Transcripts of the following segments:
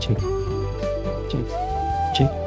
Check. Check. Check.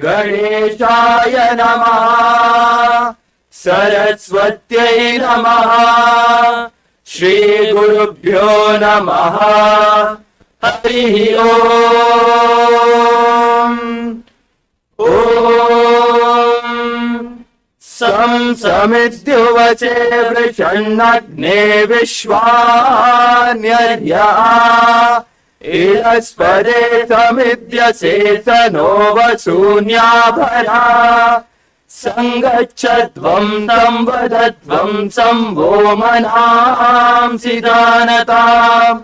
गणेशाय नमः सरस्वत्यै नमः श्रीगुरुभ्यो नमः हरिः ॐ समित्युवचे वृषन्नग्ने विश्वान्यर्या इलस्पदे समिद्यसे तनो वसून्याभरा सङ्गच्छध्वं तं वदध्वं संवो मनांसि दानताम्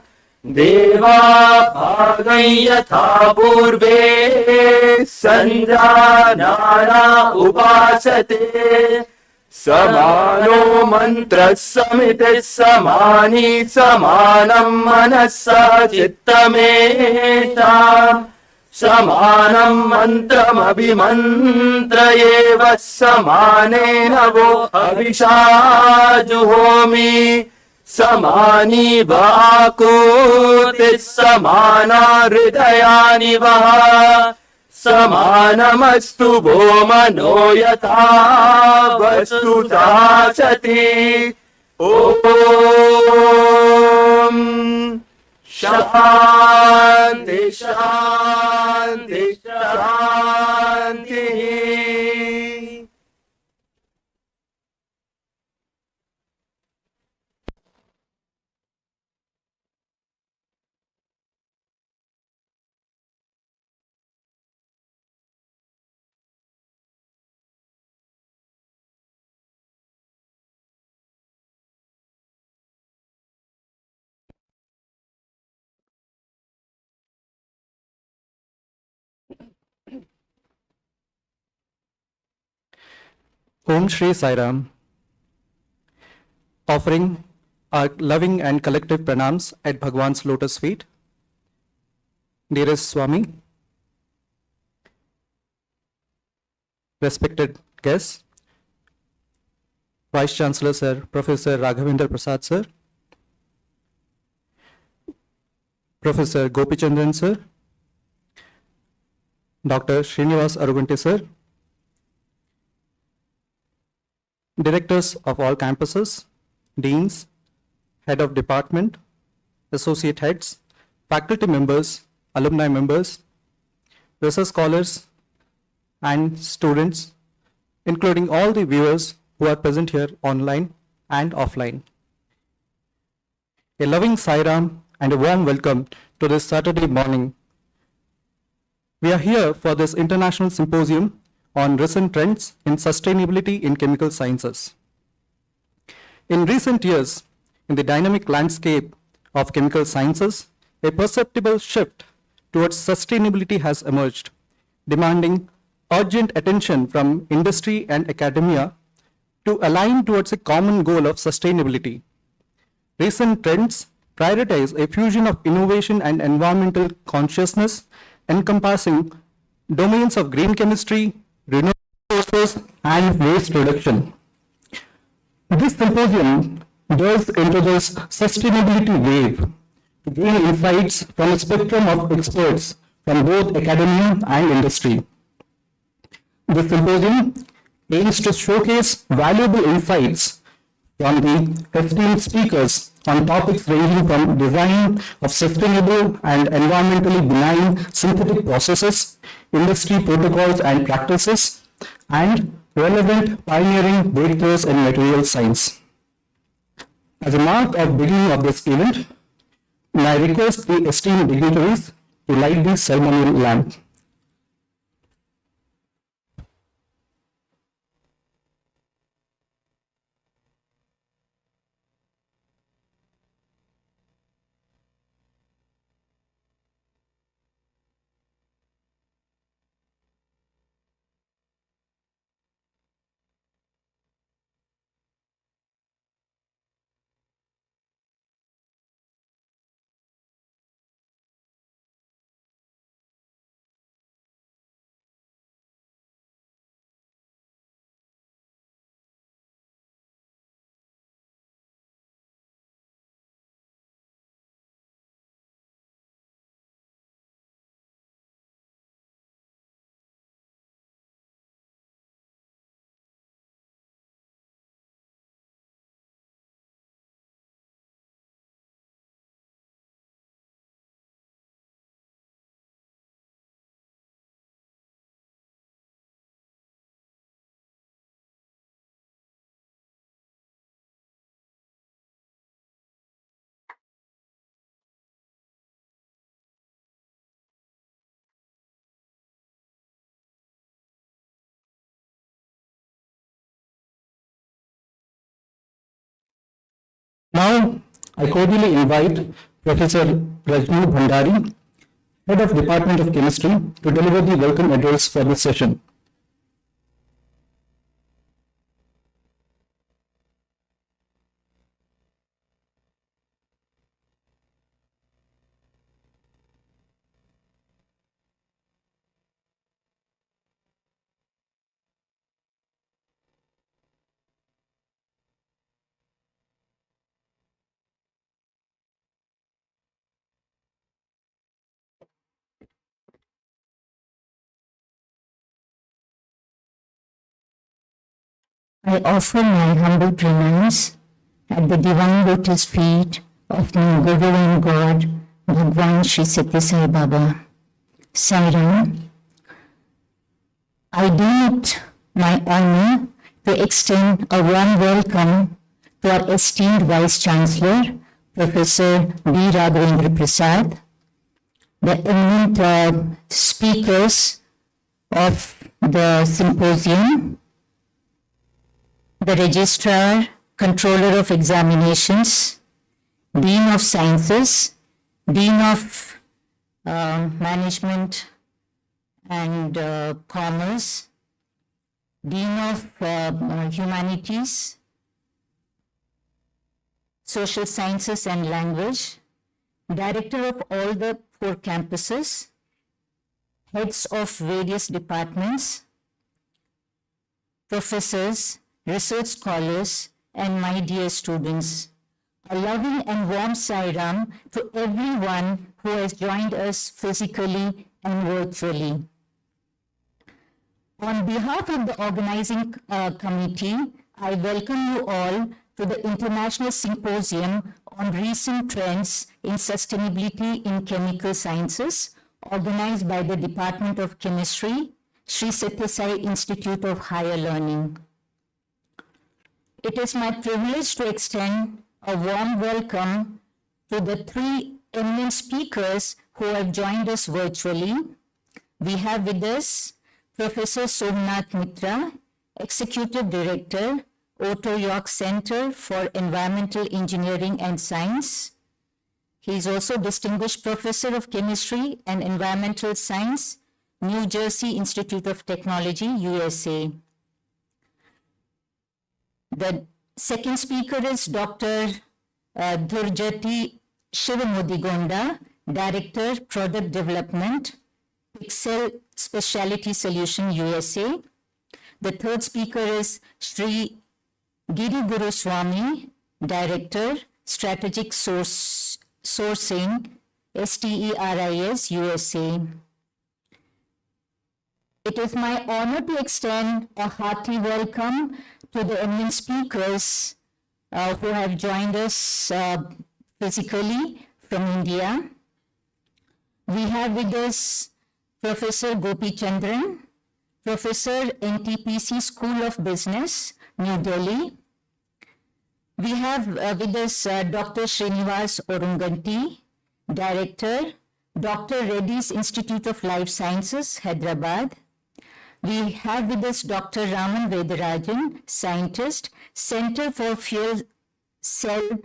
देवा भागं यथा पूर्वे सञ्जानाना उपासते समानो मन्त्रः समितिः समानी समानं मनसा चित्तमेषाम् समानं मन्त्रमभिमन्त्रयेव समानेन वो अविशा जुहोमि समानी वाकुतिः समाना हृदयानि वः समानमस्तु वो मनो यथा वस्तुतः सति ॐ शान्ति शान्ति शान्तिः। Om Shri Sai Ram. Offering our loving and collective pranams at Bhagwan's lotus feet. Dearest Swami, respected guests, Vice Chancellor Sir, Professor Raghavendra Prasad Sir, Professor Gopichandran Sir, Dr. Srinivas Arugante Sir, Directors of all campuses, Deans, Head of Department, Associate Heads, Faculty members, Alumni members, research scholars, and students, including all the viewers who are present here online and offline. A loving Sai Ram and a warm welcome to this Saturday morning. We are here for this international symposium on recent trends in sustainability in chemical sciences. In recent years, in the dynamic landscape of chemical sciences, a perceptible shift towards sustainability has emerged, demanding urgent attention from industry and academia to align towards a common goal of sustainability. Recent trends prioritize a fusion of innovation and environmental consciousness encompassing domains of green chemistry, renewable resources, and waste reduction. This symposium delves into this sustainability wave to gain insights from a spectrum of experts from both academia and industry. This symposium aims to showcase valuable insights from the esteemed speakers on topics ranging from design of sustainable and environmentally benign synthetic processes, industry protocols and practices, and relevant pioneering breakthroughs in material science. As a mark of beginning of this event, I request the esteemed dignitaries to light the ceremonial lamp. Now, I cordially invite Professor Rajni Bhandari, Head of Department of Chemistry, to deliver the welcome address for this session. I offer my humble pranams at the divine lotus feet of the Guru and God, Bhagwan Sri Satya Sai Baba. Sai Ram, I deem it my honor to extend a warm welcome to our esteemed Vice Chancellor, Professor B. Raghavendra Prasad, the eminent speakers of the symposium, the Registrar, Controller of Examinations, Dean of Sciences, Dean of Management and Commerce, Dean of Humanities, Social Sciences and Language, Director of all the 4 campuses, heads of various departments, professors, research scholars, and my dear students. A loving and warm Sai Ram to everyone who has joined us physically and virtually. On behalf of the organizing committee, I welcome you all to the International Symposium on Recent Trends in Sustainability in Chemical Sciences, organized by the Department of Chemistry, Sri Satya Sai Institute of Higher Learning. It is my privilege to extend a warm welcome to the 3 eminent speakers who have joined us virtually. We have with us Professor Somnath Mitra, Executive Director, Otto York Center for Environmental Engineering and Science. He is also Distinguished Professor of Chemistry and Environmental Science, New Jersey Institute of Technology, USA. The second speaker is Dr. Dhurjati Shivamodigonda, Director, Product Development, Pixel Specialty Solution, USA. The third speaker is Sri Giri Guru Swami, Director, Strategic Sourcing, STERIS, USA. It is my honor to extend a hearty welcome to the eminent speakers who have joined us physically from India. We have with us Professor Gopi Chandran, Professor, NTPC School of Business, New Delhi. We have with us Dr. Srinivas Orunganti, Director, Dr. Reddy's Institute of Life Sciences, Hyderabad. We have with us Dr. Raman Vedarajan, Scientist, Center for Fuel Cell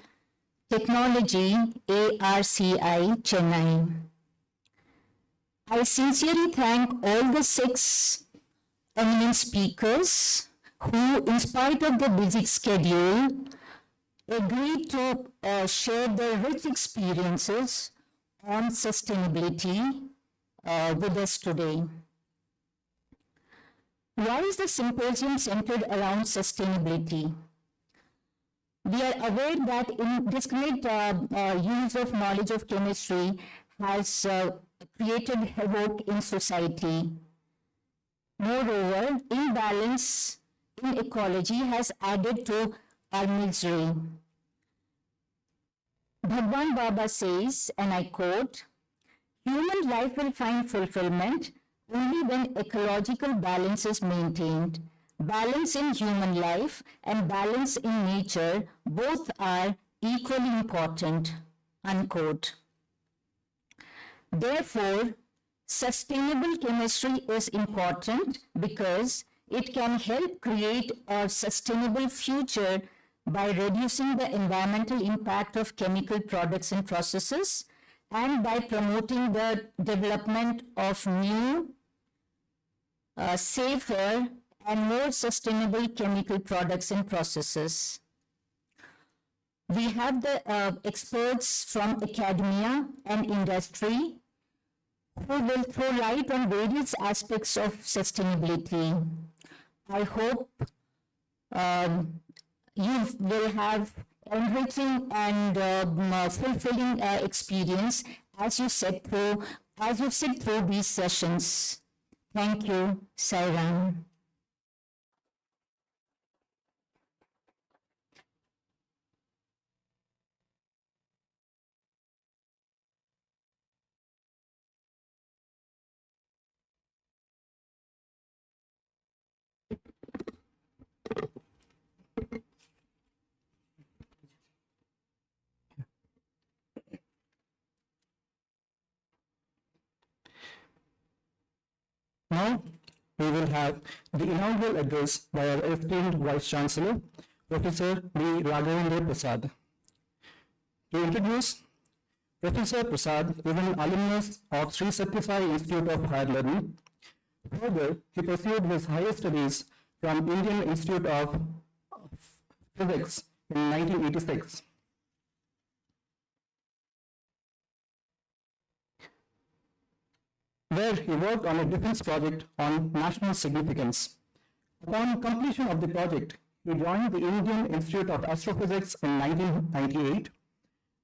Technology, ARCI, Chennai. I sincerely thank all the 6 eminent speakers who, in spite of the busy schedule, agreed to share their rich experiences on sustainability with us today. Why is the symposium centered around sustainability? We are aware that indiscriminate use of knowledge of chemistry has created havoc in society. Moreover, imbalance in ecology has added to our misery. Bhagwan Baba says, and I quote, "Human life will find fulfillment only when ecological balance is maintained. Balance in human life and balance in nature both are equally important," unquote. Therefore, sustainable chemistry is important because it can help create a sustainable future by reducing the environmental impact of chemical products and processes, and by promoting the development of new, safer, and more sustainable chemical products and processes. We have the experts from academia and industry who will throw light on various aspects of sustainability. I hope you will have enriching and fulfilling experience as you sit through these sessions. Thank you, Sairam. Now, we will have the inaugural address by our esteemed Vice Chancellor, Professor B. Raghavendra Prasad. To introduce, Professor Prasad is an alumnus of Sri Sathya Sai Institute of Higher Learning. Further, he pursued his higher studies from Indian Institute of Physics in 1986. Where he worked on a defense project on national significance. Upon completion of the project, he joined the Indian Institute of Astrophysics in 1998.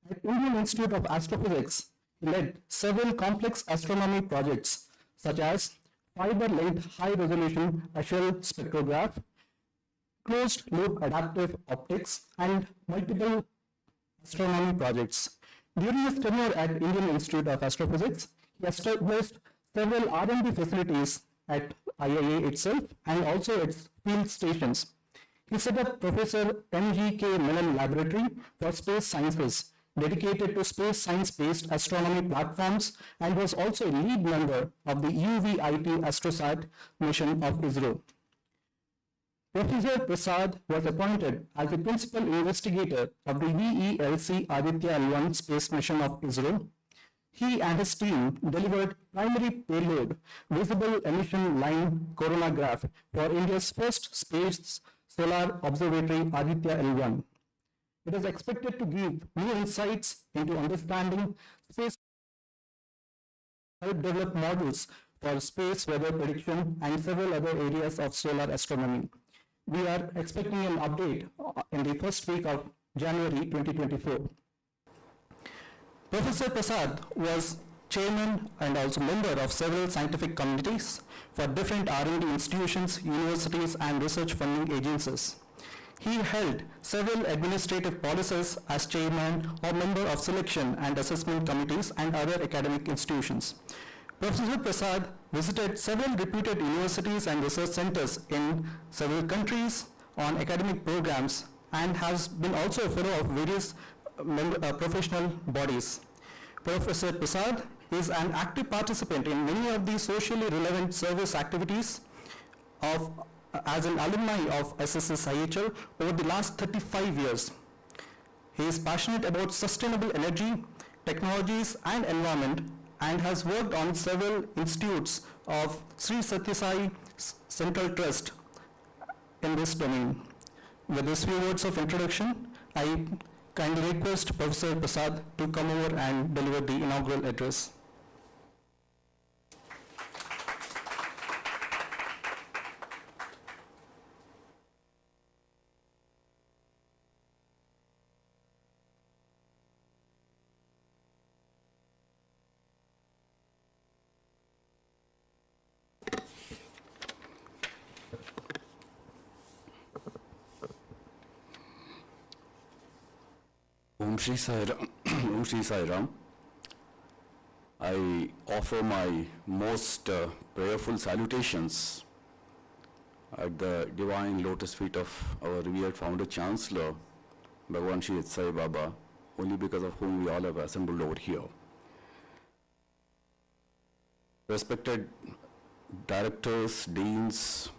At Indian Institute of Astrophysics, he led several complex astronomy projects such as fiber-length high-resolution SSSIHL spectrograph, closed-loop adaptive optics, and multiple astronomy projects. During his tenure at Indian Institute of Astrophysics, he established several R&D facilities at IIA itself and also its field stations. He set up Professor M.G.K. Menon Laboratory for Space Sciences, dedicated to space science-based astronomy platforms, and was also a lead member of the UVIT Astrosat mission of ISRO. Professor Prasad was appointed as the principal investigator of the VELC Aditya L1 space mission of ISRO. He and his team delivered primary payload visible emission line coronagraph for India's first space solar observatory Aditya L1. It is expected to give new insights into understanding space, help develop models for space weather prediction and several other areas of solar astronomy. We are expecting an update in the first week of January 2024. Professor Prasad was chairman and also member of several scientific committees for different R&D institutions, universities, and research funding agencies. He held several administrative policies as chairman or member of selection and assessment committees and other academic institutions. Professor Prasad visited several reputed universities and research centers in several countries on academic programs and has been also a fellow of various professional bodies. Professor Prasad is an active participant in many of the socially relevant service activities as an alumni of SSSIHL over the last 35 years. He is passionate about sustainable energy, technologies, and environment, and has worked on several institutes of Sri Sathya Sai Central Trust in this domain. With these few words of introduction, I kindly request Professor Prasad to come over and deliver the inaugural address. Om Shri Sai Ram. Om Shri Sai Ram. I offer my most prayerful salutations at the divine lotus feet of our revered founder chancellor, Bhagwan Shri Sai Baba, only because of whom we all have assembled over here. Respected directors, deans,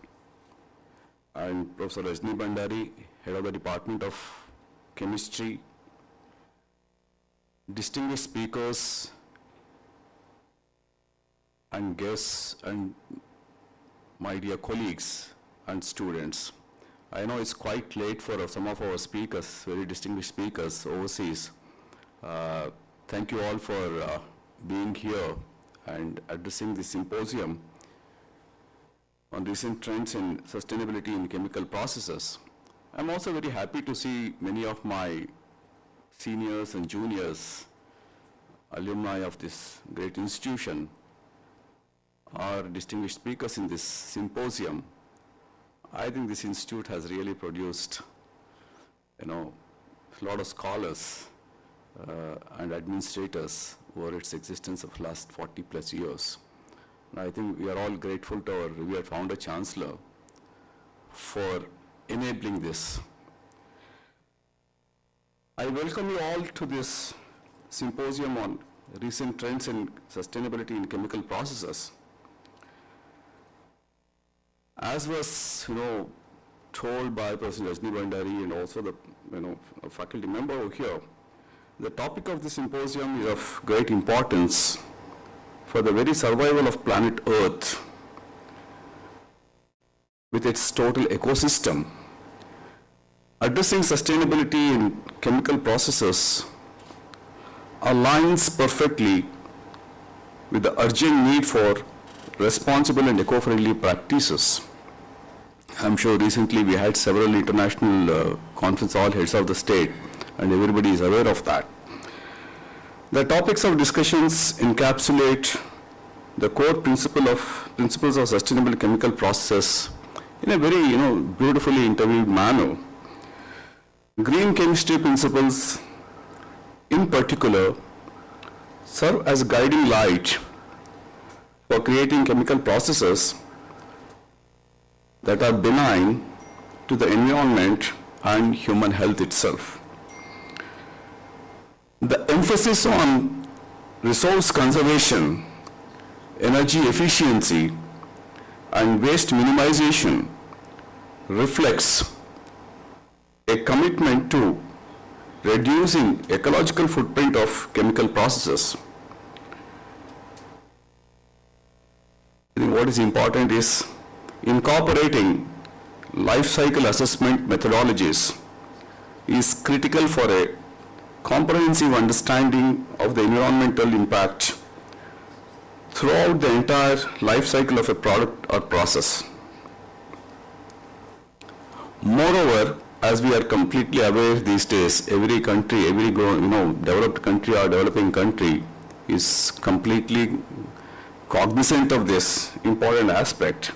and Professor Rajni Bandari, Head of the Department of Chemistry, distinguished speakers and guests, and my dear colleagues and students. I know it's quite late for some of our speakers, very distinguished speakers overseas. Thank you all for being here and addressing this symposium on recent trends in sustainability in chemical processes. I'm also very happy to see many of my seniors and juniors, alumni of this great institution, are distinguished speakers in this symposium. I think this institute has really produced, a lot of scholars and administrators over its existence of last 40 plus years. And I think we are all grateful to our revered founder chancellor for enabling this. I welcome you all to this symposium on recent trends in sustainability in chemical processes. As was, told by Professor Rajni Bhandari and also the, a faculty member over here, the topic of the symposium is of great importance for the very survival of planet Earth with its total ecosystem. Addressing sustainability in chemical processes aligns perfectly with the urgent need for responsible and eco-friendly practices. I'm sure recently we had several international conference, all heads of the state, and everybody is aware of that. The topics of discussions encapsulate the core principles of sustainable chemical process in a very, beautifully interviewed manner. Green chemistry principles, in particular, serve as a guiding light for creating chemical processes that are benign to the environment and human health itself. The emphasis on resource conservation, energy efficiency, and waste minimization reflects a commitment to reducing ecological footprint of chemical processes. I think what is important is incorporating life cycle assessment methodologies is critical for a comprehensive understanding of the environmental impact throughout the entire life cycle of a product or process. Moreover, as we are completely aware these days, every country, every developed country or developing country is completely cognizant of this important aspect,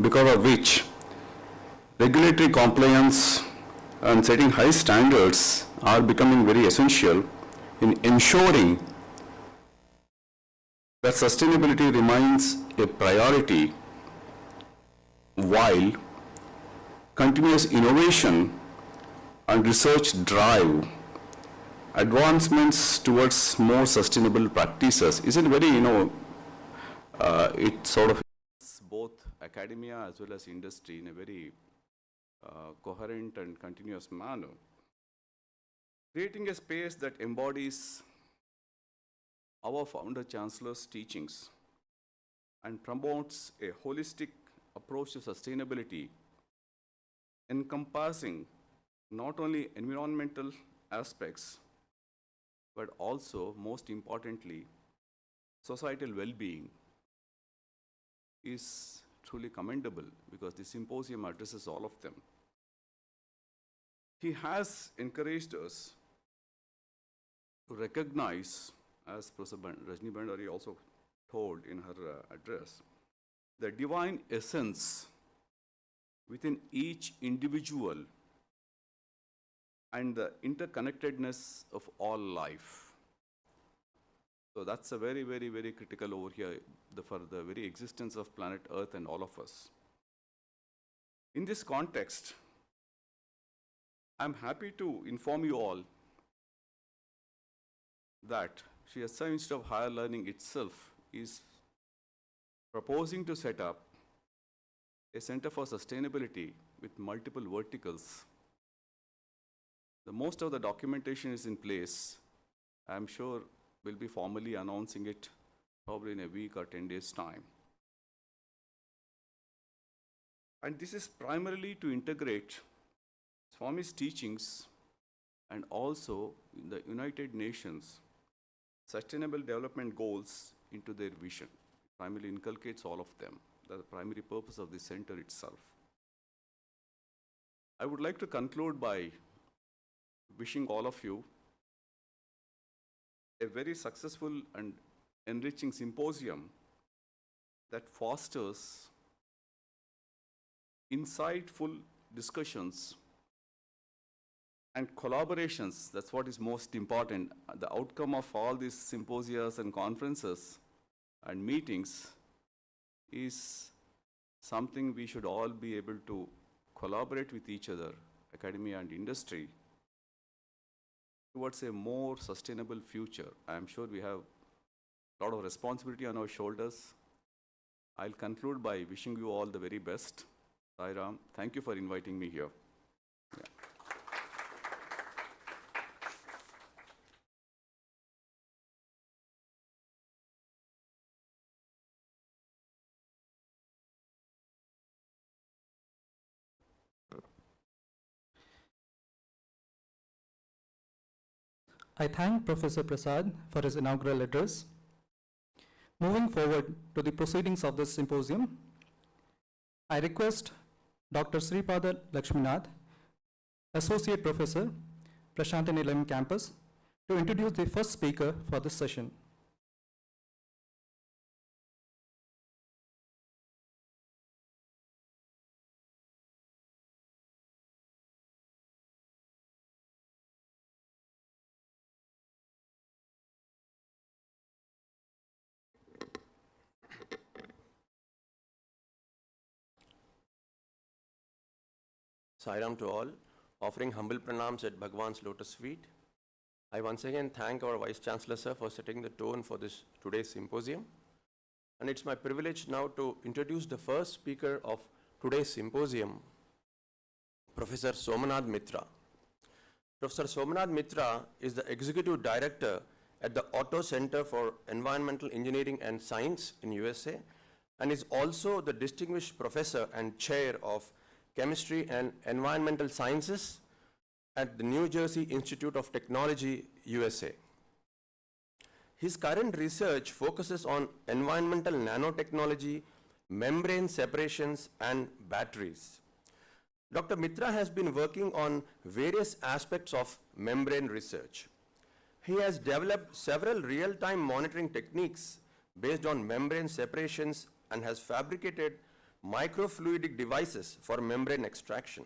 because of which regulatory compliance and setting high standards are becoming very essential in ensuring that sustainability remains a priority while continuous innovation and research drive advancements towards more sustainable practices. Isn't very, it sort of both academia as well as industry in a very coherent and continuous manner. Creating a space that embodies our founder chancellor's teachings and promotes a holistic approach to sustainability, encompassing not only environmental aspects, but also, most importantly, societal well-being, is truly commendable, because the symposium addresses all of them. He has encouraged us to recognize, as Professor Rajni Bhandari also told in her address, the divine essence within each individual and the interconnectedness of all life. So that's a very, very, very critical over here for the very existence of planet Earth and all of us. In this context, I'm happy to inform you all that SSSIHL Institute of Higher Learning itself is proposing to set up a Center for Sustainability with multiple verticals. Most of the documentation is in place. I'm sure we'll be formally announcing it probably in a week or 10 days' time. And this is primarily to integrate Swami's teachings and also in the United Nations Sustainable Development Goals into their vision. It primarily inculcates all of them. That's the primary purpose of the center itself. I would like to conclude by wishing all of you a very successful and enriching symposium that fosters insightful discussions and collaborations. That's what is most important. The outcome of all these symposias and conferences and meetings is something we should all be able to collaborate with each other, academia and industry, towards a more sustainable future. I am sure we have a lot of responsibility on our shoulders. I'll conclude by wishing you all the very best. Sai Ram, thank you for inviting me here. Yeah. I thank Professor Prasad for his inaugural address. Moving forward to the proceedings of this symposium, I request Dr. Sripada Lakshminath, Associate Professor, Prashanthanilayam Campus, to introduce the first speaker for this session. Sairam to all, offering humble pranams at Bhagwan's lotus feet. I once again thank our Vice Chancellor Sir for setting the tone for this today's symposium. And it's my privilege now to introduce the first speaker of today's symposium, Professor Somanath Mitra. Professor Somanath Mitra is the Executive Director at the Otto Center for Environmental Engineering and Science in USA, and is also the Distinguished Professor and Chair of Chemistry and Environmental Sciences at the New Jersey Institute of Technology, USA. His current research focuses on environmental nanotechnology, membrane separations, and batteries. Dr. Mitra has been working on various aspects of membrane research. He has developed several real-time monitoring techniques based on membrane separations and has fabricated microfluidic devices for membrane extraction.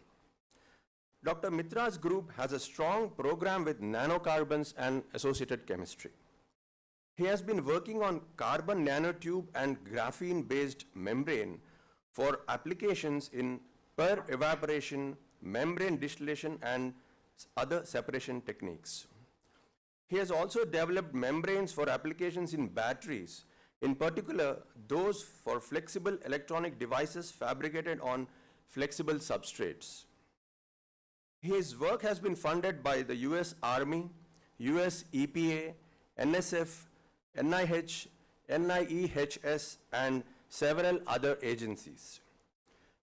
Dr. Mitra's group has a strong program with nanocarbons and associated chemistry. He has been working on carbon nanotube and graphene-based membrane for applications in per-evaporation, membrane distillation, and other separation techniques. He has also developed membranes for applications in batteries, in particular those for flexible electronic devices fabricated on flexible substrates. His work has been funded by the US Army, US EPA, NSF, NIH, NIEHS, and several other agencies.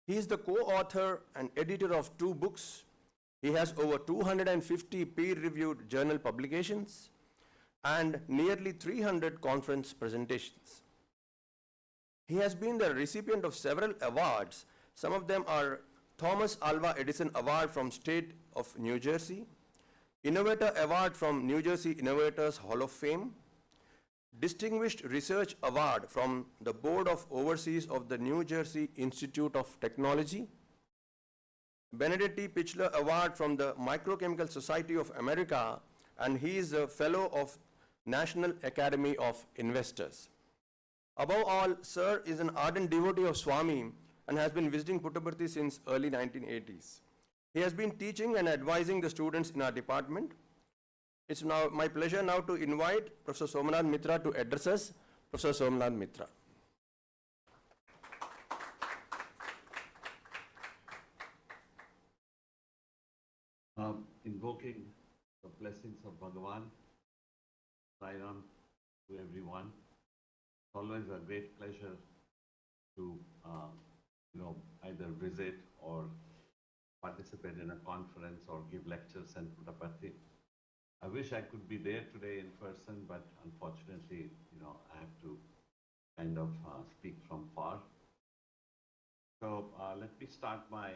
He is the co-author and editor of 2 books. He has over 250 peer-reviewed journal publications and nearly 300 conference presentations. He has been the recipient of several awards. Some of them are Thomas Alva Edison Award from State of New Jersey, Innovator Award from New Jersey Innovators Hall of Fame, Distinguished Research Award from the Board of Overseers of the New Jersey Institute of Technology, Benedict T. Pichler Award from the Microchemical Society of America, and he is a Fellow of National Academy of Investors. Above all, Sir is an ardent devotee of Swami and has been visiting Puttaparthi since early 1980s. He has been teaching and advising the students in our department. It's now my pleasure now to invite Professor Somanath Mitra to address us. Professor Somanath Mitra. Invoking the blessings of Bhagavan, Sai Ram to everyone. It's always a great pleasure to, either visit or participate in a conference or give lectures in Puttaparthi. I wish I could be there today in person, but unfortunately, I have to kind of speak from far. So let me start my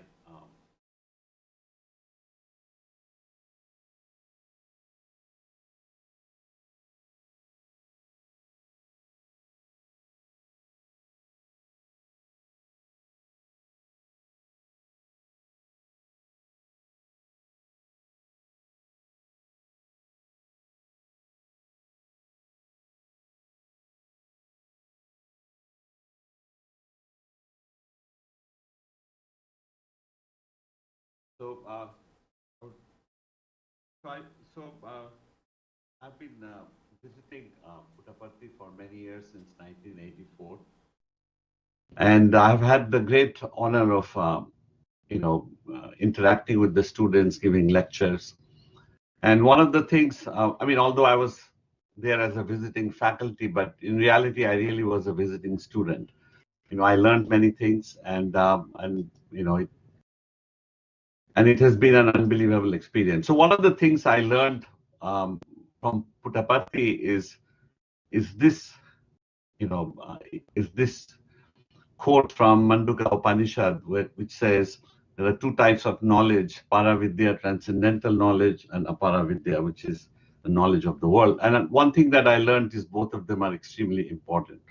I've been visiting Puttaparthi for many years since 1984, and I've had the great honor of interacting with the students, giving lectures. And one of the things, although I was there as a visiting faculty, but in reality, I really was a visiting student. I learned many things, and it has been an unbelievable experience. So one of the things I learned from Puttaparthi is this quote from Mandukya Upanishad, which says there are two types of knowledge: Paravidya, transcendental knowledge, and Aparavidya, which is the knowledge of the world. And one thing that I learned is both of them are extremely important.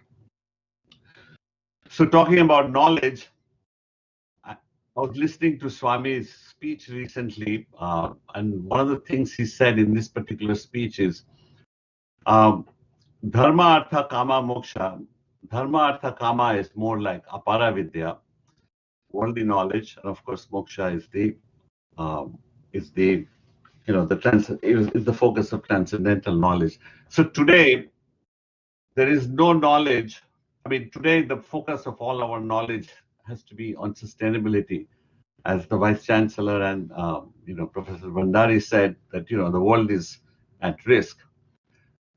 So talking about knowledge, I was listening to Swami's speech recently, and one of the things he said in this particular speech is Dharma, Artha, Kama, Moksha. Dharma, Artha, Kama is more like Aparavidya, worldly knowledge, and of course, Moksha is the focus of transcendental knowledge. So today, there is no knowledge. Today the focus of all our knowledge has to be on sustainability. As the Vice Chancellor and Professor Bhandari said that the world is at risk.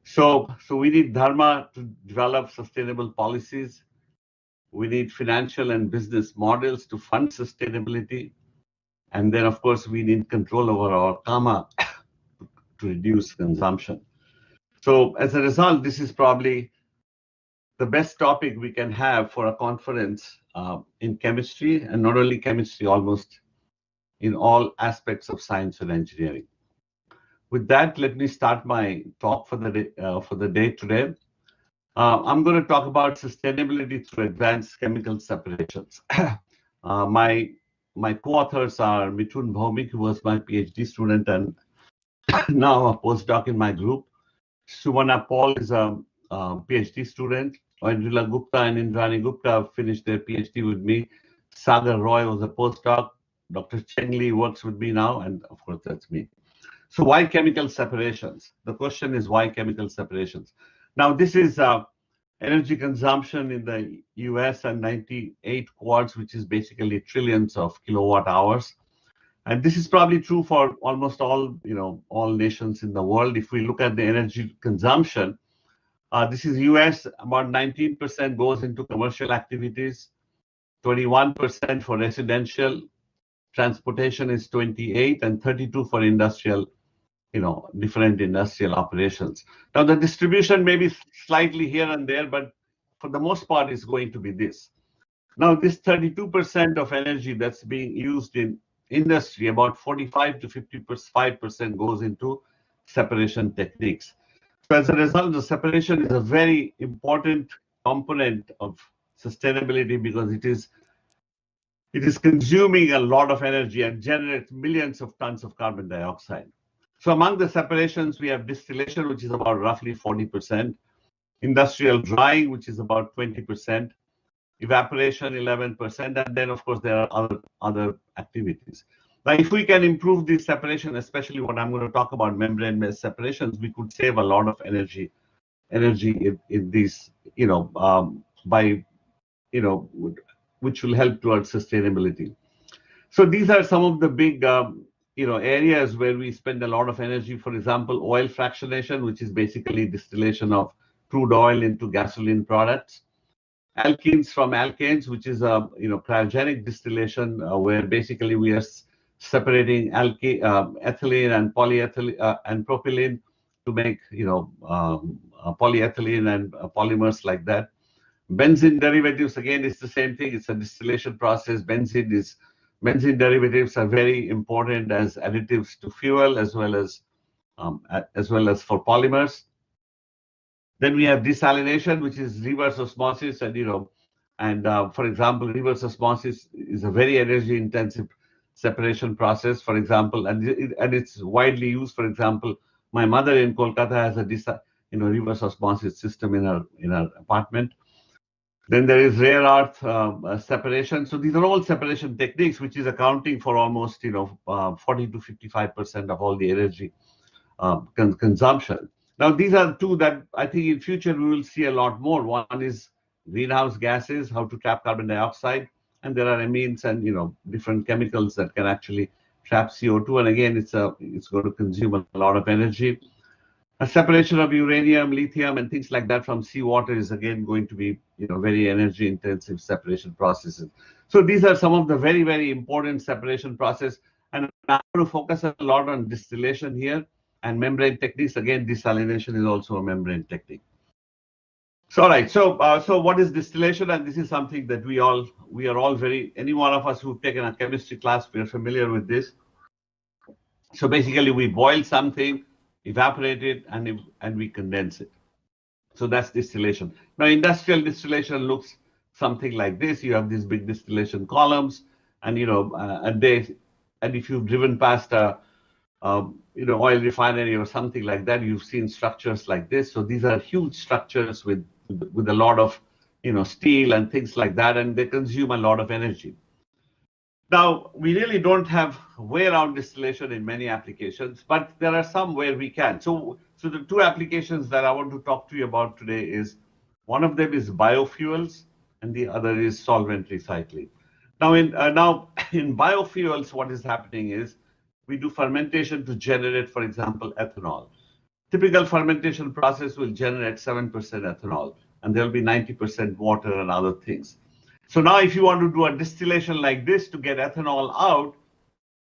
So we need Dharma to develop sustainable policies. We need financial and business models to fund sustainability. And then, of course, we need control over our Kama to reduce consumption. So as a result, this is probably the best topic we can have for a conference in chemistry, and not only chemistry, almost in all aspects of science and engineering. With that, let me start my talk for the day today. I'm going to talk about sustainability through advanced chemical separations. My co-authors are Mithun Bhaumik, who was my PhD student and now a postdoc in my group. Sumana Paul is a PhD student. Andrila Gupta and Indrani Gupta finished their PhD with me. Sagar Roy was a postdoc. Dr. Cheng Li works with me now, and of course, that's me. So why chemical separations? The question is why chemical separations? Now, this is energy consumption in the US and 98 quarts, which is basically trillions of kilowatt hours. And this is probably true for almost all nations in the world. If we look at the energy consumption, this is US, about 19% goes into commercial activities, 21% for residential, transportation is 28, and 32 for industrial, different industrial operations. Now the distribution may be slightly here and there, but for the most part is going to be this. Now this 32% of energy that's being used in industry, about 45 to 55% goes into separation techniques. So as a result, the separation is a very important component of sustainability because it is consuming a lot of energy and generates millions of tons of carbon dioxide. So among the separations, we have distillation, which is about roughly 40%, industrial drying, which is about 20%, evaporation 11%, and then of course there are other activities. Now, if we can improve this separation, especially what I'm going to talk about, membrane-based separations, we could save a lot of energy in these, which will help towards sustainability. So these are some of the big areas where we spend a lot of energy. For example, oil fractionation, which is basically distillation of crude oil into gasoline products. Alkenes from alkanes, which is a cryogenic distillation where basically we are separating ethylene and polyethylene and propylene to make polyethylene and polymers like that. Benzene derivatives, again, it's the same thing. It's a distillation process. Benzene derivatives are very important as additives to fuel as well as for polymers. Then we have desalination, which is reverse osmosis, and for example, reverse osmosis is a very energy-intensive separation process. For example, and it's widely used. For example, my mother in Kolkata has a reverse osmosis system in her apartment. Then there is rare earth separation. So these are all separation techniques, which is accounting for almost 40 to 55% of all the energy consumption. Now, these are two that I think in future we will see a lot more. One is greenhouse gases, how to trap carbon dioxide, and there are amines and different chemicals that can actually trap CO2. And again, it's going to consume a lot of energy. A separation of uranium, lithium, and things like that from seawater is again going to be very energy-intensive separation processes. So these are some of the very, very important separation process. And I'm going to focus a lot on distillation here. And membrane techniques, again, desalination is also a membrane technique. So, all right. So what is distillation? And this is something that we are all any one of us who've taken a chemistry class, we are familiar with this. So basically, we boil something, evaporate it, and we condense it. So that's distillation. Now, industrial distillation looks something like this. You have these big distillation columns, and and if you've driven past a oil refinery or something like that, you've seen structures like this. So these are huge structures with a lot of steel and things like that, and they consume a lot of energy. Now, we really don't have way-round distillation in many applications, but there are some where we can. So the two applications that I want to talk to you about today is, one of them is biofuels, and the other is solvent recycling. Now, in biofuels, what is happening is we do fermentation to generate, for example, ethanol. Typical fermentation process will generate 7% ethanol, and there'll be 90% water and other things. So now if you want to do a distillation like this to get ethanol out,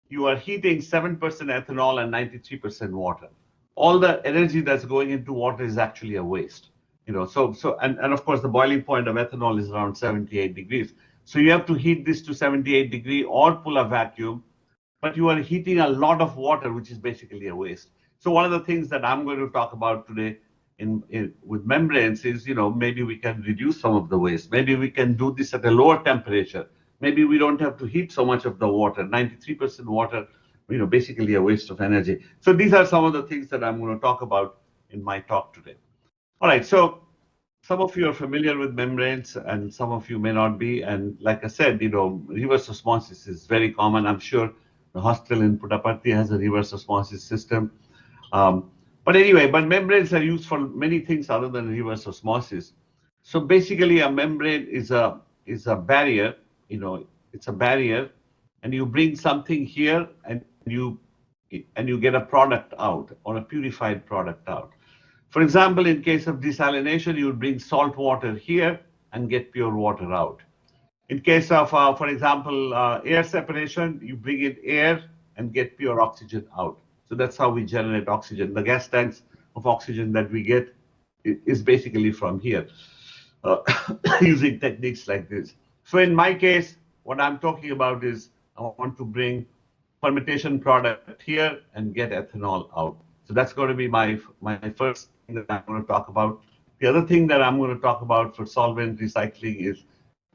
you are heating 7% ethanol and 93% water. All the energy that's going into water is actually a waste. And of course the boiling point of ethanol is around 78 degrees. So you have to heat this to 78 degrees or pull a vacuum, but you are heating a lot of water, which is basically a waste. So one of the things that I'm going to talk about today with membranes is, maybe we can reduce some of the waste. Maybe we can do this at a lower temperature. Maybe we don't have to heat so much of the water. 93% water, basically a waste of energy. So these are some of the things that I'm going to talk about in my talk today. All right, so some of you are familiar with membranes and some of you may not be. And like I said, reverse osmosis is very common. I'm sure the hospital in Puttaparthi has a reverse osmosis system. But membranes are used for many things other than reverse osmosis. So basically, a membrane is a barrier. It's a barrier, and you bring something here, and you get a product out, or a purified product out. For example, in case of desalination, you would bring salt water here and get pure water out. In case of, for example, air separation, you bring in air and get pure oxygen out. So that's how we generate oxygen. The gas tanks of oxygen that we get is basically from here, using techniques like this. So in my case, what I'm talking about is I want to bring fermentation product here and get ethanol out. So that's going to be my first thing that I'm going to talk about. The other thing that I'm going to talk about for solvent recycling is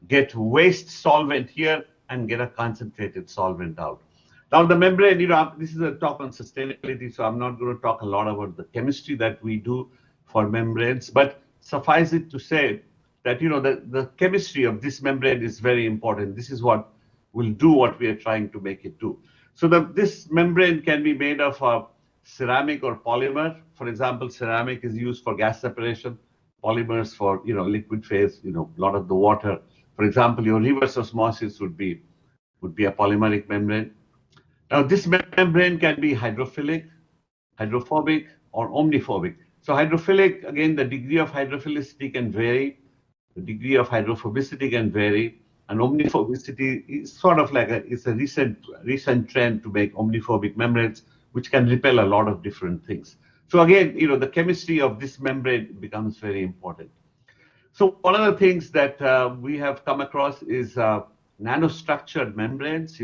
get waste solvent here and get a concentrated solvent out. Now the membrane, this is a talk on sustainability, so I'm not going to talk a lot about the chemistry that we do for membranes, but suffice it to say that, the chemistry of this membrane is very important. This is what will do what we are trying to make it do. So this membrane can be made of ceramic or polymer. For example, ceramic is used for gas separation, polymers for, liquid phase, a lot of the water. For example, your reverse osmosis would be a polymeric membrane. Now, this membrane can be hydrophilic, hydrophobic, or omniphobic. So hydrophilic, again, the degree of hydrophilicity can vary, the degree of hydrophobicity can vary, and omniphobicity is sort of like it's a recent trend to make omniphobic membranes, which can repel a lot of different things. So again, the chemistry of this membrane becomes very important. So one of the things that we have come across is nanostructured membranes.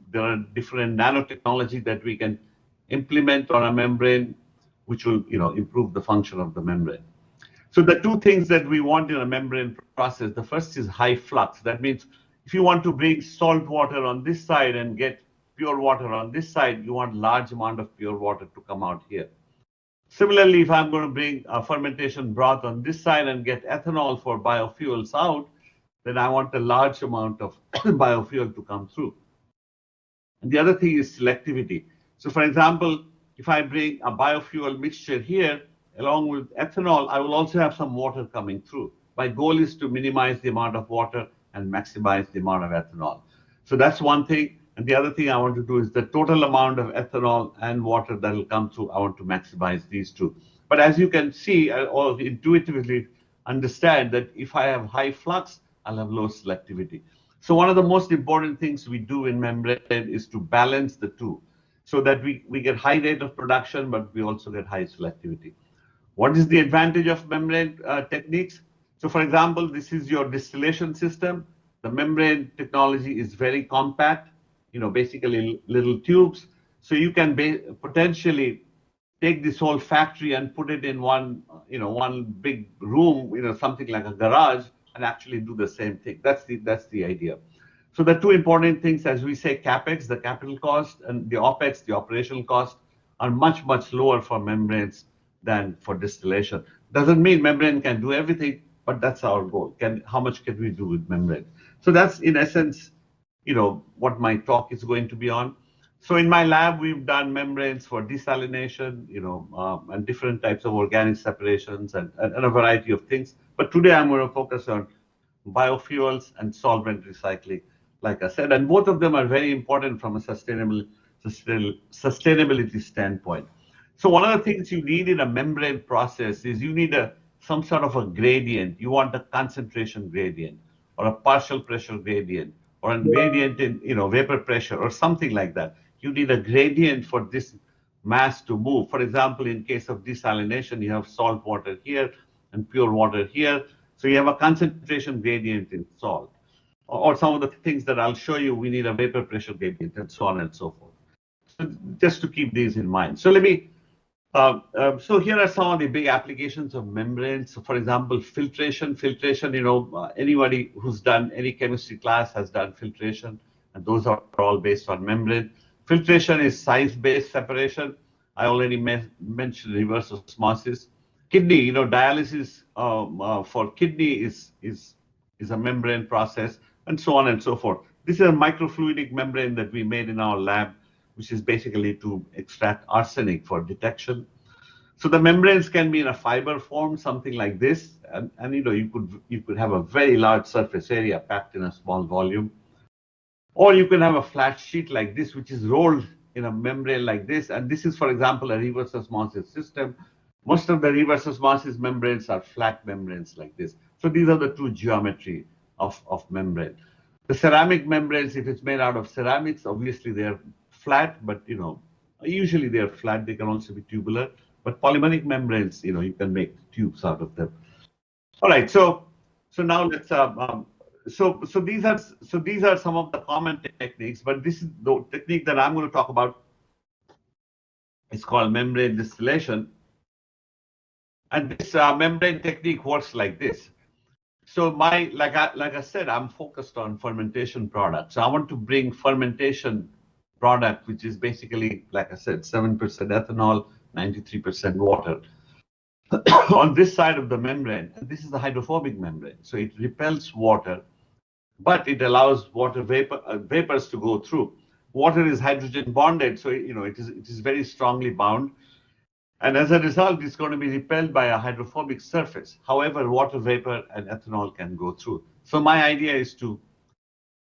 There are different nanotechnology that we can implement on a membrane, which will, improve the function of the membrane. So the two things that we want in a membrane process, the first is high flux. That means if you want to bring salt water on this side and get pure water on this side, you want large amount of pure water to come out here. Similarly, if I'm going to bring a fermentation broth on this side and get ethanol for biofuels out, then I want a large amount of biofuel to come through. And the other thing is selectivity. So for example, if I bring a biofuel mixture here, along with ethanol, I will also have some water coming through. My goal is to minimize the amount of water and maximize the amount of ethanol. So that's one thing. And the other thing I want to do is the total amount of ethanol and water that will come through, I want to maximize these two. But as you can see, or intuitively understand that if I have high flux, I'll have low selectivity. So one of the most important things we do in membrane is to balance the two so that we get high rate of production, but we also get high selectivity. What is the advantage of membrane techniques? So for example, this is your distillation system. The membrane technology is very compact, basically little tubes. So you can potentially take this whole factory and put it in one big room, something like a garage, and actually do the same thing. That's the idea. So the two important things, as we say, CapEx, the capital cost, and the OpEx, the operational cost, are much, much lower for membranes than for distillation. Doesn't mean membrane can do everything, but that's our goal. How much can we do with membrane? So that's in essence, what my talk is going to be on. So in my lab, we've done membranes for desalination, and different types of organic separations and a variety of things. But today I'm going to focus on biofuels and solvent recycling, like I said, and both of them are very important from a sustainability standpoint. So one of the things you need in a membrane process is you need some sort of a gradient. You want a concentration gradient or a partial pressure gradient or a gradient in vapor pressure or something like that. You need a gradient for this mass to move. For example, in case of desalination, you have salt water here and pure water here. So you have a concentration gradient in salt. Or some of the things that I'll show you, we need a vapor pressure gradient and so on and so forth. So just to keep these in mind. So let me, so here are some of the big applications of membranes. So for example, filtration, anybody who's done any chemistry class has done filtration, and those are all based on membrane. Filtration is size-based separation. I already mentioned reverse osmosis. Kidney, dialysis for kidney is a membrane process, and so on and so forth. This is a microfluidic membrane that we made in our lab, which is basically to extract arsenic for detection. So the membranes can be in a fiber form, something like this, and you could have a very large surface area packed in a small volume. Or you can have a flat sheet like this, which is rolled in a membrane like this. And this is, for example, a reverse osmosis system. Most of the reverse osmosis membranes are flat membranes like this. So these are the two geometry of membrane. The ceramic membranes, if it's made out of ceramics, obviously they're flat, but usually they're flat. They can also be tubular. But polymeric membranes, you can make tubes out of them. All right. So now let's so these are some of the common techniques, but this is the technique that I'm going to talk about. It's called membrane distillation, and this membrane technique works like this. So like I said, I'm focused on fermentation products. So I want to bring fermentation product, which is basically, like I said, 7% ethanol, 93% water. On this side of the membrane, and this is the hydrophobic membrane, so it repels water, but it allows water vapors to go through. Water is hydrogen bonded, so it is very strongly bound, and as a result, it's going to be repelled by a hydrophobic surface. However, water vapor and ethanol can go through. So my idea is to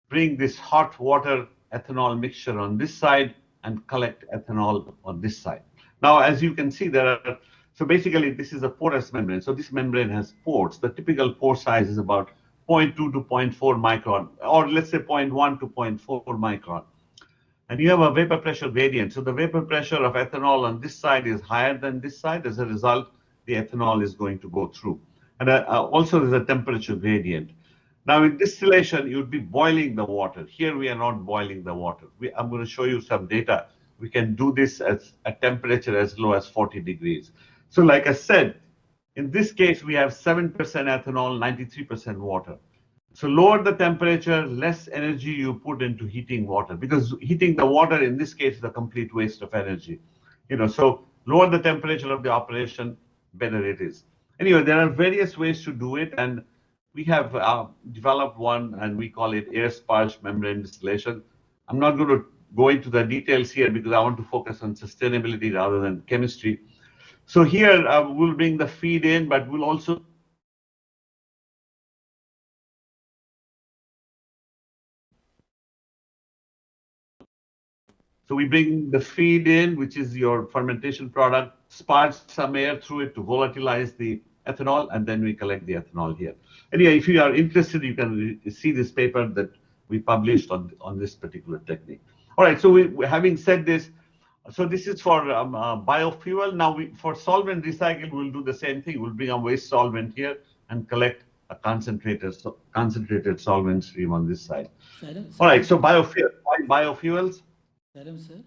bring this hot water ethanol mixture on this side and collect ethanol on this side. Now, as you can see, so basically this is a porous membrane. So this membrane has pores. The typical pore size is about 0.2 to 0.4 micron, or let's say 0.1 to 0.4 micron. And you have a vapor pressure gradient. So the vapor pressure of ethanol on this side is higher than this side. As a result, the ethanol is going to go through. And also there's a temperature gradient. Now in distillation, you'd be boiling the water. Here we are not boiling the water. I'm going to show you some data. We can do this at a temperature as low as 40 degrees. So like I said, in this case, we have 7% ethanol, 93% water. So lower the temperature, less energy you put into heating water, because heating the water in this case is a complete waste of energy. So lower the temperature of the operation, better it is. Anyway, there are various ways to do it, and we have developed one, and we call it air sparge membrane distillation. I'm not going to go into the details here because I want to focus on sustainability rather than chemistry. So here we'll bring the feed in, but we'll also So we bring the feed in, which is your fermentation product, sparge some air through it to volatilize the ethanol, and then we collect the ethanol here. Anyway, if you are interested, you can see this paper that we published on this particular technique. All right, so having said this, so this is for biofuel. Now, for solvent recycle, we'll do the same thing. We'll bring a waste solvent here and collect a concentrated solvent stream on this side. All right, so biofuels. Saram, sir.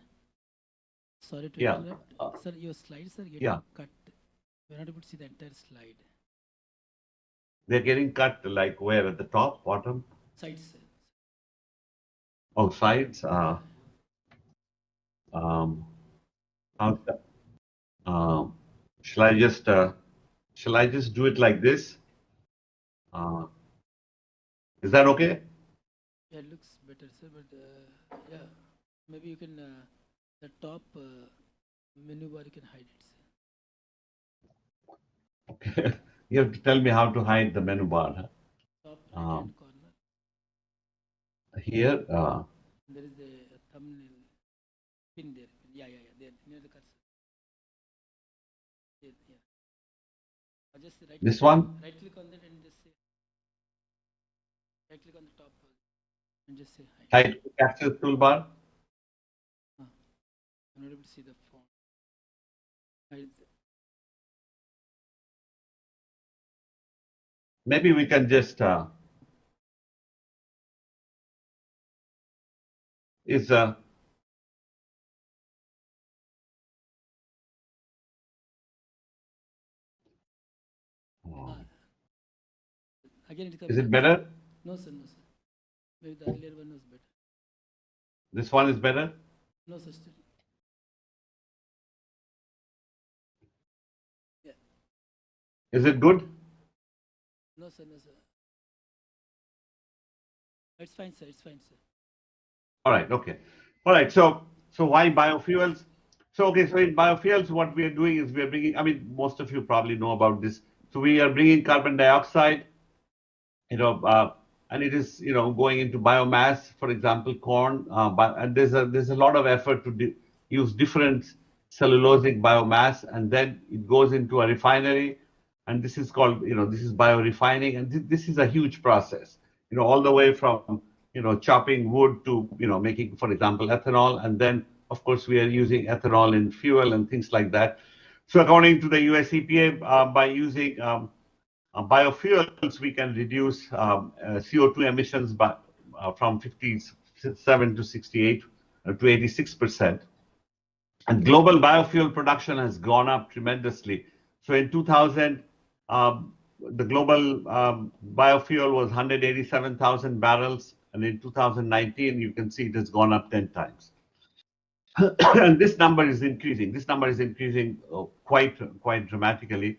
Sorry to Yeah. interrupt. Sir, your slides are getting Yeah. cut. We're not able to see the entire slide. They're getting cut like where? At the top, bottom? Sides, sir. Oh, sides? Shall I just do it like this? Is that okay? Yeah, it looks better, sir, but yeah, maybe you can, the top menu bar, you can hide it, sir. Okay. You have to tell me how to hide the menu bar. Huh? Top right-hand corner. Here, There is the thumbnail pin there. Yeah, there, near the cursor. Yeah. Just right this one? right click on that and just say, right click on the top and just say hi. Hide capture toolbar? I'm not able to see the font. Maybe we can just Again, is it better? No, sir. Maybe the earlier one was better. This one is better? No, sir. Still. Yeah. Is it good? No, sir. It's fine, sir. All right, okay. All right, so why biofuels? So in biofuels, what we are doing is we are bringing, most of you probably know about this. So we are bringing carbon dioxide, and it is, going into biomass, for example, corn, and there's a lot of effort to use different cellulosic biomass, and then it goes into a refinery, and this is called, this is biorefining, and this is a huge process, all the way from, chopping wood to, making, for example, ethanol, and then, of course, we are using ethanol in fuel and things like that. So according to the US EPA, by using biofuels, we can reduce CO2 emissions from 57 to 68 to 86%. And global biofuel production has gone up tremendously. So in 2000, the global biofuel was 187,000 barrels. And in 2019, you can see it has gone up 10 times. And this number is increasing. This number is increasing quite dramatically.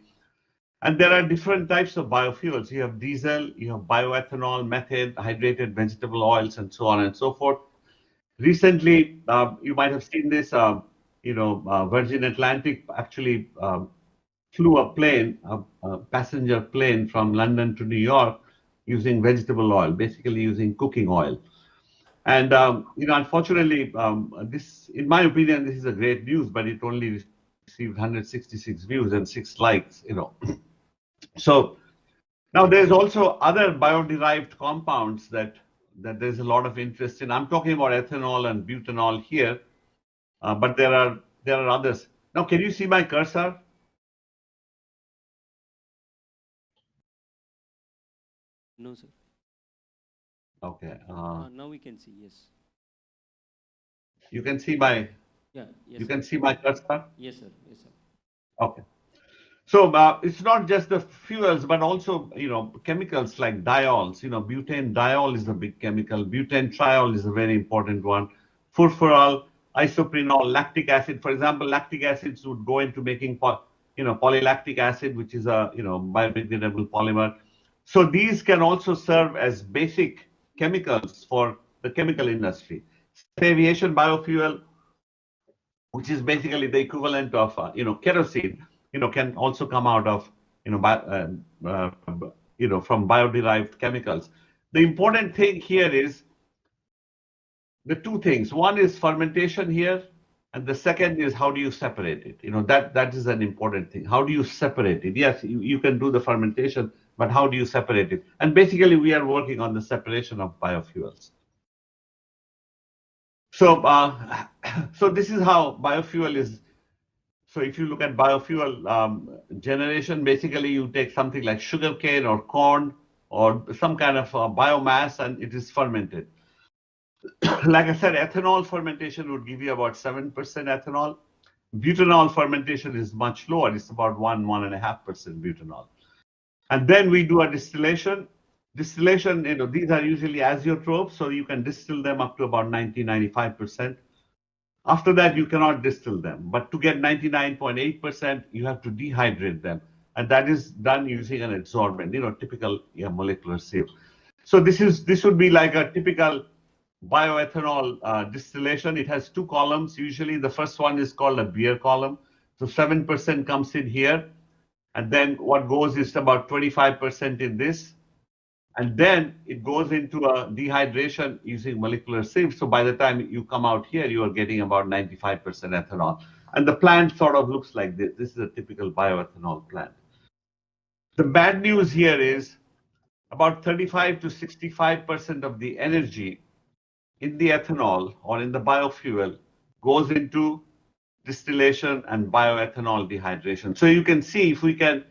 And there are different types of biofuels. You have diesel, you have bioethanol, methane, hydrated vegetable oils, and so on and so forth. Recently, you might have seen this, Virgin Atlantic actually flew a plane, a passenger plane from London to New York using vegetable oil, basically using cooking oil. And unfortunately, this, in my opinion, this is a great news, but it only received 166 views and 6 likes. So now there's also other bio-derived compounds that there's a lot of interest in. I'm talking about ethanol and butanol here, but there are others. Now, can you see my cursor? No, sir. Okay. Now we can see, yes. You can see my. Yeah, yes. You Sir. can see my cursor. Yes, sir. Yes, sir. Okay. So it's not just the fuels, but also chemicals like diols. Butane diol is a big chemical. Butane triol is a very important one. Furfural, isoprenol, lactic acid. For example, lactic acids would go into making polylactic acid, which is a biodegradable polymer. So these can also serve as basic chemicals for the chemical industry. Aviation biofuel, which is basically the equivalent of kerosene, can also come out of from bio-derived chemicals. The important thing here is the two things. One is fermentation here, and the second is how do you separate it. That is an important thing. How do you separate it? Yes, you can do the fermentation, but how do you separate it? And basically, we are working on the separation of biofuels. So, so this is how biofuel is. So if you look at biofuel generation, basically you take something like sugarcane or corn or some kind of biomass, and it is fermented. Like I said, ethanol fermentation would give you about 7% ethanol. Butanol fermentation is much lower. It's about 1.5% butanol. And then we do a distillation. Distillation, these are usually azeotrope, so you can distill them up to about 90-95%. After that, you cannot distill them. But to get 99.8%, you have to dehydrate them. And that is done using an adsorbent, typical molecular sieve. So this would be like a typical bioethanol distillation. It has two columns. Usually the first one is called a beer column. So 7% comes in here. And then what goes is about 25% in this. And then it goes into a dehydration using molecular sieve. So by the time you come out here, you are getting about 95% ethanol. And the plant sort of looks like this. This is a typical bioethanol plant. The bad news here is about 35 to 65% of the energy in the ethanol or in the biofuel goes into distillation and bioethanol dehydration. So you can see if we can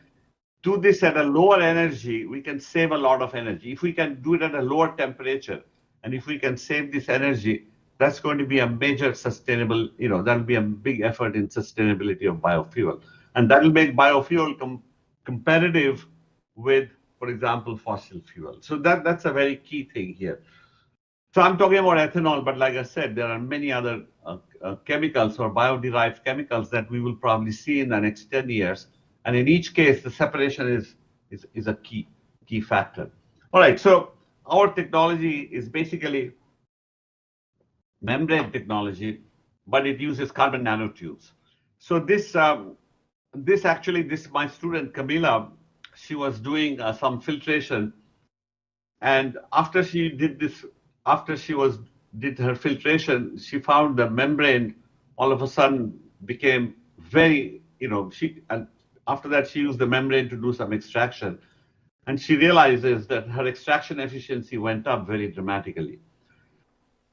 do this at a lower energy, we can save a lot of energy. If we can do it at a lower temperature, and if we can save this energy, that's going to be a major sustainable, that'll be a big effort in sustainability of biofuel. And that'll make biofuel competitive with, for example, fossil fuel. So that's a very key thing here. So I'm talking about ethanol, but like I said, there are many other chemicals or bio-derived chemicals that we will probably see in the next 10 years. And in each case, the separation is a key factor. All right, so our technology is basically membrane technology, but it uses carbon nanotubes. So this my student Camila, she was doing some filtration, and after she did her filtration, she found the membrane all of a sudden became very, and after that she used the membrane to do some extraction, and she realizes that her extraction efficiency went up very dramatically.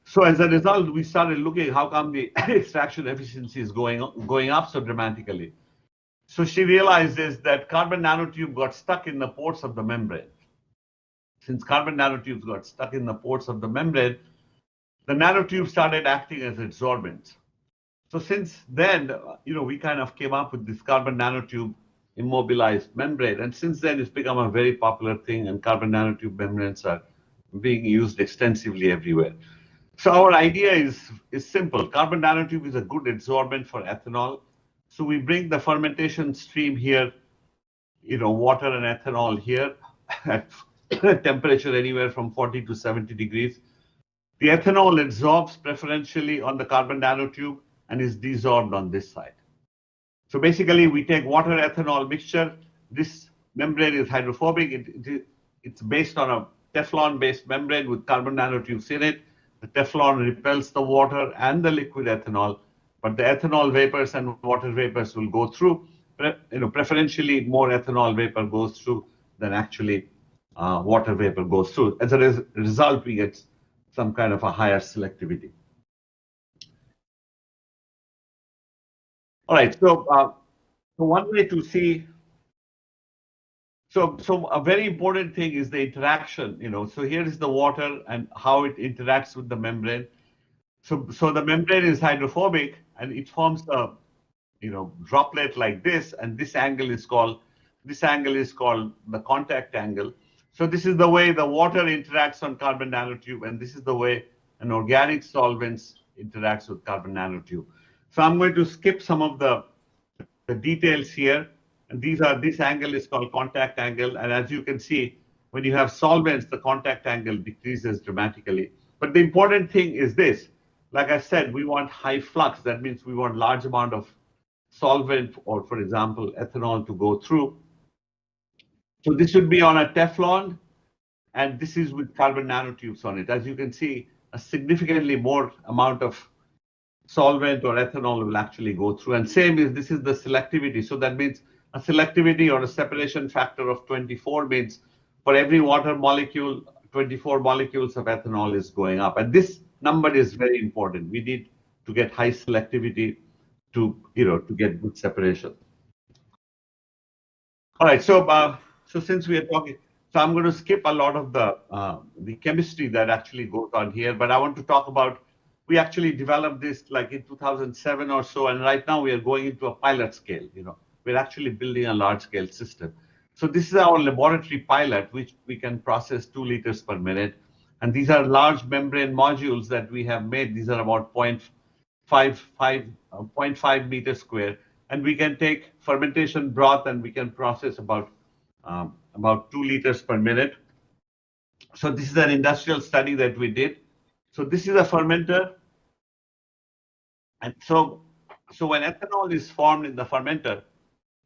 So as a result, we started looking how come the extraction efficiency is going up so dramatically. So she realizes that carbon nanotube got stuck in the pores of the membrane. Since carbon nanotubes got stuck in the pores of the membrane, the nanotube started acting as adsorbents. So since then, we kind of came up with this carbon nanotube immobilized membrane, and since then it's become a very popular thing, and carbon nanotube membranes are being used extensively everywhere. So our idea is simple. Carbon nanotube is a good adsorbent for ethanol. So we bring the fermentation stream here, water and ethanol here at temperature anywhere from 40 to 70 degrees. The ethanol adsorbs preferentially on the carbon nanotube and is desorbed on this side. So basically, we take water ethanol mixture. This membrane is hydrophobic. It's based on a Teflon-based membrane with carbon nanotubes in it. The Teflon repels the water and the liquid ethanol, but the ethanol vapors and water vapors will go through. Preferentially, more ethanol vapor goes through than actually water vapor goes through. As a result, we get some kind of a higher selectivity. All right, so one way to see, so a very important thing is the interaction, so here is the water and how it interacts with the membrane. So the membrane is hydrophobic and it forms a, droplet like this, and this angle is called the contact angle. So this is the way the water interacts on carbon nanotube, and this is the way an organic solvents interacts with carbon nanotube. So I'm going to skip some of the details here, and this angle is called contact angle, and as you can see, when you have solvents, the contact angle decreases dramatically. But the important thing is this, like I said, we want high flux. That means we want large amount of solvent, or for example, ethanol to go through. So this should be on a Teflon, and this is with carbon nanotubes on it. As you can see, a significantly more amount of solvent or ethanol will actually go through. And same is, this is the selectivity. So that means a selectivity or a separation factor of 24 means for every water molecule, 24 molecules of ethanol is going up. And this number is very important. We need to get high selectivity to get good separation. All right, so since we are talking, so I'm going to skip a lot of the chemistry that actually goes on here, but I want to talk about, we actually developed this like in 2007 or so, and right now we are going into a pilot scale. We're actually building a large scale system. So this is our laboratory pilot, which we can process 2 liters per minute. And these are large membrane modules that we have made. These are about 0.5 meters square. And we can take fermentation broth and we can process about 2 liters per minute. So this is an industrial study that we did. So this is a fermenter. And so when ethanol is formed in the fermenter,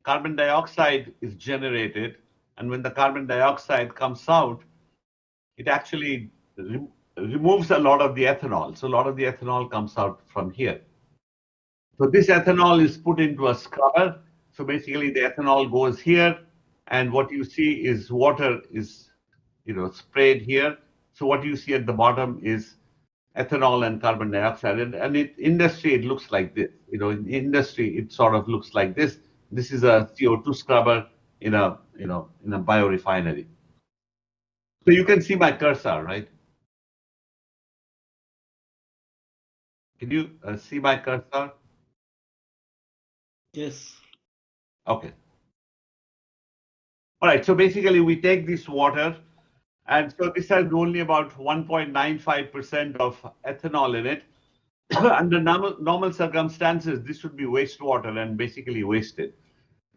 carbon dioxide is generated. And when the carbon dioxide comes out, it actually removes a lot of the ethanol. So a lot of the ethanol comes out from here. So this ethanol is put into a scrubber. So basically the ethanol goes here, and what you see is water is sprayed here. So what you see at the bottom is ethanol and carbon dioxide. And in industry, it looks like this. In industry, it sort of looks like this. This is a CO2 scrubber in a biorefinery. So you can see my cursor, right? Can you see my cursor? Yes. Okay. All right, so basically we take this water, and so this has only about 1.95% of ethanol in it. Under normal circumstances, this would be wastewater and basically wasted.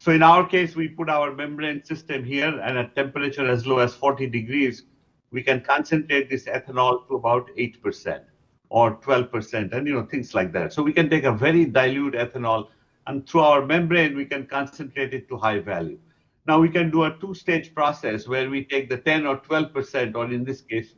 So in our case, we put our membrane system here, and at temperature as low as 40 degrees, we can concentrate this ethanol to about 8% or 12%, and things like that. So we can take a very dilute ethanol, and through our membrane, we can concentrate it to high value. Now we can do a 2-stage process where we take the 10 or 12%, or in this case,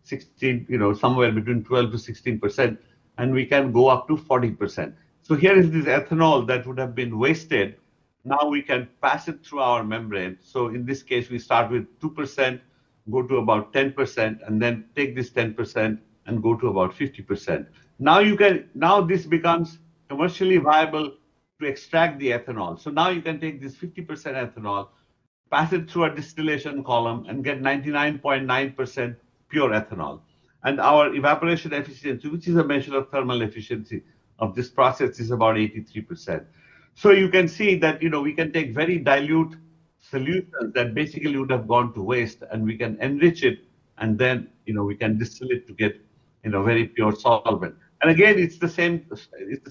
16, somewhere between 12 to 16%, and we can go up to 40%. So here is this ethanol that would have been wasted. Now we can pass it through our membrane. So in this case, we start with 2%, go to about 10%, and then take this 10% and go to about 50%. Now this becomes commercially viable to extract the ethanol. So now you can take this 50% ethanol, pass it through a distillation column, and get 99.9% pure ethanol. And our evaporation efficiency, which is a measure of thermal efficiency of this process, is about 83%. So you can see that we can take very dilute solutions that basically would have gone to waste, and we can enrich it, and then we can distill it to get very pure solvent. And again, it's the same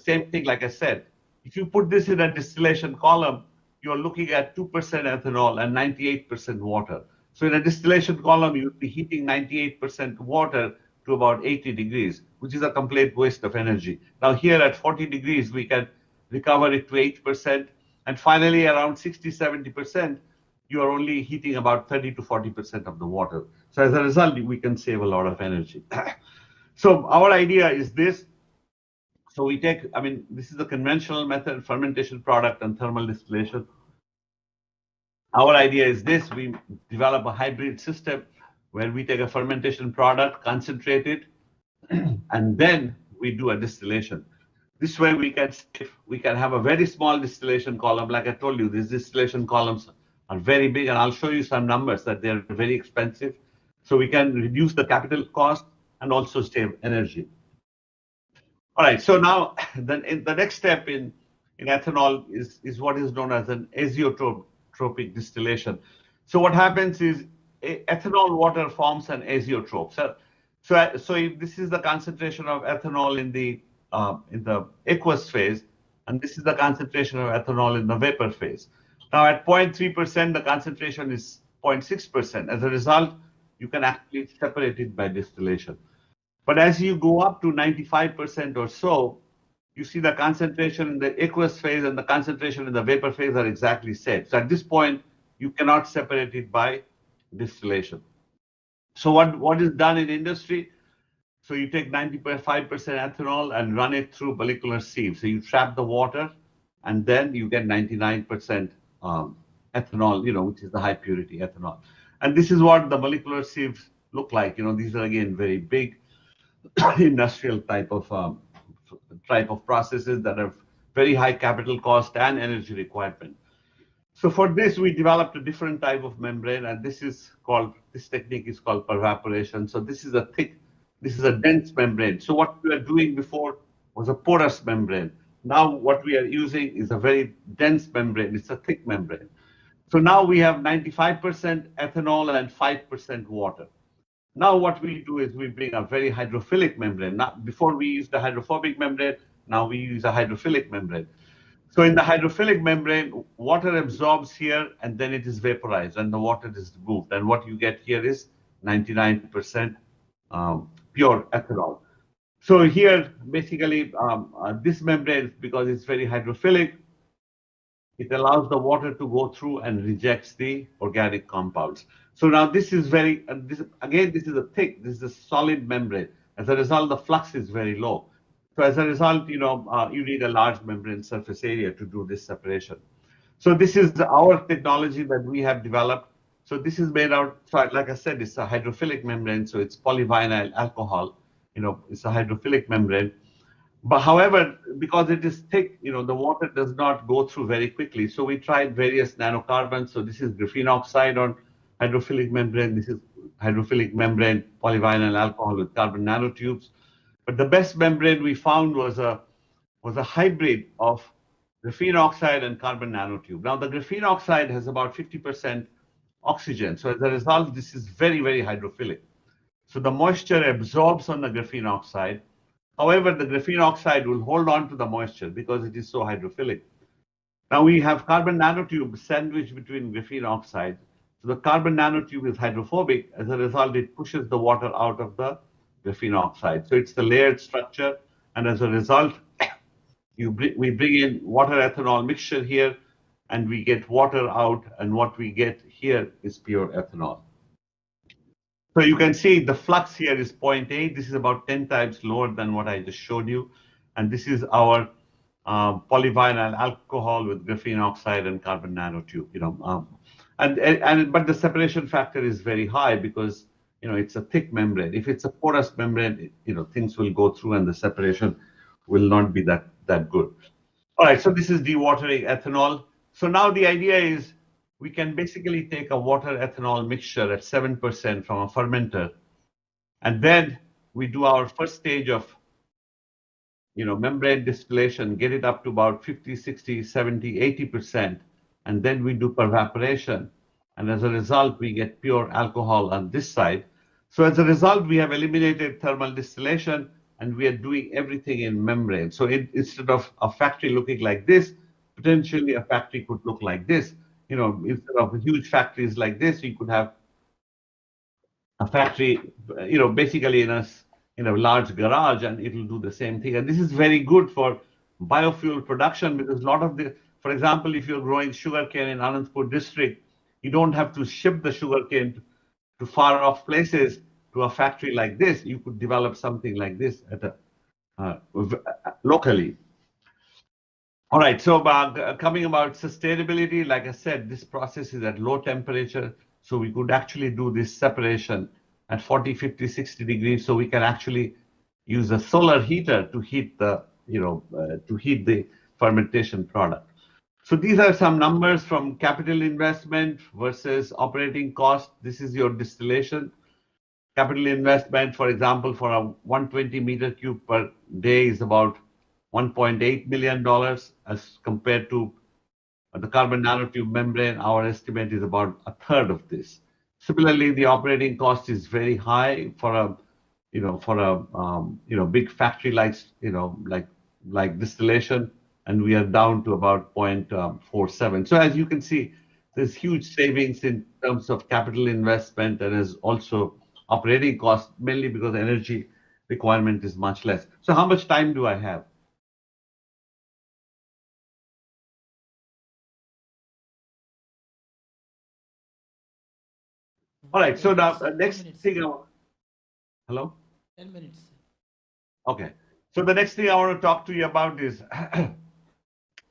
thing. Like I said, if you put this in a distillation column, you're looking at 2% ethanol and 98% water. So in a distillation column, you'd be heating 98% water to about 80 degrees, which is a complete waste of energy. Now here at 40 degrees, we can recover it to 8%. And finally, around 60, 70%, you are only heating about 30 to 40% of the water. So as a result, we can save a lot of energy. So our idea is this. So we take, I mean, this is the conventional method, fermentation product and thermal distillation. Our idea is this: we develop a hybrid system where we take a fermentation product, concentrate it, and then we do a distillation. This way we can have a very small distillation column. Like I told you, these distillation columns are very big, and I'll show you some numbers that they're very expensive. So we can reduce the capital cost and also save energy. All right, so now then the next step in ethanol is what is known as an azeotropic distillation. So what happens is ethanol water forms an azeotrope. So if this is the concentration of ethanol in the aqueous phase, and this is the concentration of ethanol in the vapor phase. Now at 0.3%, the concentration is 0.6%. As a result, you can actually separate it by distillation. But as you go up to 95% or so, you see the concentration in the aqueous phase and the concentration in the vapor phase are exactly same. So at this point, you cannot separate it by distillation. So what is done in industry? So you take 95% ethanol and run it through molecular sieve. So you trap the water, and then you get 99% ethanol, which is the high purity ethanol. And this is what the molecular sieves look like. These are again very big industrial type of processes that have very high capital cost and energy requirement. So for this, we developed a different type of membrane, and this technique is called pervaporation. So this is a dense membrane. So what we were doing before was a porous membrane. Now what we are using is a very dense membrane. It's a thick membrane. So now we have 95% ethanol and 5% water. Now what we do is we bring a very hydrophilic membrane. Now, before we used the hydrophobic membrane, now we use a hydrophilic membrane. So in the hydrophilic membrane, water absorbs here and then it is vaporized and the water is removed. And what you get here is 99% pure ethanol. So here, basically, this membrane, because it's very hydrophilic, it allows the water to go through and rejects the organic compounds. So now this is this is a solid membrane. As a result, the flux is very low. So as a result, you need a large membrane surface area to do this separation. So this is our technology that we have developed. So this is made out, so like I said, it's a hydrophilic membrane, so it's polyvinyl alcohol. It's a hydrophilic membrane. But however, because it is thick, the water does not go through very quickly. So we tried various nanocarbons. So this is graphene oxide on hydrophilic membrane. This is hydrophilic membrane, polyvinyl alcohol with carbon nanotubes. But the best membrane we found was a hybrid of graphene oxide and carbon nanotube. Now the graphene oxide has about 50% oxygen. So as a result, this is very, very hydrophilic. So the moisture absorbs on the graphene oxide. However, the graphene oxide will hold on to the moisture because it is so hydrophilic. Now we have carbon nanotube sandwiched between graphene oxide. So the carbon nanotube is hydrophobic. As a result, it pushes the water out of the graphene oxide. So it's the layered structure. And as a result, we bring in water ethanol mixture here, and we get water out. And what we get here is pure ethanol. So you can see the flux here is 0.8. This is about 10 times lower than what I just showed you. And this is our polyvinyl alcohol with graphene oxide and carbon nanotube. But the separation factor is very high because it's a thick membrane. If it's a porous membrane, things will go through and the separation will not be that good. All right, so this is dewatering ethanol. So now the idea is we can basically take a water ethanol mixture at 7% from a fermenter, and then we do our first stage of membrane distillation, get it up to about 50, 60, 70, 80%, and then we do pervaporation. And as a result, we get pure alcohol on this side. So as a result, we have eliminated thermal distillation and we are doing everything in membrane. So instead of a factory looking like this, potentially a factory could look like this. Instead of huge factories like this, you could have a factory, basically in a large garage, and it will do the same thing. And this is very good for biofuel production because a lot of for example, if you're growing sugarcane in Anandpur district, you don't have to ship the sugarcane to far off places. to a factory like this, you could develop something like this at locally. All right, so coming about sustainability, like I said, this process is at low temperature, so we could actually do this separation at 40, 50, 60 degrees, so we can actually use a solar heater to heat the, to heat the fermentation product. So these are some numbers from capital investment versus operating cost. This is your distillation. Capital investment, for example, for a 120 meter cube per day is about $1.8 million as compared to the carbon nanotube membrane. Our estimate is about a third of this. Similarly, the operating cost is very high for a, big factory like distillation, and we are down to about 0.47. So as you can see, there's huge savings in terms of capital investment, and is also operating cost, mainly because energy requirement is much less. So how much time do I have? All right, so now the next thing, hello? 10 minutes. Okay, so the next thing I want to talk to you about is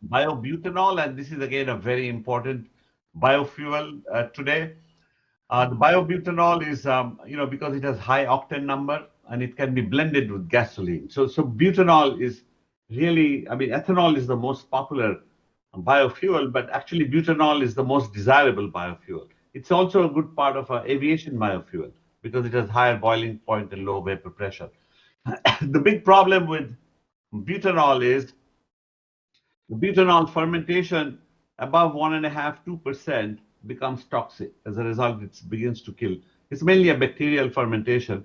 biobutanol, and this is again a very important biofuel today. The biobutanol is, because it has high octane number and it can be blended with gasoline. So butanol is really, ethanol is the most popular biofuel, but actually butanol is the most desirable biofuel. It's also a good part of aviation biofuel because it has higher boiling point and low vapor pressure. The big problem with butanol is the butanol fermentation above 1.5%, 2% becomes toxic. As a result, it begins to kill. It's mainly a bacterial fermentation.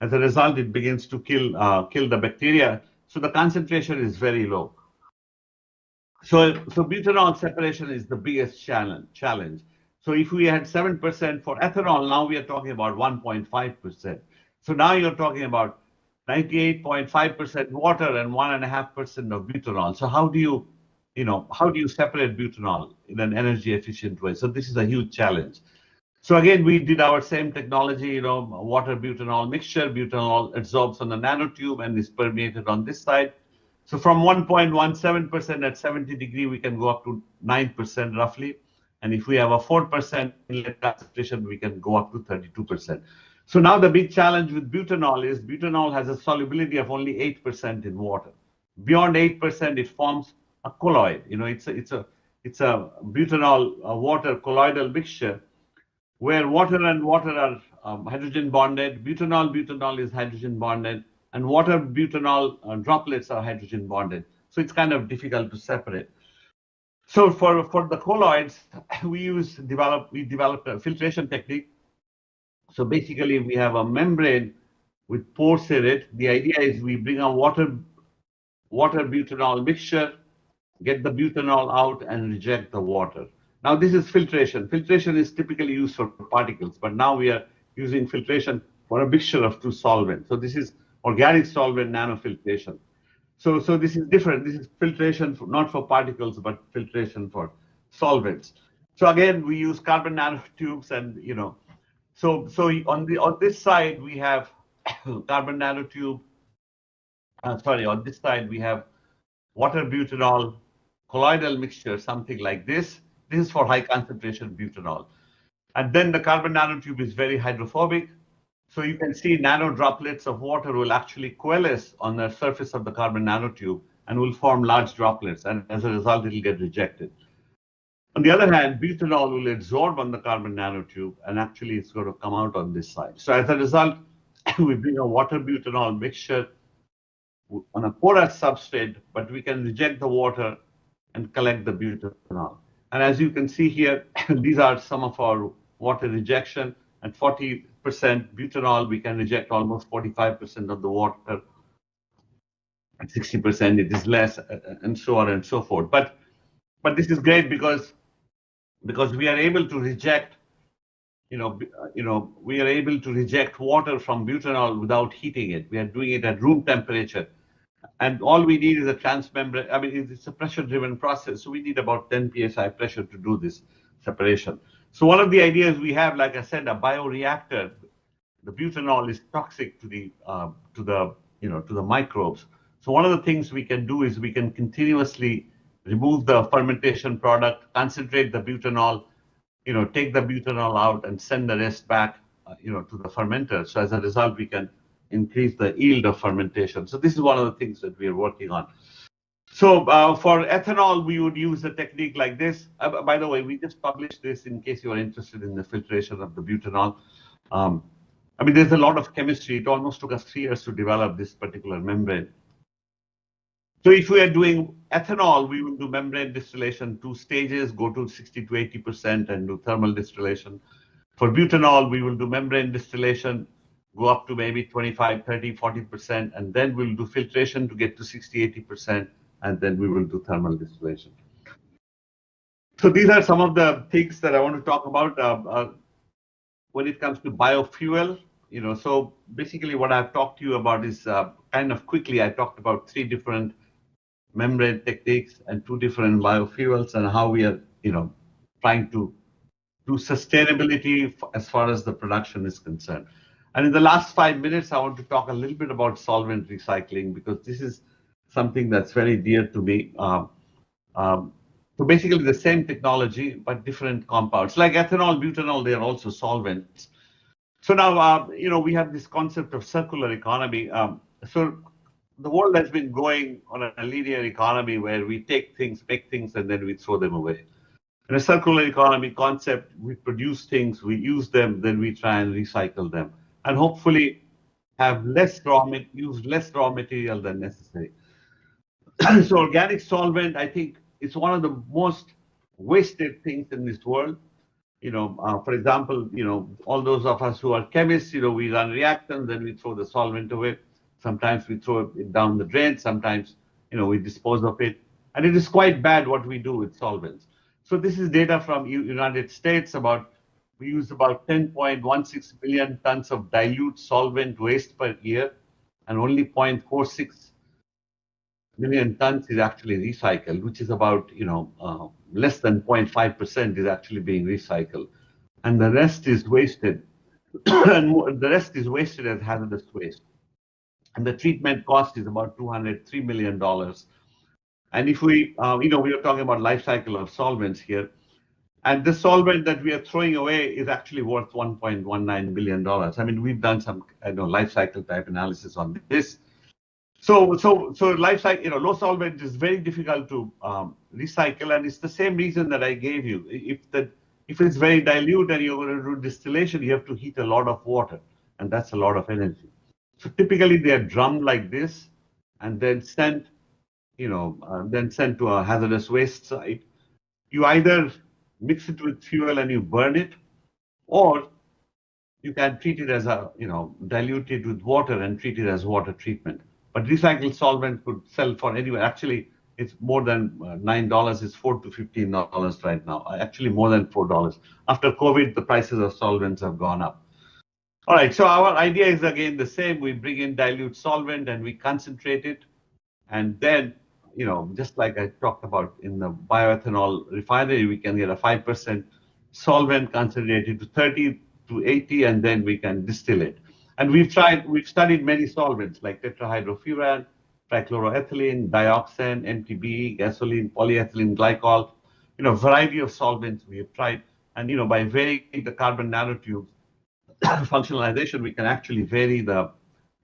As a result, it begins to kill the bacteria. So the concentration is very low. So butanol separation is the biggest challenge. So if we had 7% for ethanol, now we are talking about 1.5%. So now you're talking about 98.5% water and 1.5% of butanol. So how do you separate butanol in an energy efficient way? So this is a huge challenge. So again, we did our same technology, water butanol mixture. Butanol absorbs on the nanotube and is permeated on this side. So from 1.17% at 70 degree, we can go up to 9% roughly. And if we have a 4% inlet concentration, we can go up to 32%. So now the big challenge with butanol is butanol has a solubility of only 8% in water. Beyond 8%, it forms a colloid. It's a butanol water colloidal mixture where water and water are hydrogen bonded. Butanol is hydrogen bonded, and water butanol droplets are hydrogen bonded. So it's kind of difficult to separate. So for the colloids, we developed a filtration technique. So basically, we have a membrane with pores in it. The idea is we bring a water butanol mixture, get the butanol out, and reject the water. Now this is filtration. Filtration is typically used for particles, but now we are using filtration for a mixture of two solvents. So this is organic solvent nanofiltration. So this is different. This is filtration not for particles, but filtration for solvents. So again, we use carbon nanotubes, and so on this side we have carbon nanotube. On this side we have water butanol colloidal mixture, something like this. This is for high concentration butanol. And then the carbon nanotube is very hydrophobic. So you can see nano droplets of water will actually coalesce on the surface of the carbon nanotube and will form large droplets. And as a result, it will get rejected. On the other hand, butanol will absorb on the carbon nanotube, and actually it's going to come out on this side. So as a result, we bring a water butanol mixture on a porous substrate, but we can reject the water and collect the butanol. And as you can see here, these are some of our water rejection. At 40% butanol, we can reject almost 45% of the water. At 60%, it is less, and so on and so forth. But this is great because we are able to reject, we are able to reject water from butanol without heating it. We are doing it at room temperature. And all we need is a transmembrane. It's a pressure-driven process, so we need about 10 psi pressure to do this separation. So one of the ideas we have, like I said, a bioreactor the butanol is toxic to the microbes. So one of the things we can do is we can continuously remove the fermentation product, concentrate the butanol, take the butanol out and send the rest back, to the fermenter. So as a result, we can increase the yield of fermentation. So this is one of the things that we are working on. So for ethanol, we would use a technique like this. By the way, we just published this in case you are interested in the filtration of the butanol. I mean, there's a lot of chemistry. It almost took us 3 years to develop this particular membrane. So if we are doing ethanol, we will do membrane distillation 2 stages, go to 60 to 80% and do thermal distillation. For butanol, we will do membrane distillation, go up to maybe 25, 30, 40%, and then we'll do filtration to get to 60, 80%, and then we will do thermal distillation. So these are some of the things that I want to talk about when it comes to biofuel. So basically what I've talked to you about is kind of quickly, I talked about 3 different membrane techniques and 2 different biofuels and how we are, trying to do sustainability as far as the production is concerned. And in the last 5 minutes, I want to talk a little bit about solvent recycling, because this is something that's very dear to me. So basically the same technology, but different compounds. Like ethanol, butanol, they are also solvents. So now, we have this concept of circular economy. So the world has been going on a linear economy where we take things, make things, and then we throw them away. In a circular economy concept, we produce things, we use them, then we try and recycle them, and hopefully have use less raw material than necessary. So organic solvent, I think, is one of the most wasted things in this world. For example, all those of us who are chemists, we run reactants, then we throw the solvent away. Sometimes we throw it down the drain, sometimes, we dispose of it. And it is quite bad what we do with solvents. So this is data from United States. We use about 10.16 million tons of dilute solvent waste per year, and only 0.46 million tons is actually recycled, which is about, less than 0.5% is actually being recycled. And the rest is wasted. And the rest is wasted as hazardous waste. And the treatment cost is about $203 million. And if we are talking about life cycle of solvents here, and the solvent that we are throwing away is actually worth $1.19 billion. I mean, we've done some life cycle type analysis on this. So life cycle, low solvent is very difficult to recycle, and it's the same reason that I gave you. If it's very dilute and you're going to do distillation, you have to heat a lot of water, and that's a lot of energy. So typically they are drummed like this, and then sent to a hazardous waste site. You either mix it with fuel and you burn it, or you can treat it as dilute it with water and treat it as water treatment. But recycled solvent could sell for anywhere. Actually, it's more than $9. It's $4 to $15 right now. Actually, more than $4. After COVID, the prices of solvents have gone up. All right, so our idea is again the same. We bring in dilute solvent and we concentrate it. And then, just like I talked about in the bioethanol refinery, we can get a 5% solvent concentrated to 30 to 80, and then we can distill it. And we've studied many solvents like tetrahydrofuran, trichloroethylene, dioxane, MTBE, gasoline, polyethylene glycol, variety of solvents we have tried. And, by varying the carbon nanotubes functionalization, we can actually vary the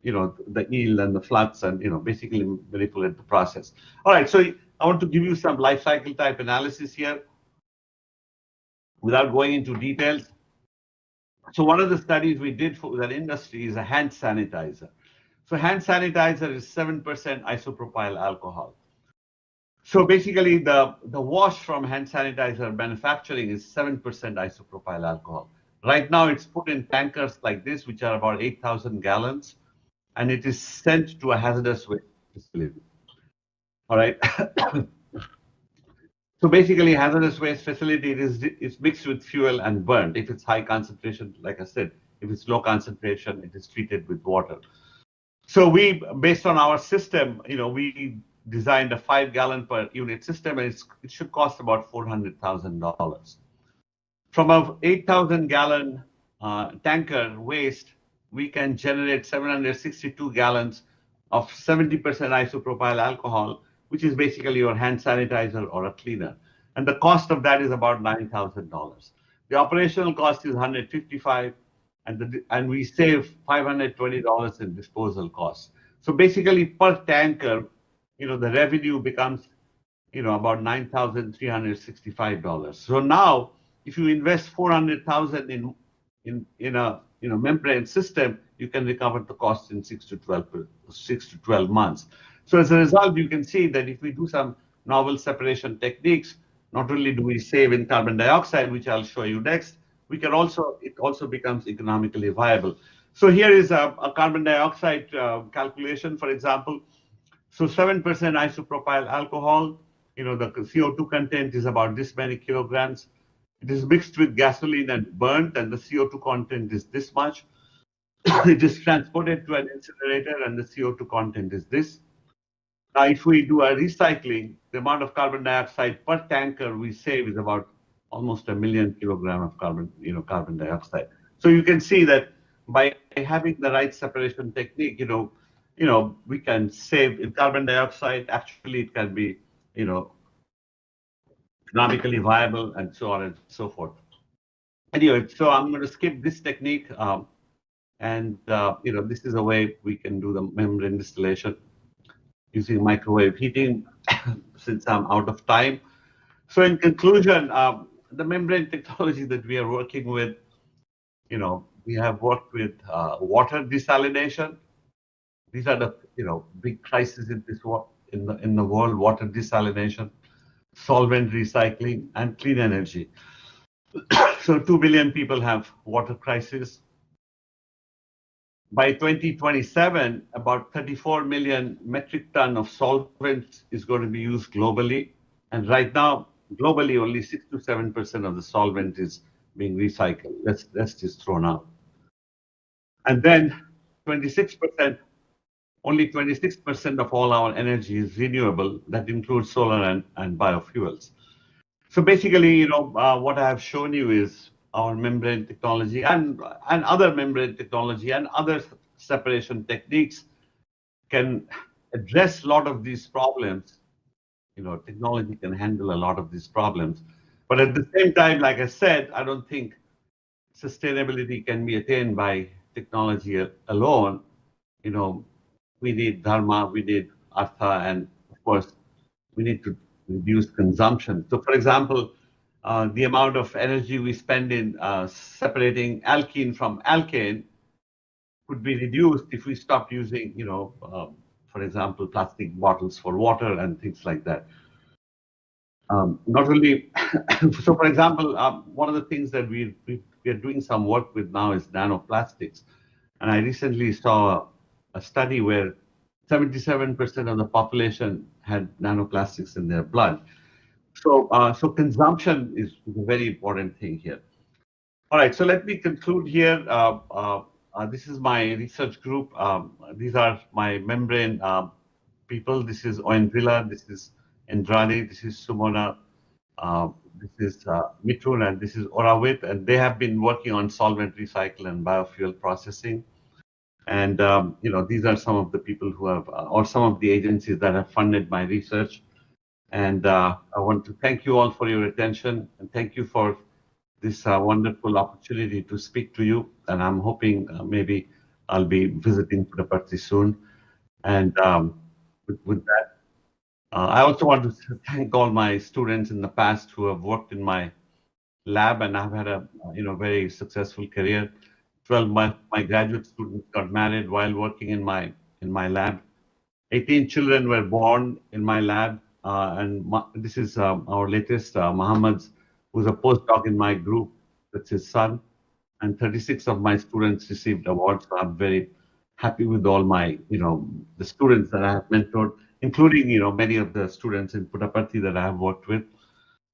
yield and the flux and, basically manipulate the process. All right, so I want to give you some life cycle type analysis here without going into details. So one of the studies we did for that industry is a hand sanitizer. So hand sanitizer is 7% isopropyl alcohol. So basically the wash from hand sanitizer manufacturing is 7% isopropyl alcohol. Right now it's put in tankers like this, which are about 8,000 gallons, and it is sent to a hazardous waste facility. All right. So basically, hazardous waste facility is mixed with fuel and burned. If it's high concentration, like I said, if it's low concentration, it is treated with water. So we, based on our system, we designed a 5-gallon per unit system, and it should cost about $400,000. From a 8,000-gallon tanker waste, we can generate 762 gallons of 70% isopropyl alcohol, which is basically your hand sanitizer or a cleaner. And the cost of that is about $9,000. The operational cost is $155, and we save $520 in disposal costs. So basically, per tanker, the revenue becomes, about $9,365. So now, if you invest $400,000 in a membrane system, you can recover the cost in 6 to 12 months. So as a result, you can see that if we do some novel separation techniques, not only do we save in carbon dioxide, which I'll show you next, it also becomes economically viable. So here is a carbon dioxide calculation, for example. So 7% isopropyl alcohol, the CO2 content is about this many kilograms. It is mixed with gasoline and burnt, and the CO2 content is this much. It is transported to an incinerator, and the CO2 content is this. Now, if we do a recycling, the amount of carbon dioxide per tanker we save is about almost 1 million kilogram of carbon dioxide. So you can see that by having the right separation technique, we can save in carbon dioxide. Actually, it can be, economically viable, and so on and so forth. Anyway, so I'm going to skip this technique, and this is a way we can do the membrane distillation using microwave heating, since I'm out of time. So in conclusion, the membrane technology that we are working with, we have worked with water desalination. These are the big crises in this in the world: water desalination, solvent recycling, and clean energy. So 2 billion people have water crisis. By 2027, about 34 million metric ton of solvents is going to be used globally. And right now, globally, only 6 to 7% of the solvent is being recycled. That's just thrown out. And then 26%, only 26% of all our energy is renewable. That includes solar and biofuels. So basically, what I have shown you is our membrane technology and other membrane technology and other separation techniques can address a lot of these problems. Technology can handle a lot of these problems. But at the same time, like I said, I don't think sustainability can be attained by technology alone. We need dharma, we need artha, and of course, we need to reduce consumption. So for example, the amount of energy we spend in separating alkene from alkane could be reduced if we stopped using, for example, plastic bottles for water and things like that. Not only, so for example, one of the things that we are doing some work with now is nanoplastics. And I recently saw a study where 77% of the population had nanoplastics in their blood. So consumption is a very important thing here. All right, so let me conclude here. This is my research group. These are my membrane people. This is Oendrila, this is Indrani, this is Sumona, this is Mithun, and this is Orawit, and they have been working on solvent recycle and biofuel processing. And these are some of the people who have, or some of the agencies that have funded my research. And I want to thank you all for your attention, and thank you for this wonderful opportunity to speak to you. And I'm hoping maybe I'll be visiting Puttaparthi soon. And with that, I also want to thank all my students in the past who have worked in my lab, and I've had a very successful career. 12 my graduate students got married while working in my lab. 18 children were born in my lab, and this is our latest, Muhammad's, who's a postdoc in my group. That's his son. And 36 of my students received awards. So I'm very happy with all my, the students that I have mentored, including, many of the students in Puttaparthi that I have worked with.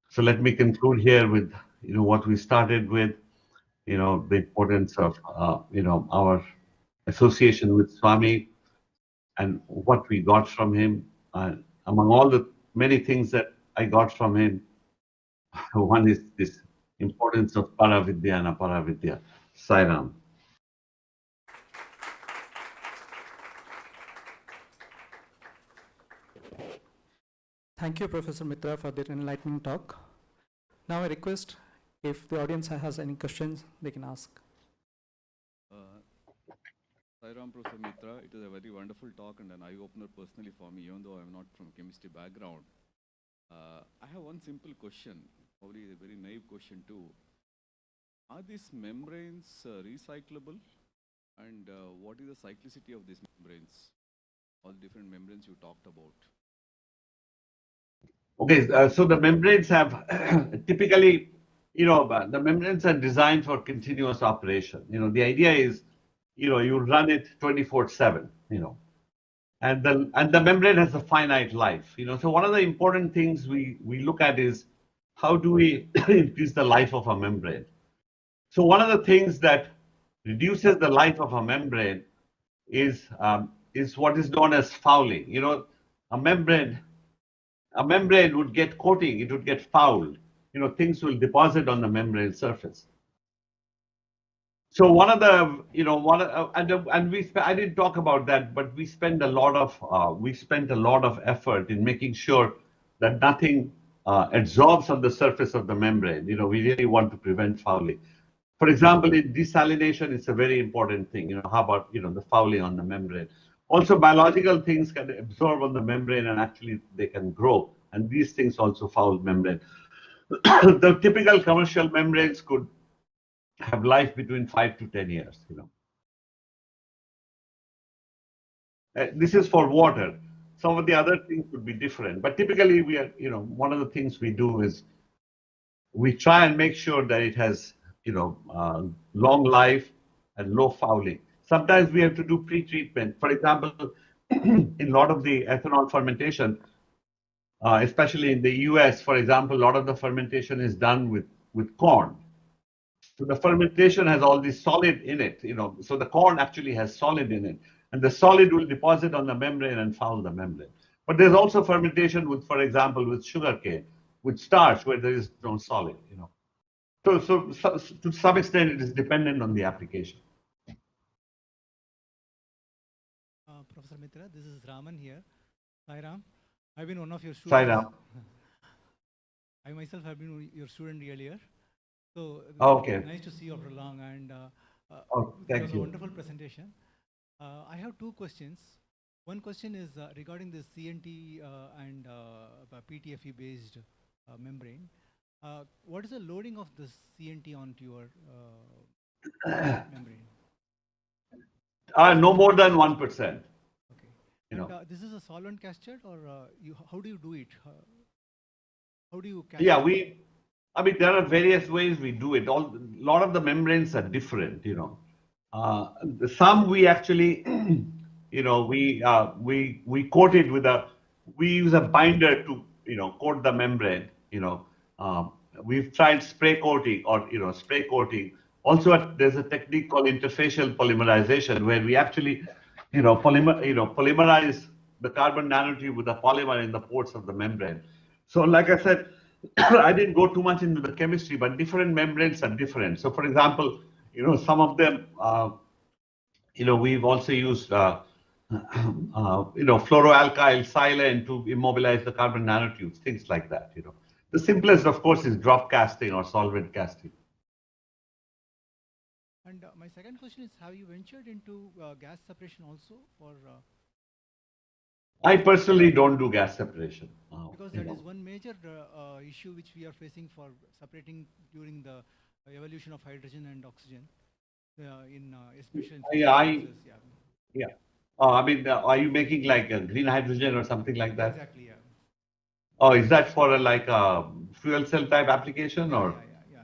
So let me conclude here with, what we started with, the importance of, our association with Swami and what we got from him. Among all the many things that I got from him, one is this importance of Paravidya and Aparavidya. Sai Ram. Thank you, Professor Mitra, for that enlightening talk. Now I request if the audience has any questions, they can ask. Sairam, Professor Mitra, it is a very wonderful talk and an eye-opener personally for me, even though I'm not from chemistry background. I have one simple question, probably a very naive question too. Are these membranes recyclable? And what is the cyclicity of these membranes? All the different membranes you talked about. Okay, so the membranes have typically, the membranes are designed for continuous operation. The idea is, you run it 24/7, and the membrane has a finite life, So one of the important things we look at is how do we increase the life of a membrane? So one of the things that reduces the life of a membrane is what is known as fouling. A membrane would get coating, it would get fouled. Things will deposit on the membrane surface. So one of the, I didn't talk about that, but we spent a lot of effort in making sure that nothing adsorbs on the surface of the membrane. We really want to prevent fouling. For example, in desalination, it's a very important thing. How about, the fouling on the membrane? Also, biological things can absorb on the membrane and actually they can grow. And these things also foul membrane. The typical commercial membranes could have life between 5 to 10 years, This is for water. Some of the other things would be different. But typically we are, one of the things we do is we try and make sure that it has, long life and low fouling. Sometimes we have to do pre-treatment. For example, in a lot of the ethanol fermentation, especially in the US, for example, a lot of the fermentation is done with corn. So the fermentation has all this solid in it, so the corn actually has solid in it. And the solid will deposit on the membrane and foul the membrane. But there's also fermentation with, for example, with sugarcane, with starch, where there is no solid, So to some extent, it is dependent on the application. Professor Mitra, this is Raman here. Hi, Ram. I've been one of your students. Hi, Ram. I myself have been your student earlier. So Okay. Nice to see you after long, and Thank it was you. a wonderful presentation. I have two questions. One question is regarding the CNT and PTFE based membrane. What is the loading of this CNT onto your membrane? No more than 1%. Okay. And this is a solvent cascade, or how do you do it? How do you Yeah, cascade? there are various ways we do it. A lot of the membranes are different, Some we actually, we coat it with we use a binder to, coat the membrane, We've tried spray coating or, spray coating. Also, there's a technique called interfacial polymerization where we actually, polymerize the carbon nanotube with a polymer in the ports of the membrane. So like I said, I didn't go too much into the chemistry, but different membranes are different. So for example, some of them, we've also used, fluoroalkyl silane to immobilize the carbon nanotubes, things like that, The simplest, of course, is drop casting or solvent casting. And my second question is, have you ventured into gas separation also, or? I personally don't do gas separation. Because that is one major issue which we are facing for separating during the evolution of hydrogen and oxygen, especially in Yeah. Are you making like a green hydrogen or something like that? Exactly, yeah. Oh, is that for a fuel cell type application or? Yeah.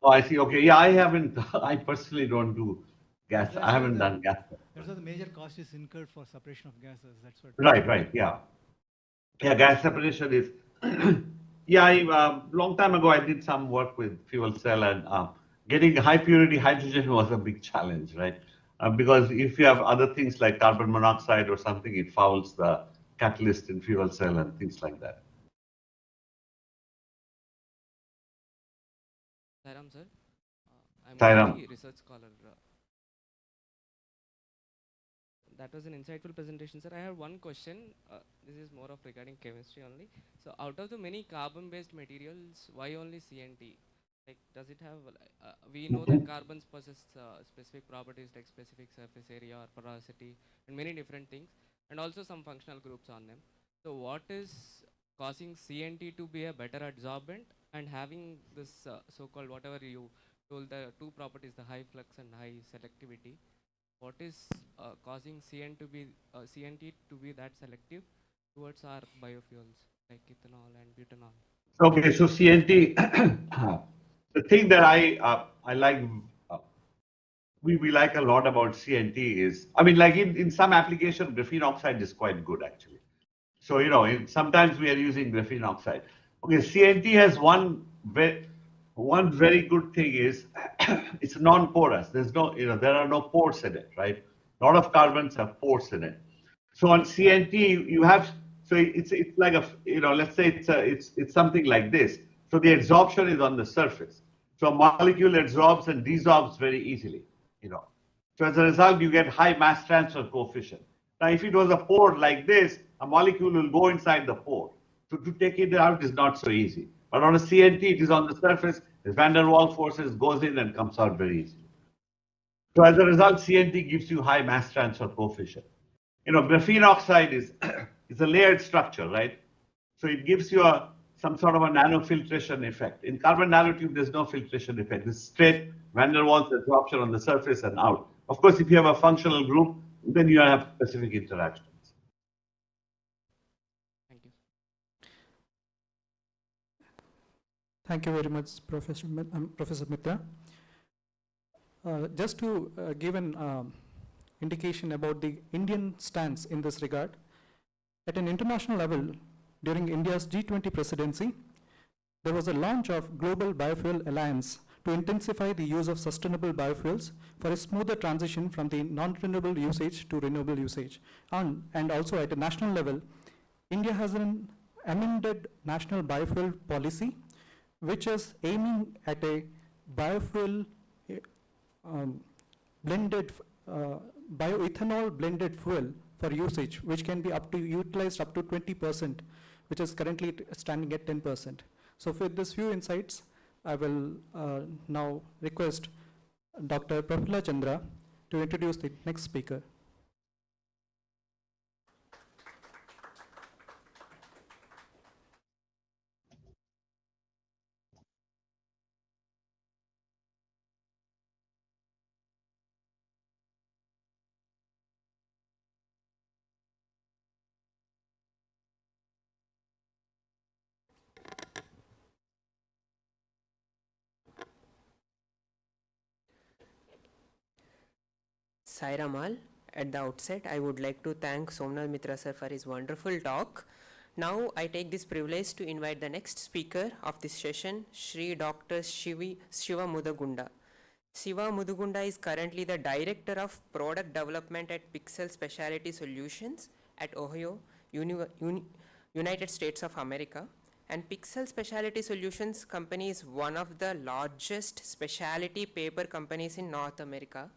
Oh, I see. Okay. Yeah, I haven't. I personally don't do gas. I haven't done gas. That's why the major cost is incurred for separation of gases. That's what. Right. Yeah. Yeah, gas separation is. Yeah, long time ago I did some work with fuel cell, and getting high purity hydrogen was a big challenge, right? Because if you have other things like carbon monoxide or something, it fouls the catalyst in fuel cell and things like that. Sairam sir, I'm Sairam. a research scholar. that was an insightful presentation, sir. I have one question. This is more of regarding chemistry only. So out of the many carbon-based materials, why only CNT? Like, does it have, we know that carbons possess specific properties like specific surface area or porosity and many different things, and also some functional groups on them. So what is causing CNT to be a better adsorbent and having this so-called, whatever you told, the two properties, the high flux and high selectivity? What is causing CNT to be that selective towards our biofuels like ethanol and butanol? Okay, so CNT, the thing that I like, we like a lot about CNT is, I mean, like in some application, graphene oxide is quite good actually. So, you know, sometimes we are using graphene oxide. Okay, CNT has one very good thing is it's non-porous. There's no, you know, there are no pores in it, right? A lot of carbons have pores in it. So on CNT, you have, so it's like a, you know, let's say it's something like this. So the adsorption is on the surface. So a molecule adsorbs and desorbs very easily, you know. So as a result, you get high mass transfer coefficient. Now, if it was a pore like this, a molecule will go inside the pore. So to take it out is not so easy. But on a CNT, it is on the surface. The van der Waals forces goes in and comes out very easily. So as a result, CNT gives you high mass transfer coefficient. You know, graphene oxide is a layered structure, right? So it gives you some sort of a nanofiltration effect. In carbon nanotube, there's no filtration effect. It's straight van der Waals absorption on the surface and out. Of course, if you have a functional group, then you have specific interactions. Thank you. Thank you very much, Professor Mitra. Just to give an indication about the Indian stance in this regard, at an international level, during India's G20 presidency, there was a launch of Global Biofuel Alliance to intensify the use of sustainable biofuels for a smoother transition from the non-renewable usage to renewable usage. And also at a national level, India has an amended national biofuel policy, which is aiming at a biofuel blended, bioethanol blended fuel for usage, which can be utilized up to 20%, which is currently standing at 10%. So with these few insights, I will now request Dr. Prafula Chandra to introduce the next speaker. Sairamal, at the outset, I would like to thank Somnath Mitra sir for his wonderful talk. Now, I take this privilege to invite the next speaker of this session, Shri Dr. Shiva Mudagunda. Shiva Mudagunda is currently the Director of Product Development at Pixel Specialty Solutions at Ohio, United States of America. And Pixel Specialty Solutions company is one of the largest specialty paper companies in North America.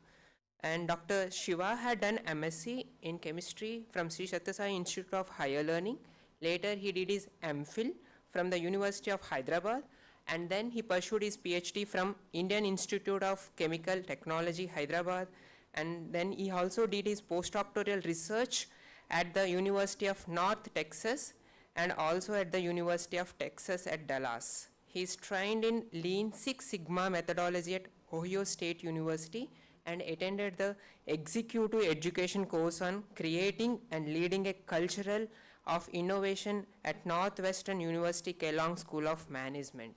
And Dr. Shiva had done MSc in chemistry from Sri Sathya Sai Institute of Higher Learning. Later, he did his MPhil from the University of Hyderabad, and then he pursued his PhD from Indian Institute of Chemical Technology, Hyderabad, and then he also did his postdoctoral research at the University of North Texas and also at the University of Texas at Dallas. He is trained in Lean Six Sigma methodology at Ohio State University and attended the Executive Education course on creating and leading a cultural of innovation at Northwestern University Kellogg School of Management.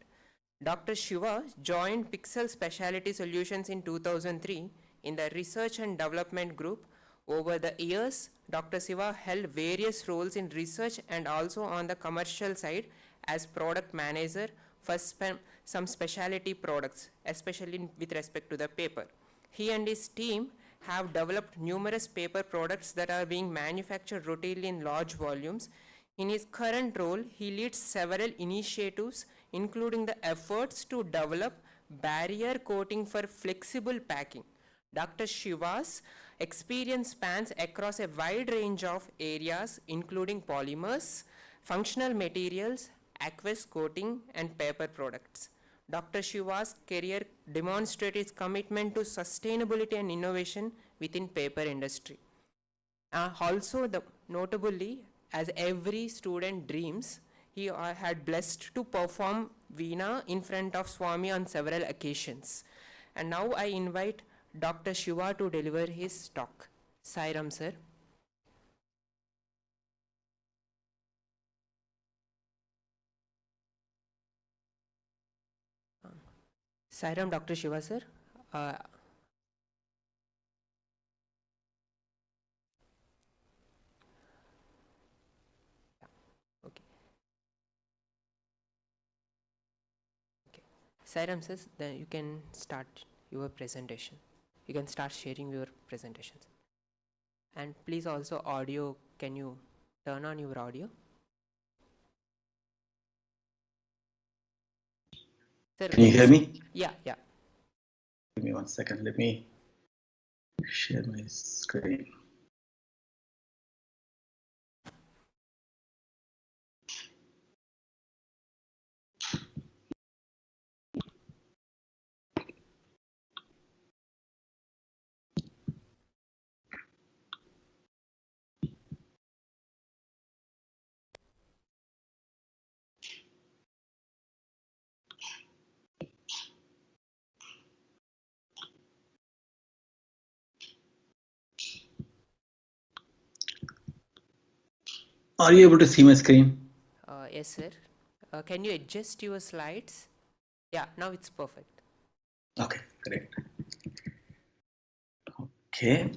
Dr. Shiva joined Pixel Specialty Solutions in 2003 in the Research and Development Group. Over the years, Dr. Shiva held various roles in research and also on the commercial side as product manager for some specialty products, especially with respect to the paper. He and his team have developed numerous paper products that are being manufactured routinely in large volumes. In his current role, he leads several initiatives, including the efforts to develop barrier coating for flexible packing. Dr. Shiva's experience spans across a wide range of areas, including polymers, functional materials, aqueous coating, and paper products. Dr. Shiva's career demonstrates his commitment to sustainability and innovation within paper industry. Also, notably, as every student dreams, he had blessed to perform Veena in front of Swami on several occasions. And now I invite Dr. Shiva to deliver his talk. Sairam, sir. Sairam, Dr. Shiva, sir. Sairam says, then you can start your presentation. You can start sharing your presentations. And please also audio, can you turn on your audio? Sir, can you hear me? Yeah. Give me 1 second. Let me share my screen. Are you able to see my screen? Yes, sir. Can you adjust your slides? Yeah, now it's perfect. Okay, great. Okay.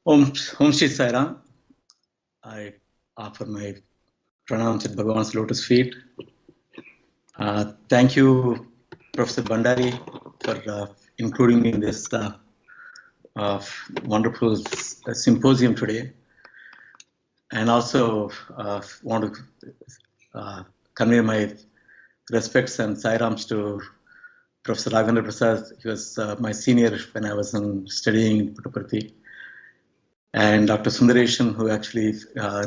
Om Shri Sairam. I offer my pranams at Bhagavan's lotus feet. Thank you, Professor Bandari, for including me in this wonderful symposium today. And also want to convey my respects and sairams to Professor Raghavendra Prasad. He was my senior when I was studying in Puttaparthi. And Dr. Sundareshan, who actually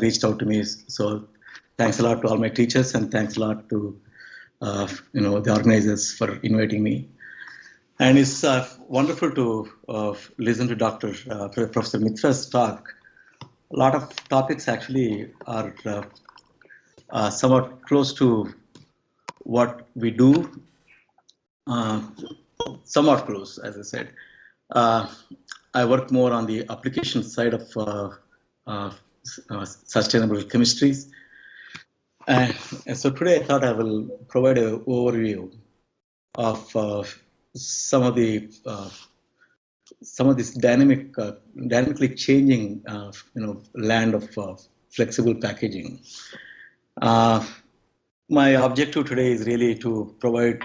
reached out to me. So thanks a lot to all my teachers, and thanks a lot to the organizers for inviting me. And it's wonderful to listen to Professor Mitra's talk. A lot of topics actually are somewhat close to what we do, somewhat close, as I said. I work more on the application side of sustainable chemistries. And so today I thought I will provide an overview of some of this dynamically changing land of flexible packaging. My objective today is really to provide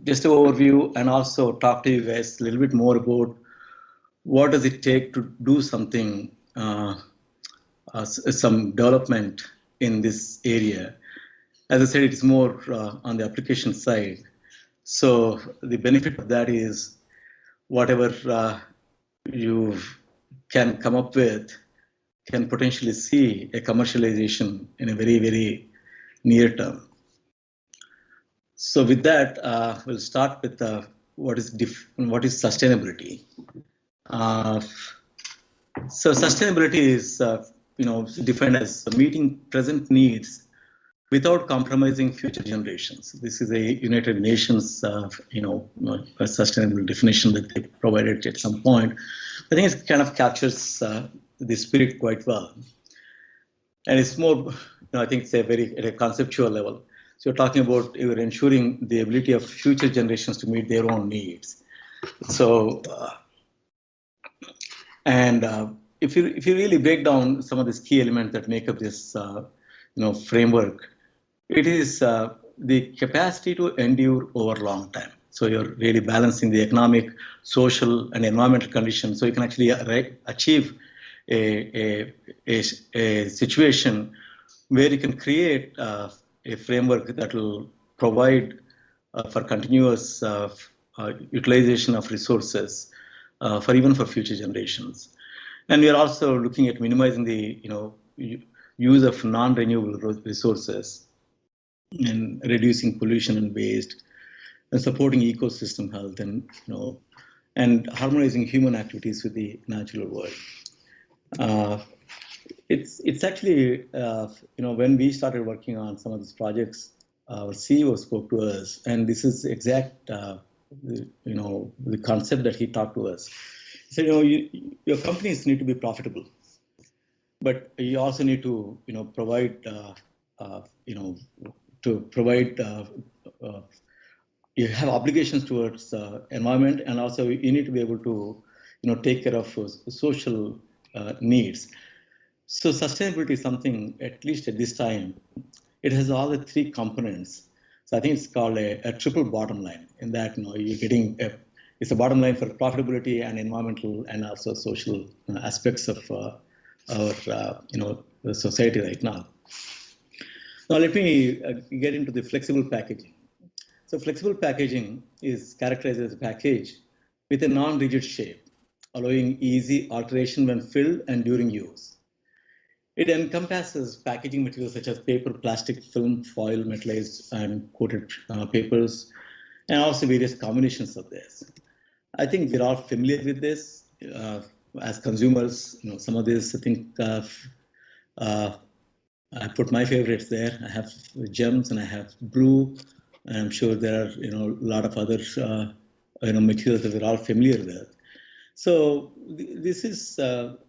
just an overview and also talk to you guys a little bit more about what does it take to do something, some development in this area. As I said, it's more on the application side. So the benefit of that is whatever you can come up with can potentially see a commercialization in a very, very near term. So with that, we'll start with what is sustainability. So sustainability is defined as meeting present needs without compromising future generations. This is a United Nations a sustainable definition that they provided at some point. I think it kind of captures the spirit quite well. And it's more, I think it's at a conceptual level. So you're talking about you're ensuring the ability of future generations to meet their own needs. So, if you really break down some of these key elements that make up this framework, it is the capacity to endure over a long time. So you're really balancing the economic, social, and environmental conditions, so you can actually achieve a situation where you can create a framework that will provide for continuous utilization of resources for even for future generations. And we are also looking at minimizing the use of non-renewable resources and reducing pollution and waste, and supporting ecosystem health, and harmonizing human activities with the natural world. It's actually when we started working on some of these projects, our CEO spoke to us, and this is exact the concept that he talked to us. He said, your companies need to be profitable, but you also need to provide you have obligations towards environment, and also you need to be able to take care of social needs. So sustainability is something, at least at this time, it has all the three components. So I think it's called a triple bottom line, in that you're getting it's a bottom line for profitability and environmental and also social aspects of our the society right now. Now let me get into the flexible packaging. So flexible packaging is characterized as a package with a non-rigid shape, allowing easy alteration when filled and during use. It encompasses packaging materials such as paper, plastic, film, foil, metallized, and coated papers, and also various combinations of this. I think we're all familiar with this as consumers. Some of this, I think, I put my favorites there. I have gems and I have blue. And I'm sure there are a lot of other materials that we're all familiar with. So this is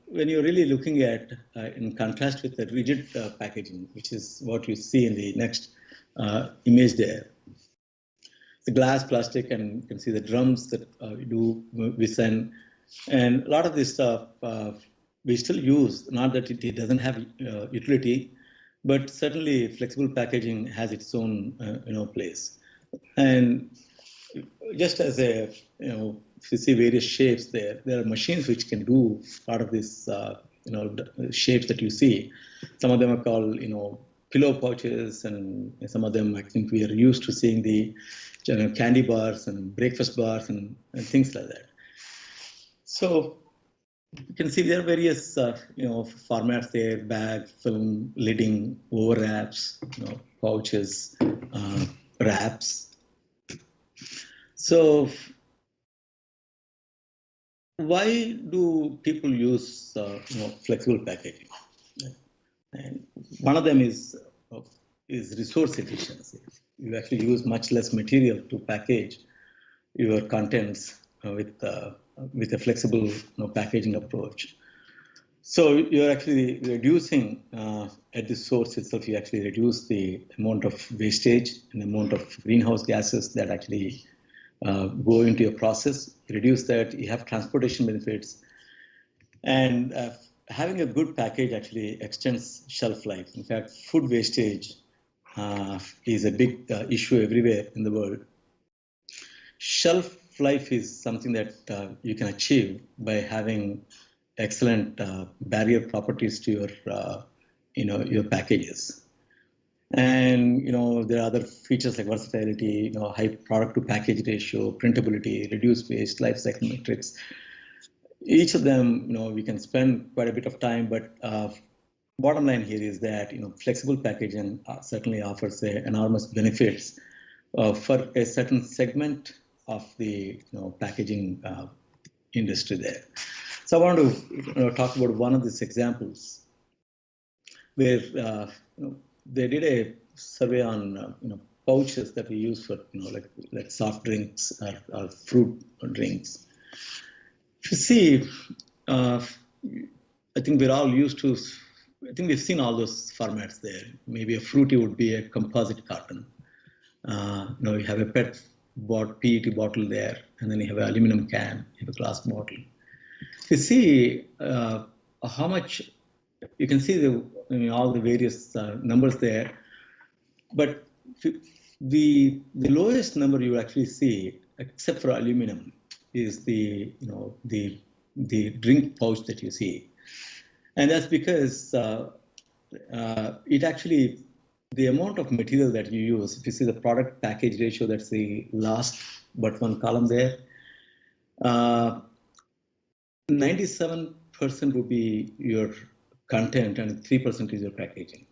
when you're really looking at, in contrast with the rigid packaging, which is what you see in the next image there. The glass, plastic, and you can see the drums that we send. And a lot of this stuff we still use, not that it doesn't have utility, but certainly flexible packaging has its own place. And just as if you see various shapes there are machines which can do part of this shapes that you see. Some of them are called pillow pouches, and some of them I think we are used to seeing the candy bars and breakfast bars and things like that. So you can see there are various formats there: bag, film, lidding, overwraps, pouches, wraps. So why do people use flexible packaging? And one of them is resource efficiency. You actually use much less material to package your contents with a flexible packaging approach. So you're actually reducing at the source itself. You actually reduce the amount of wastage and amount of greenhouse gases that actually go into your process. You reduce that. You have transportation benefits, and having a good package actually extends shelf life. In fact, food wastage is a big issue everywhere in the world. Shelf life is something that you can achieve by having excellent barrier properties to your your packages. And there are other features like versatility, high product to package ratio, printability, reduced waste, life cycle metrics. Each of them, we can spend quite a bit of time, but bottom line here is that flexible packaging certainly offers enormous benefits for a certain segment of the packaging industry there. So I want to talk about one of these examples where they did a survey on pouches that we use for like soft drinks or fruit drinks. If you see, I think we're all used to. I think we've seen all those formats there. Maybe a fruity would be a composite carton. You have a PET bottle there, and then you have an aluminum can, you have a glass bottle. You see how much you can see all the various numbers there, but the lowest number you actually see, except for aluminum, is the drink pouch that you see, and that's because it actually, the amount of material that you use, if you see the product package ratio, that's the last but one column there, 97% would be your content and 3% is your packaging.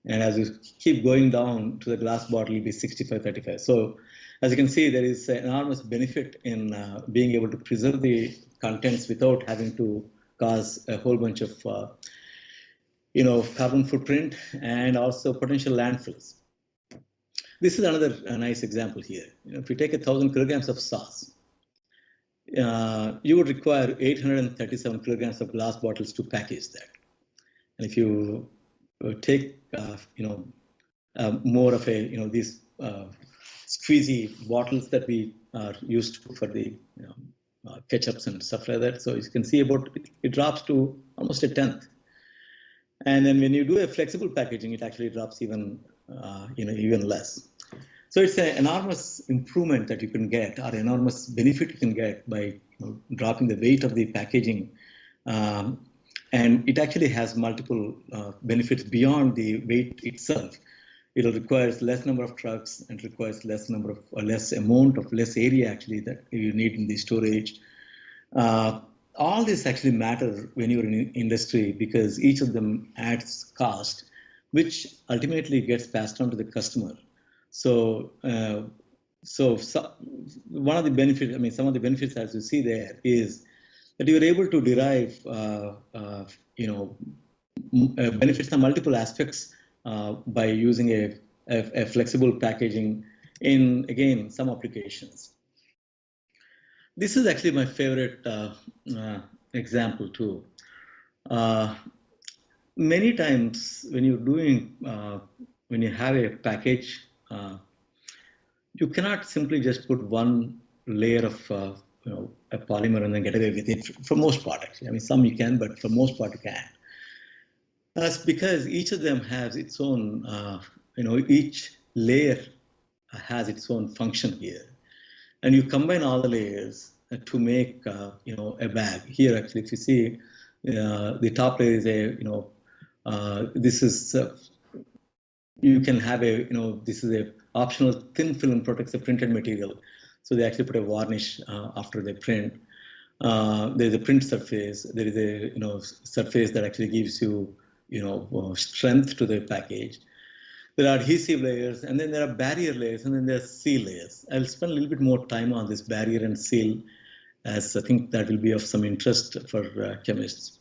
And as you keep going down to the glass bottle, it'll be 65-35. So as you can see, there is an enormous benefit in being able to preserve the contents without having to cause a whole bunch of carbon footprint and also potential landfills. This is another nice example here. If you take 1,000 kilograms of sauce, you would require 837 kilograms of glass bottles to package that. And if you take, more of these squeezy bottles that we are used to for the ketchups and stuff like that, so you can see it drops to almost a tenth. And then when you do a flexible packaging, it actually drops even less. So it's an enormous improvement that you can get, or enormous benefit you can get by dropping the weight of the packaging. And it actually has multiple benefits beyond the weight itself. It requires less number of trucks and requires less area actually that you need in the storage. All this actually matter when you're in industry because each of them adds cost, which ultimately gets passed on to the customer. So one of the benefits, some of the benefits as you see there is that you're able to derive, benefits on multiple aspects by using a flexible packaging in, again, some applications. This is actually my favorite example too. Many times when you're doing, when you have a package, you cannot simply just put one layer of a polymer and then get away with it for most part actually. Some you can, but for most part you can't. That's because each of them has its own, each layer has its own function here. And you combine all the layers to make, a bag. Here actually, if you see, the top layer is this is, you can have this is a optional thin film protects the printed material. So they actually put a varnish after they print. There's a print surface. There is a surface that actually gives you strength to the package. There are adhesive layers, and then there are barrier layers, and then there are seal layers. I'll spend a little bit more time on this barrier and seal, as I think that will be of some interest for chemists.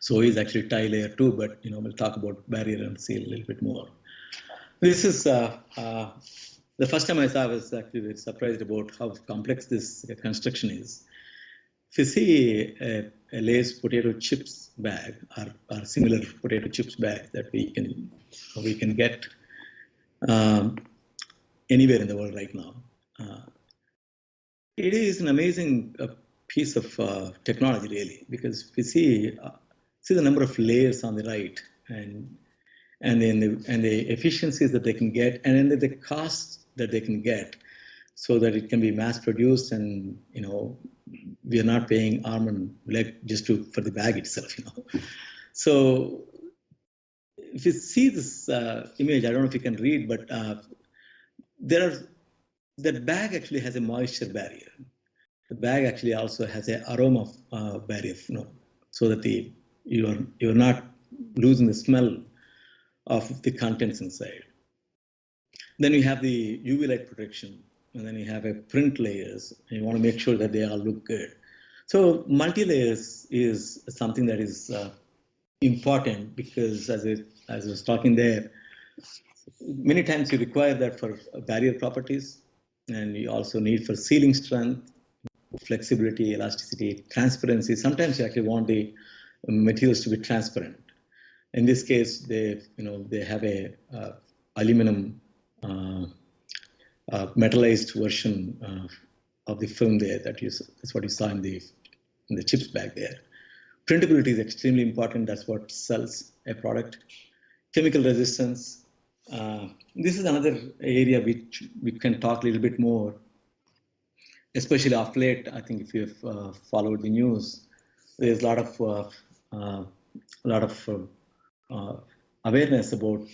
So is actually tie layer too, but we'll talk about barrier and seal a little bit more. This is the first time I saw, I was actually very surprised about how complex this construction is. If you see a Lay's potato chips bag or similar potato chips bag that we can get anywhere in the world right now, it is an amazing piece of technology really, because if you see the number of layers on the right and the efficiencies that they can get, and then the costs that they can get, so that it can be mass produced, and we are not paying arm and leg just for the bag itself. So if you see this image, I don't know if you can read, but that bag actually has a moisture barrier. The bag actually also has an aroma barrier, so that you're not losing the smell of the contents inside. Then you have the UV light protection, and then you have a print layers, and you want to make sure that they all look good. So multi-layers is something that is important, because as I was talking there, many times you require that for barrier properties, and you also need for sealing strength, flexibility, elasticity, transparency. Sometimes you actually want the materials to be transparent. In this case, they have a aluminum metallized version of the film there. That's what you saw in the chips bag there. Printability is extremely important. That's what sells a product. Chemical resistance. This is another area which we can talk a little bit more, especially of late. I think if you've followed the news, there's a lot of awareness about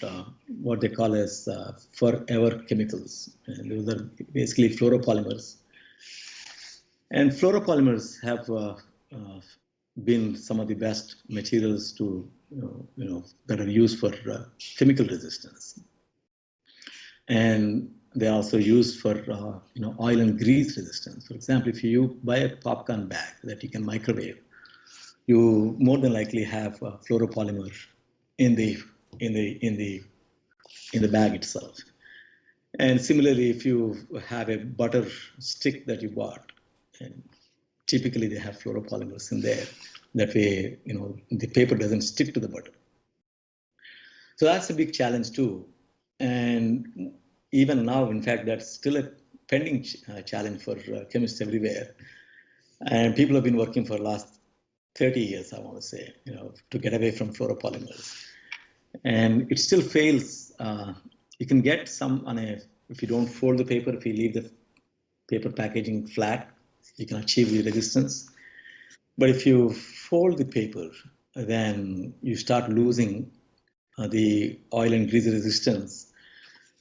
what they call as forever chemicals. And those are basically fluoropolymers. And fluoropolymers have been some of the best materials to, that are used for chemical resistance. And they're also used for, oil and grease resistance. For example, if you buy a popcorn bag that you can microwave, you more than likely have fluoropolymer in the bag itself. And similarly, if you have a butter stick that you bought, and typically they have fluoropolymers in there. That way, the paper doesn't stick to the butter. So that's a big challenge too. And even now, in fact, that's still a pending challenge for chemists everywhere. And people have been working for the last 30 years, I want to say, to get away from fluoropolymers. And it still fails. You can get some if you don't fold the paper, if you leave the paper packaging flat, you can achieve the resistance. But if you fold the paper, then you start losing the oil and grease resistance,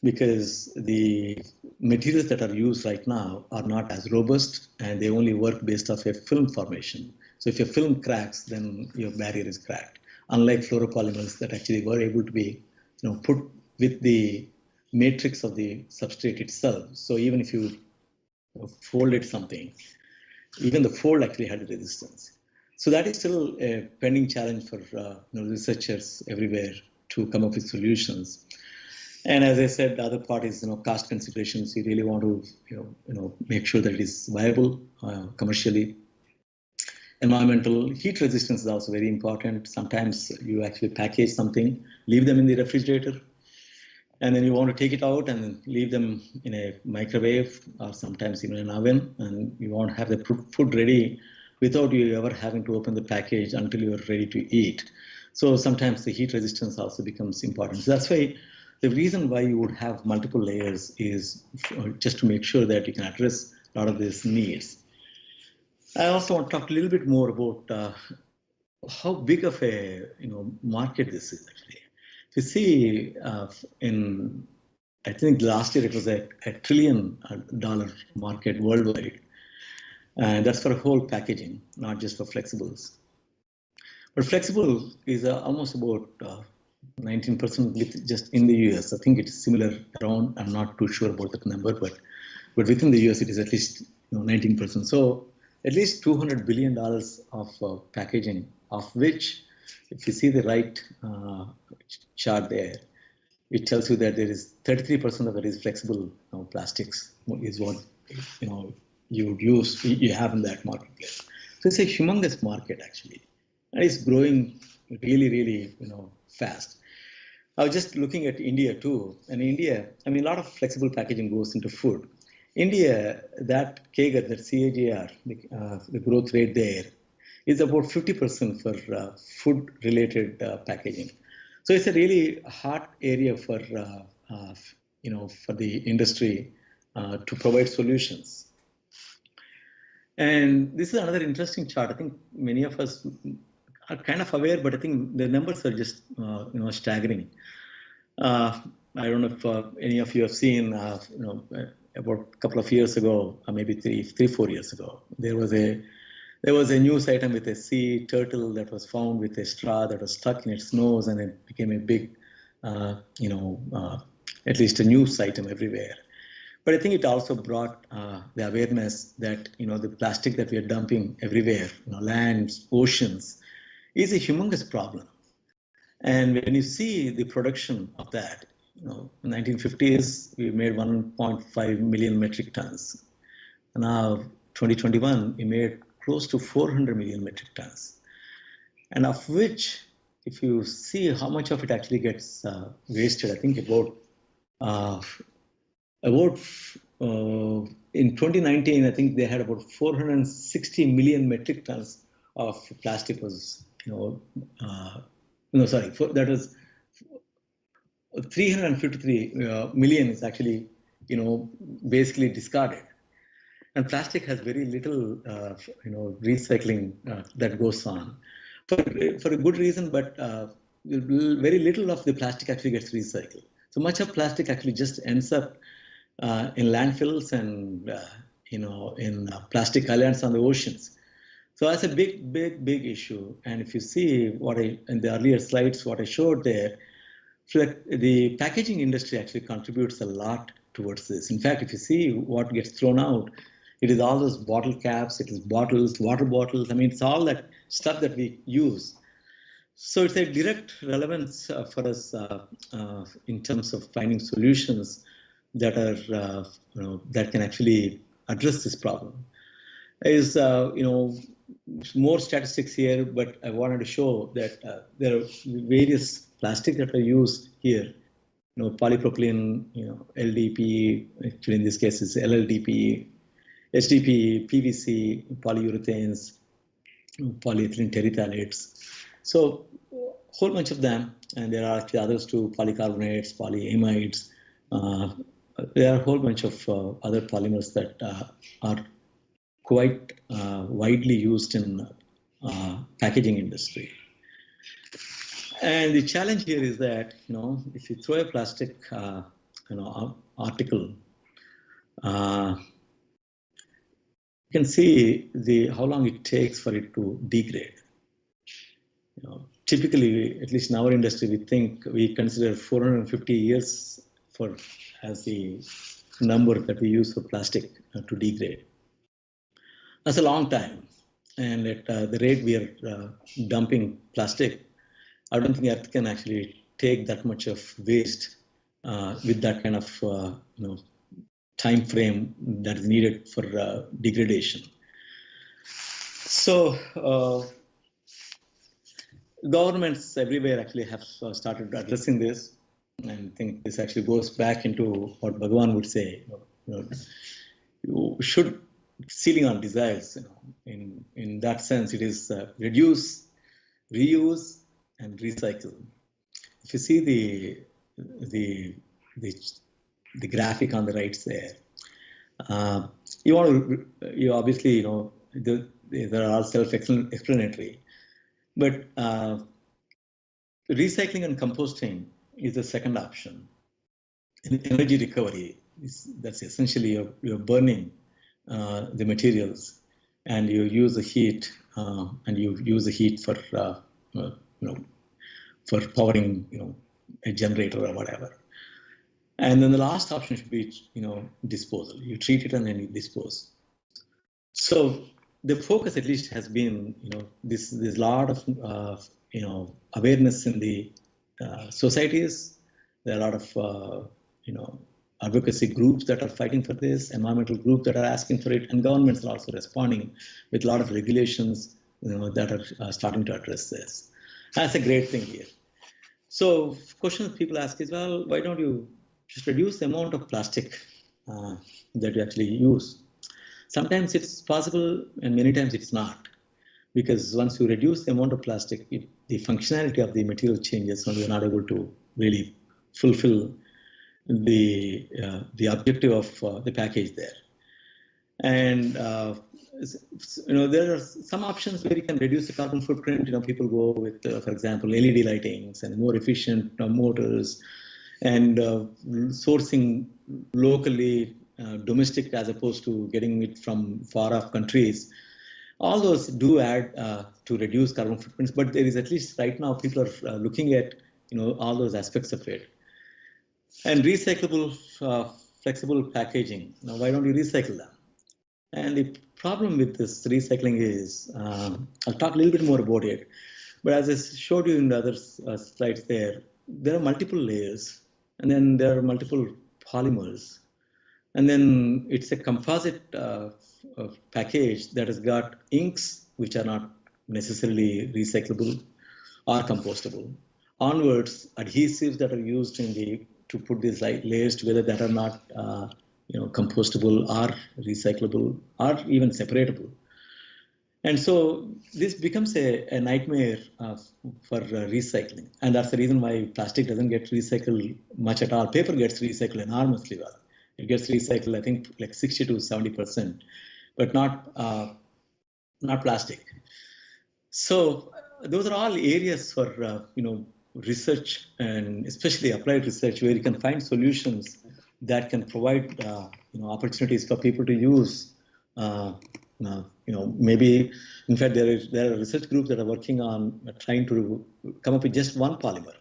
because the materials that are used right now are not as robust, and they only work based off a film formation. So if your film cracks, then your barrier is cracked. Unlike fluoropolymers that actually were able to be put with the matrix of the substrate itself. So even if you folded something, even the fold actually had a resistance. So that is still a pending challenge for researchers everywhere to come up with solutions. And as I said, the other part is cost considerations. You really want to make sure that it is viable commercially. Environmental heat resistance is also very important. Sometimes you actually package something, leave them in the refrigerator, and then you want to take it out and leave them in a microwave or sometimes in an oven, and you want to have the food ready without you ever having to open the package until you are ready to eat. So sometimes the heat resistance also becomes important. So that's why the reason why you would have multiple layers is just to make sure that you can address a lot of these needs. I also want to talk a little bit more about how big of a market this is actually. If you see I think last year it was a $1 trillion market worldwide. And that's for whole packaging, not just for flexibles. But flexible is almost about 19% with just in the US. I think it's similar around. I'm not too sure about that number, but within the US it is at least 19%. So at least $200 billion of packaging, of which, if you see the right chart there, it tells you that there is 33% of it is flexible plastics is what you have in that marketplace. So it's a humongous market actually, and it's growing really, really fast. I was just looking at India too, and India, a lot of flexible packaging goes into food. India, that CAGR, that CAGR, the growth rate there is about 50% for food-related packaging. So it's a really hot area for the industry to provide solutions. And this is another interesting chart. I think many of us are kind of aware, but I think the numbers are just staggering. I don't know if any of you have seen, about a couple of years ago, or maybe three, 4 years ago, there was a news item with a sea turtle that was found with a straw that was stuck in its nose, and it became a big, at least a news item everywhere. But I think it also brought the awareness that the plastic that we are dumping everywhere, lands, oceans, is a humongous problem. And when you see the production of that, in the 1950s, we made 1.5 million metric tons. Now, 2021, we made close to 400 million metric tons. And of which, if you see how much of it actually gets wasted, I think in 2019, I think they had about 460 million metric tons of plastic was, that was 353 million is actually, basically discarded. And plastic has very little, recycling that goes on for a good reason, but very little of the plastic actually gets recycled. So much of plastic actually just ends up in landfills and, in plastic islands on the oceans. So that's a big issue. And if you see what in the earlier slides, what I showed there, the packaging industry actually contributes a lot towards this. In fact, if you see what gets thrown out, it is all those bottle caps, it is bottles, water bottles. I mean, it's all that stuff that we use. So it's a direct relevance for us in terms of finding solutions that are, that can actually address this problem. Is, more statistics here, but I wanted to show that there are various plastics that are used here. Polypropylene, LDPE, actually in this case is LLDPE, HDPE, PVC, polyurethanes, polyethylene terephthalate. So a whole bunch of them, and there are actually others too, polycarbonates, polyamides. There are a whole bunch of other polymers that are quite widely used in packaging industry. And the challenge here is that, if you throw a plastic, article, you can see how long it takes for it to degrade. Typically, at least in our industry, we consider 450 years as the number that we use for plastic to degrade. That's a long time, and at the rate we are dumping plastic, I don't think Earth can actually take that much of waste with that kind of time frame that is needed for degradation. So governments everywhere actually have started addressing this, and I think this actually goes back into what Bhagavan would say. You should ceiling on desires. In that sense, it is reduce, reuse, and recycle. If you see the graphic on the right there, you obviously they are all self-explanatory, but recycling and composting is the second option. Energy recovery that's essentially you're burning the materials, and you use the heat, for powering, a generator or whatever. And then the last option should be, disposal. You treat it and then you dispose. So the focus, at least, has been, there's a lot of, awareness in the societies. There are a lot of, advocacy groups that are fighting for this, environmental groups that are asking for it, and governments are also responding with a lot of regulations, that are starting to address this. That's a great thing here. So questions people ask is, well, why don't you just reduce the amount of plastic that you actually use? Sometimes it's possible, and many times it's not, because once you reduce the amount of plastic, the functionality of the material changes, and you're not able to really fulfill the objective of the package there. And there are some options where you can reduce the carbon footprint. People go with, for example, LED lightings and more efficient motors, and sourcing locally, domestic, as opposed to getting it from far off countries. All those do add to reduce carbon footprints, but there is, at least right now, people are looking at all those aspects of it. And recyclable, flexible packaging. Now, why don't you recycle them? And the problem with this recycling is, I'll talk a little bit more about it, but as I showed you in the other slides there are multiple layers, and then there are multiple polymers. And then it's a composite package that has got inks, which are not necessarily recyclable or compostable. Onwards, adhesives that are used to put these layers together that are not compostable or recyclable or even separatable. And so this becomes a nightmare for recycling. And that's the reason why plastic doesn't get recycled much at all. Paper gets recycled enormously well. It gets recycled, I think, like 60 to 70%, but not plastic. So those are all areas for research, and especially applied research, where you can find solutions that can provide opportunities for people to use maybe, in fact, there are research groups that are working on trying to come up with just one polymer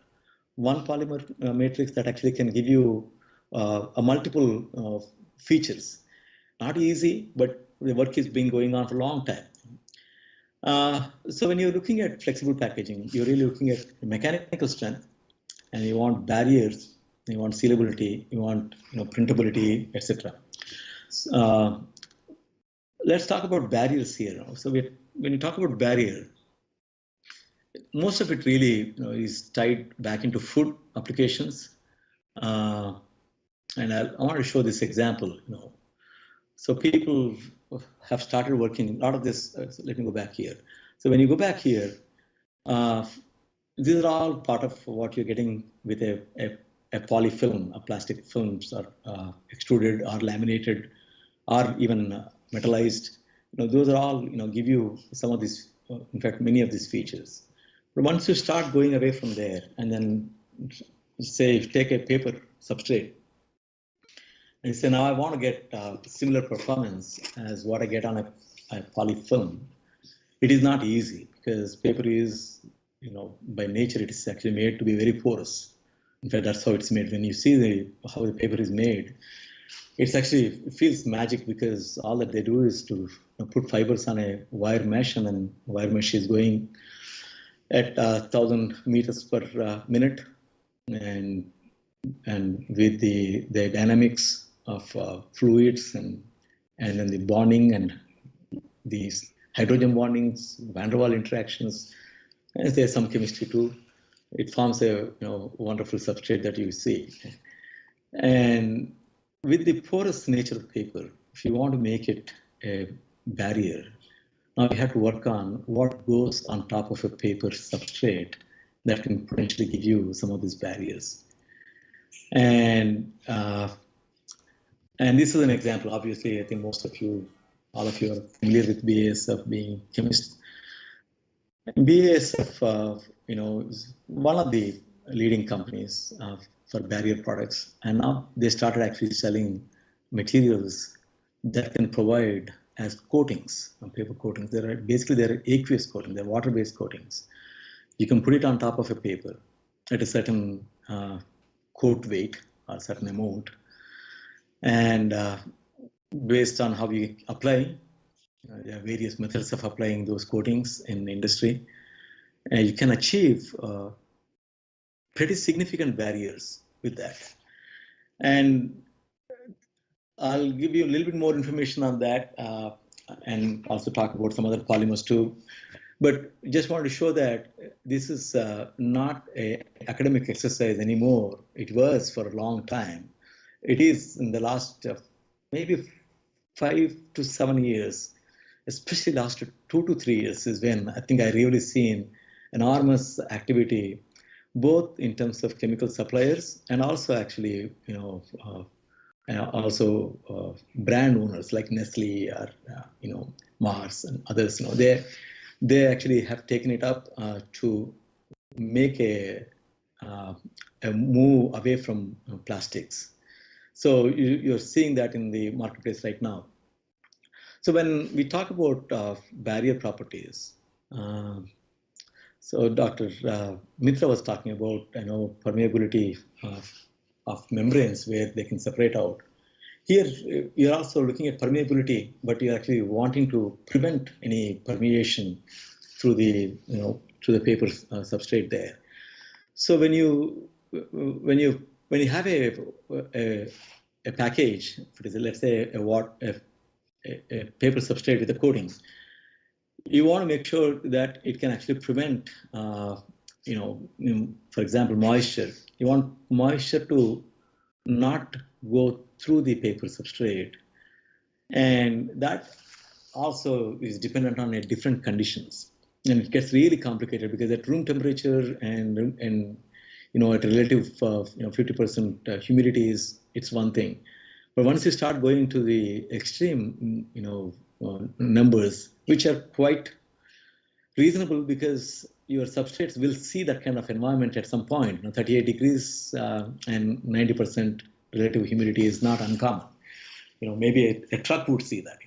matrix that actually can give you a multiple features. Not easy, but the work has been going on for a long time. So when you're looking at flexible packaging, you're really looking at mechanical strength, and you want barriers, you want sealability, you want printability, etc. Let's talk about barriers here now. So when you talk about barrier, most of it really is tied back into food applications. And I want to show this example. So people have started working a lot of this. So let me go back here. So when you go back here, these are all part of what you're getting with a polyfilm, a plastic films are extruded or laminated or even metallized. Those are all give you some of these, in fact, many of these features. But once you start going away from there, and then say take a paper substrate, and say now I want to get similar performance as what I get on a polyfilm, it is not easy because paper is, by nature it is actually made to be very porous. In fact, that's how it's made. When you see how the paper is made, it feels magic because all that they do is to put fibers on a wire mesh, and then wire mesh is going at 1,000 meters per minute, and with the dynamics of fluids and then the bonding and these hydrogen bondings, van der Waals interactions, and there's some chemistry too. It forms a wonderful substrate that you see. And with the porous nature of paper, if you want to make it a barrier, now you have to work on what goes on top of a paper substrate that can potentially give you some of these barriers. And this is an example. Obviously, I think all of you are familiar with BASF being chemists. BASF, is one of the leading companies for barrier products, and now they started actually selling materials that can provide as coatings, paper coatings. They're aqueous coatings, they're water-based coatings. You can put it on top of a paper at a certain coat weight or certain amount, and based on how you apply, there are various methods of applying those coatings in the industry, and you can achieve pretty significant barriers with that. And I'll give you a little bit more information on that and also talk about some other polymers too. But just wanted to show that this is not an academic exercise anymore. It was for a long time. It is in the last maybe 5 to 7 years, especially last 2 to 3 years is when I think I really seen enormous activity, both in terms of chemical suppliers and also actually, brand owners like Nestle or, Mars and others. They actually have taken it up to make a move away from plastics. So you're seeing that in the marketplace right now. So when we talk about barrier properties, so Dr. Mitra was talking about, permeability of membranes where they can separate out. Here, you're also looking at permeability, but you're actually wanting to prevent any permeation through the, through the paper substrate there. So when you have a package, let's say a paper substrate with a coating, you want to make sure that it can actually prevent, for example, moisture. You want moisture to not go through the paper substrate, and that also is dependent on different conditions, and it gets really complicated because at room temperature and at relative 50% humidity it's one thing, but once you start going to the extreme numbers, which are quite reasonable because your substrates will see that kind of environment at some point. 38 degrees and 90% relative humidity is not uncommon. Maybe a truck would see that.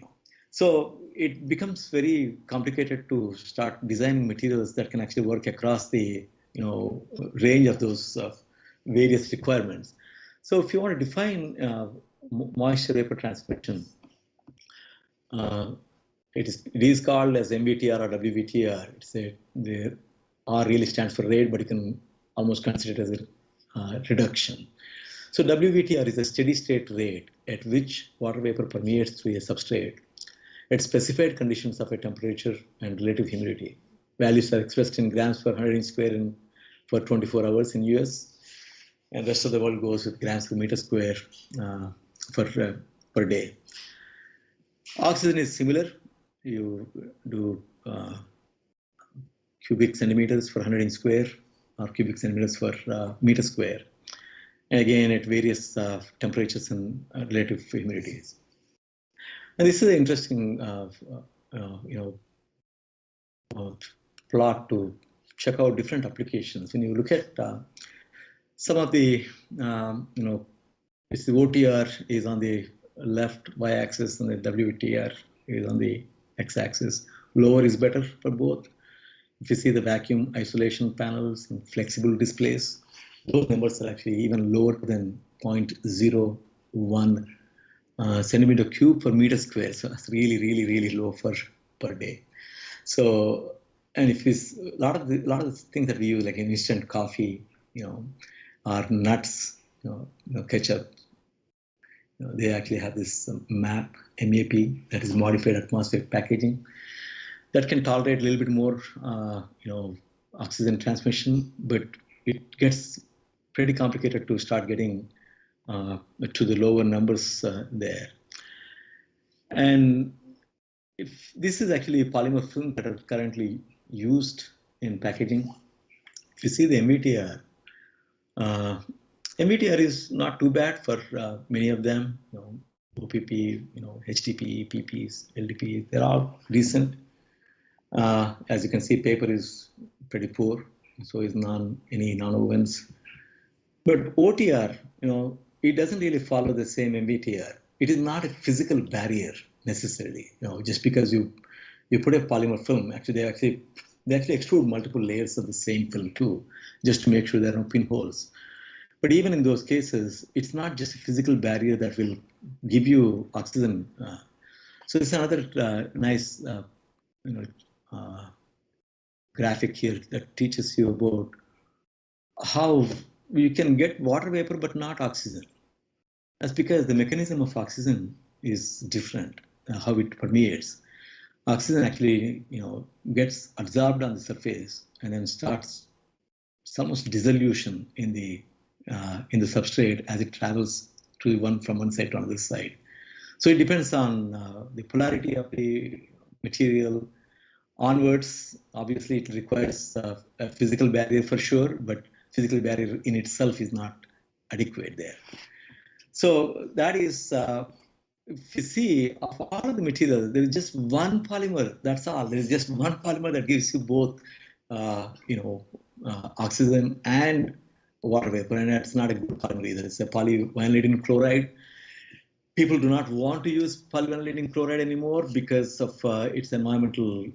So it becomes very complicated to start designing materials that can actually work across the range of those various requirements. So if you want to define moisture vapor transmission, it is called as MVTR or WVTR. The R really stands for rate, but you can almost consider it as a reduction. So WVTR is a steady state rate at which water vapor permeates through a substrate at specified conditions of a temperature and relative humidity. Values are expressed in grams per 100 inch square for 24 hours in US, and the rest of the world goes with grams per meter square per day. Oxygen is similar. You do cubic centimeters for 100 inch square or cubic centimeters for meter square. And again, at various temperatures and relative humidities. And this is an interesting, plot to check out different applications. When you look at some of the, it's the OTR is on the left y-axis and the WTR is on the x-axis. Lower is better for both. If you see the vacuum isolation panels and flexible displays, those numbers are actually even lower than 0.01 centimeter cube per meter square. So that's really, really, really low per day. So, and if it's a lot of the things that we use, like instant coffee, or nuts, ketchup, they actually have this MAP that is modified atmospheric packaging that can tolerate a little bit more, oxygen transmission, but it gets pretty complicated to start getting to the lower numbers there. And if this is actually a polymer film that are currently used in packaging. If you see the MVTR, MVTR is not too bad for many of them. OPP, HDPE, PPs, LDPE, they're all decent. As you can see, paper is pretty poor, so is any non-wovens. But OTR, it doesn't really follow the same MVTR. It is not a physical barrier necessarily. Just because you put a polymer film, actually they actually extrude multiple layers of the same film too, just to make sure there are no pinholes. But even in those cases, it's not just a physical barrier that will give you oxygen. So it's another nice, graphic here that teaches you about how you can get water vapor but not oxygen. That's because the mechanism of oxygen is different, how it permeates. Oxygen actually, gets absorbed on the surface and then starts almost dissolution in the substrate as it travels from one side to another side. So it depends on the polarity of the material. Onwards, obviously, it requires a physical barrier for sure, but physical barrier in itself is not adequate there. So that is, if you see, of all of the materials, there is just one polymer, that's all. There is just one polymer that gives you both, oxygen and water vapor, and that's not a good polymer either. It's a polyvinylidene chloride. People do not want to use polyvinylidene chloride anymore because of its environmental,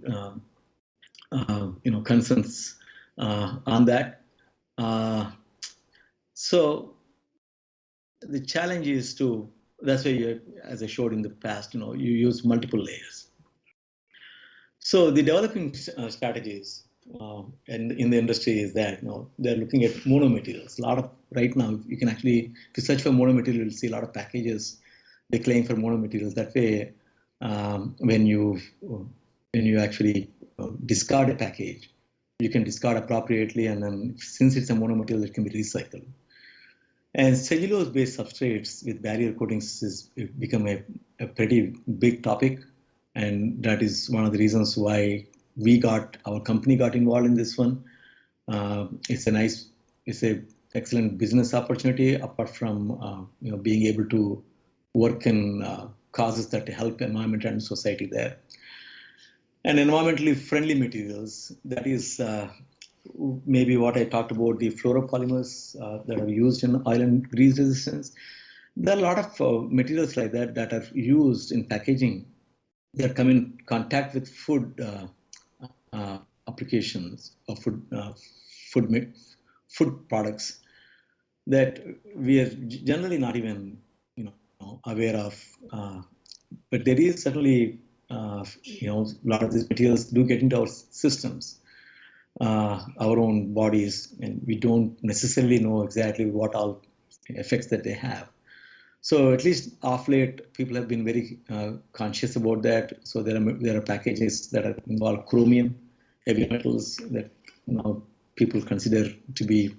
concerns on that. So the challenge is that's why, as I showed in the past, you use multiple layers. So the developing strategies in the industry is that they're looking at monomaterials. Right now, you can actually, if you search for monomaterial, you'll see a lot of packages they claim for monomaterials. That way, when you actually discard a package, you can discard appropriately, and then since it's a monomaterial, it can be recycled. And cellulose-based substrates with barrier coatings has become a pretty big topic, and that is one of the reasons why our company got involved in this one. It's a excellent business opportunity apart from being able to work in causes that help environment and society there. And environmentally friendly materials, that is maybe what I talked about, the fluoropolymers that are used in oil and grease resistance. There are a lot of materials like that are used in packaging they are coming in contact with food applications or food products that we are generally not even aware of. But there is certainly a lot of these materials do get into our systems, our own bodies, and we don't necessarily know exactly what all effects that they have. So at least off late, people have been very conscious about that. So there are packages that are involve chromium, heavy metals that people consider to be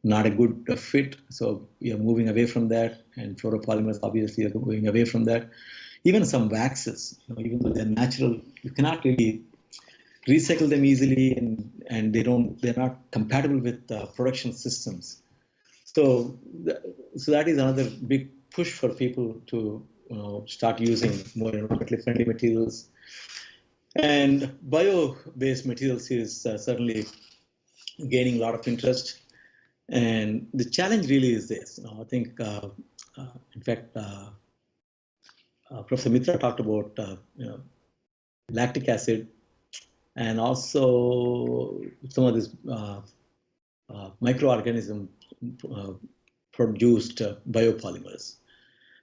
not a good fit. So we are moving away from that, and fluoropolymers obviously are going away from that. Even some waxes, even though they're natural, you cannot really recycle them easily, and they're not compatible with production systems. So that is another big push for people to start using more environmentally friendly materials. And bio-based materials is certainly gaining a lot of interest. And the challenge really is this. I think, in fact, Professor Mitra talked about lactic acid and also some of this microorganism produced biopolymers.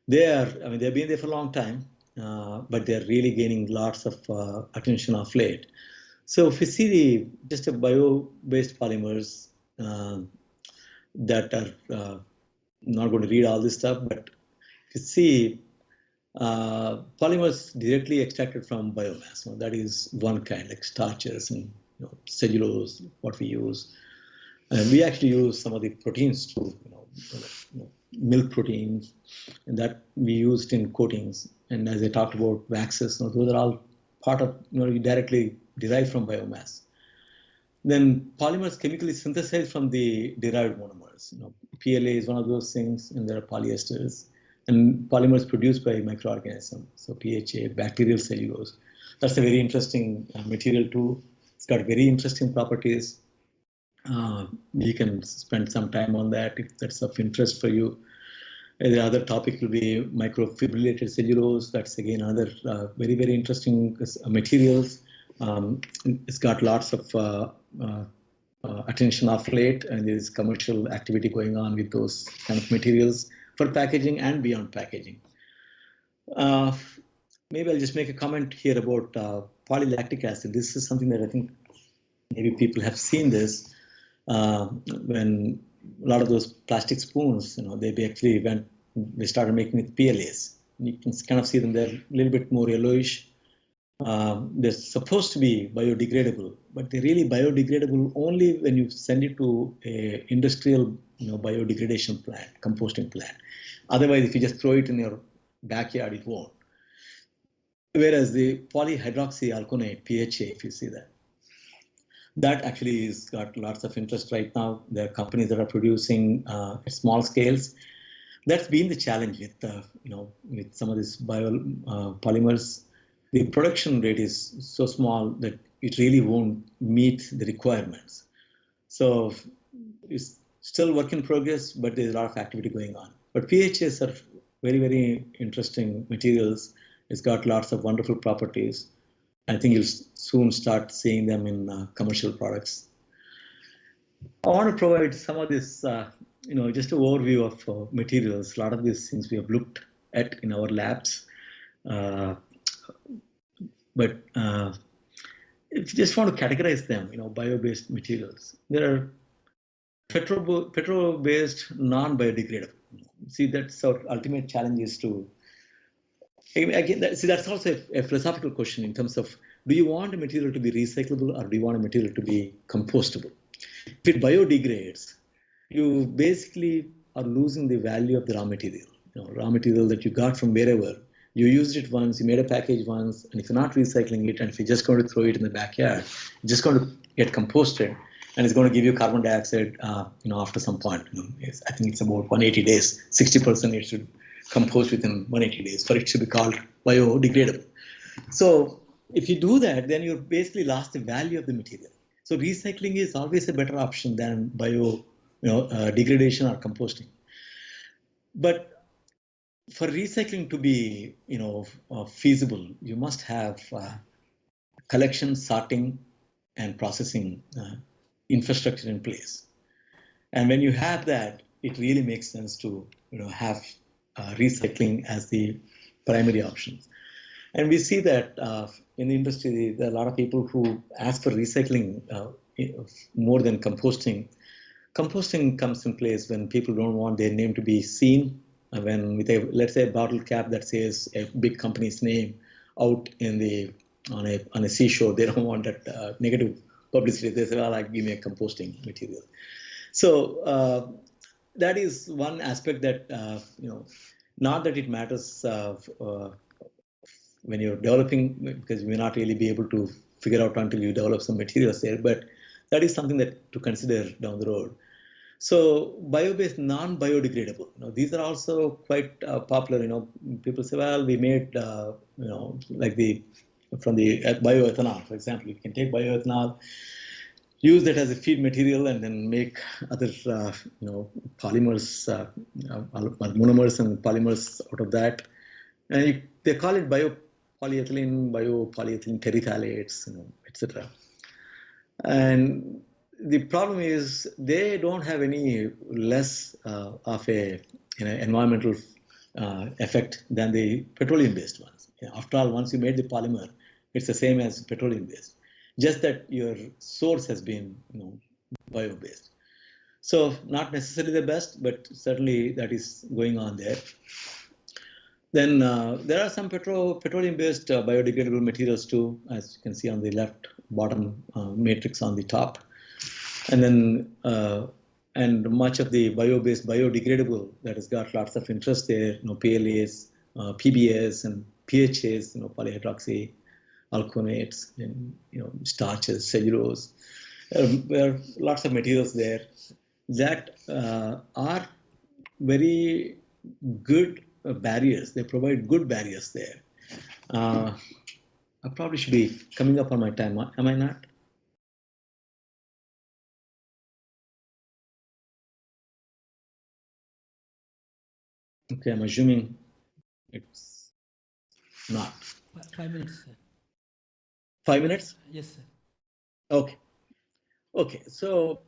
They've been there for a long time, but they're really gaining lots of attention of late. So if you see just a bio-based polymers that are not going to read all this stuff, but if you see polymers directly extracted from biomass, that is one kind, like starches and cellulose, what we use. And we actually use some of the proteins too, milk proteins, and that we used in coatings. And as I talked about waxes, those are all part of, directly derived from biomass. Then polymers chemically synthesized from the derived monomers. PLA is one of those things, and there are polyesters. And polymers produced by microorganisms, so PHA, bacterial cellulose. That's a very interesting material too. It's got very interesting properties. You can spend some time on that if that's of interest for you. The other topic will be microfibrillated cellulose. That's again another very, very interesting materials. It's got lots of attention of late, and there is commercial activity going on with those kind of materials for packaging and beyond packaging. Maybe I'll just make a comment here about polylactic acid. This is something that I think maybe people have seen this when a lot of those plastic spoons, they started making with PLAs. You can kind of see them, they're a little bit more yellowish. They're supposed to be biodegradable, but they're really biodegradable only when you send it to a industrial biodegradation plant, composting plant. Otherwise, if you just throw it in your backyard, it won't. Whereas the polyhydroxyalconate, PHA, if you see that actually has got lots of interest right now. There are companies that are producing at small scales. That's been the challenge with some of these polymers. The production rate is so small that it really won't meet the requirements. So it's still work in progress, but there's a lot of activity going on. But PHAs are very, very interesting materials. It's got lots of wonderful properties. I think you'll soon start seeing them in commercial products. I want to provide some of this, just an overview of materials. A lot of these things we have looked at in our labs. But if you just want to categorize them, bio-based materials, there are petro-based, non-biodegradable. See, that's our ultimate challenge is to, again, that's also a philosophical question in terms of, do you want a material to be recyclable or do you want a material to be compostable? If it biodegrades, you basically are losing the value of the raw material, raw material that you got from wherever. You used it once, you made a package once, and if you're not recycling it, and if you're just going to throw it in the backyard, it's just going to get composted, and it's going to give you carbon dioxide, after some point. I think it's about 180 days. 60% it should compost within 180 days for it to be called biodegradable. So if you do that, then you've basically lost the value of the material. So recycling is always a better option than degradation or composting. But for recycling to be, feasible, you must have collection, sorting, and processing infrastructure in place. And when you have that, it really makes sense to have recycling as the primary option. And we see that in the industry, there are a lot of people who ask for recycling more than composting. Composting comes in place when people don't want their name to be seen. When with a, let's say, a bottle cap that says a big company's name out on a seashore, they don't want that negative publicity. They say, well, give me a composting material. So that is one aspect that, not that it matters when you're developing, because you may not really be able to figure out until you develop some materials there, but that is something that to consider down the road. So bio-based, non-biodegradable. These are also quite popular. People say, well, we made, like from the bioethanol, for example. You can take bioethanol, use that as a feed material, and then make other, polymers, monomers and polymers out of that. And they call it biopolyethylene, biopolyethylene terephtalates, etc. And the problem is they don't have any less of a environmental effect than the petroleum-based ones. After all, once you made the polymer, it's the same as petroleum-based, just that your source has been bio-based. So not necessarily the best, but certainly that is going on there. Then there are some petroleum-based biodegradable materials too, as you can see on the left bottom matrix on the top. And then, and much of the bio-based biodegradable that has got lots of interest there, PLAs, PBS, and PHAs, polyhydroxy alkonates, and starches, cellulose. There are lots of materials there that are very good barriers. They provide good barriers there. I probably should be coming up on my time, am I not? Okay, I'm assuming it's not. 5 minutes, sir. 5 minutes? Yes, sir. Okay. Okay, so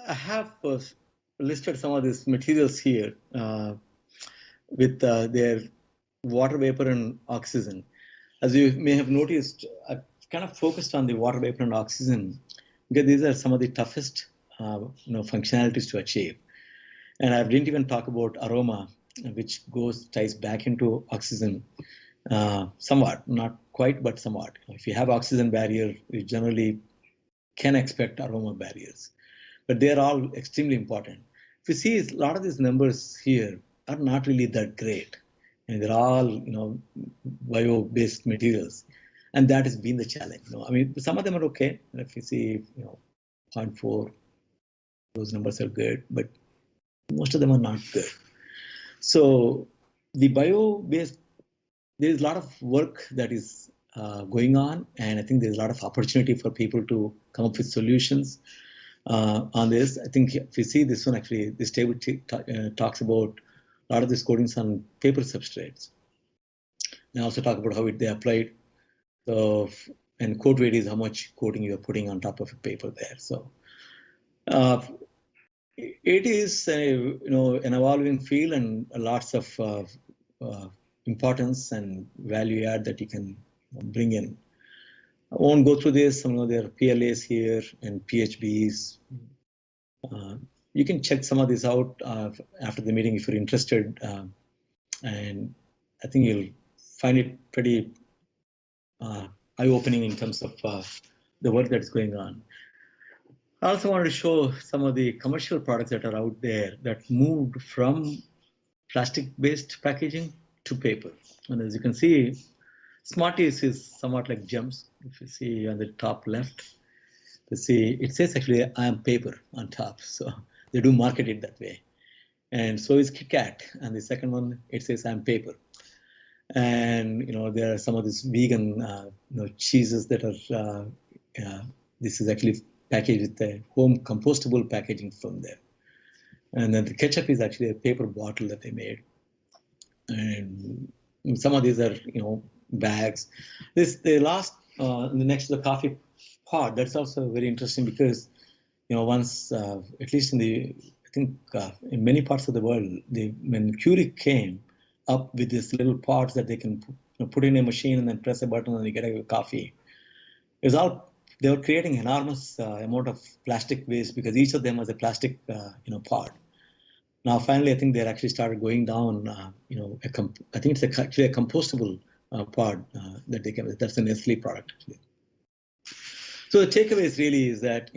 I have listed some of these materials here with their water vapor and oxygen. As you may have noticed, I've kind of focused on the water vapor and oxygen because these are some of the toughest functionalities to achieve. And I didn't even talk about aroma, which ties back into oxygen somewhat, not quite, but somewhat. If you have oxygen barrier, you generally can expect aroma barriers, but they're all extremely important. If you see, a lot of these numbers here are not really that great, and they're all bio-based materials, and that has been the challenge. I mean, some of them are okay. If you see, 0.4, those numbers are good, but most of them are not good. So the bio-based, there's a lot of work that is going on, and I think there's a lot of opportunity for people to come up with solutions on this. I think if you see this one, actually, this table talks about a lot of these coatings on paper substrates. And also talk about how they applied. So, and coat weight is how much coating you are putting on top of a paper there. So it is an evolving field, and lots of importance and value add that you can bring in. I won't go through this. There are PLAs here and PHBs. You can check some of this out after the meeting if you're interested. And I think you'll find it pretty eye-opening in terms of the work that's going on. I also wanted to show some of the commercial products that are out there that moved from plastic-based packaging to paper. And as you can see, Smarties is somewhat like gems. If you see on the top left, you see it says actually I am paper on top. So they do market it that way. And so is Kit Kat. And the second one, it says I'm paper. And there are some of these vegan cheeses that are, this is actually packaged with the home compostable packaging from there. And then the ketchup is actually a paper bottle that they made. And some of these are, bags. The next to the coffee pod, that's also very interesting because, once, at least in many parts of the world, when Keurig came up with these little pods that they can put in a machine and then press a button and you get a coffee, they were creating enormous amount of plastic waste because each of them was a plastic, pod. Now, finally, I think they're actually started going down, I think it's actually a compostable pod that they can, that's a Nestle product. Actually. So the takeaways really is that,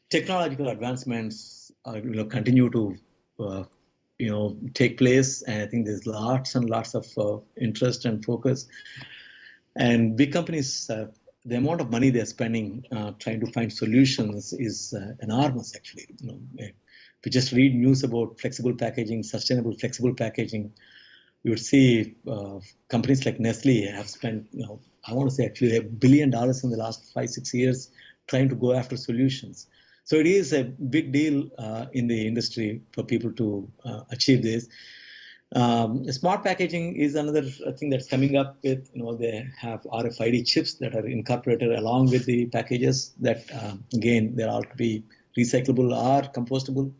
technological advancements continue to, take place. And I think there's lots and lots of interest and focus. And big companies, the amount of money they're spending trying to find solutions is enormous, actually. If you just read news about flexible packaging, sustainable flexible packaging, you would see companies like Nestle have spent, I want to say actually $1 billion in the last 5-6 years trying to go after solutions. So it is a big deal in the industry for people to achieve this. Smart packaging is another thing that's coming up with, they have RFID chips that are incorporated along with the packages that, again, they're all to be recyclable or compostable.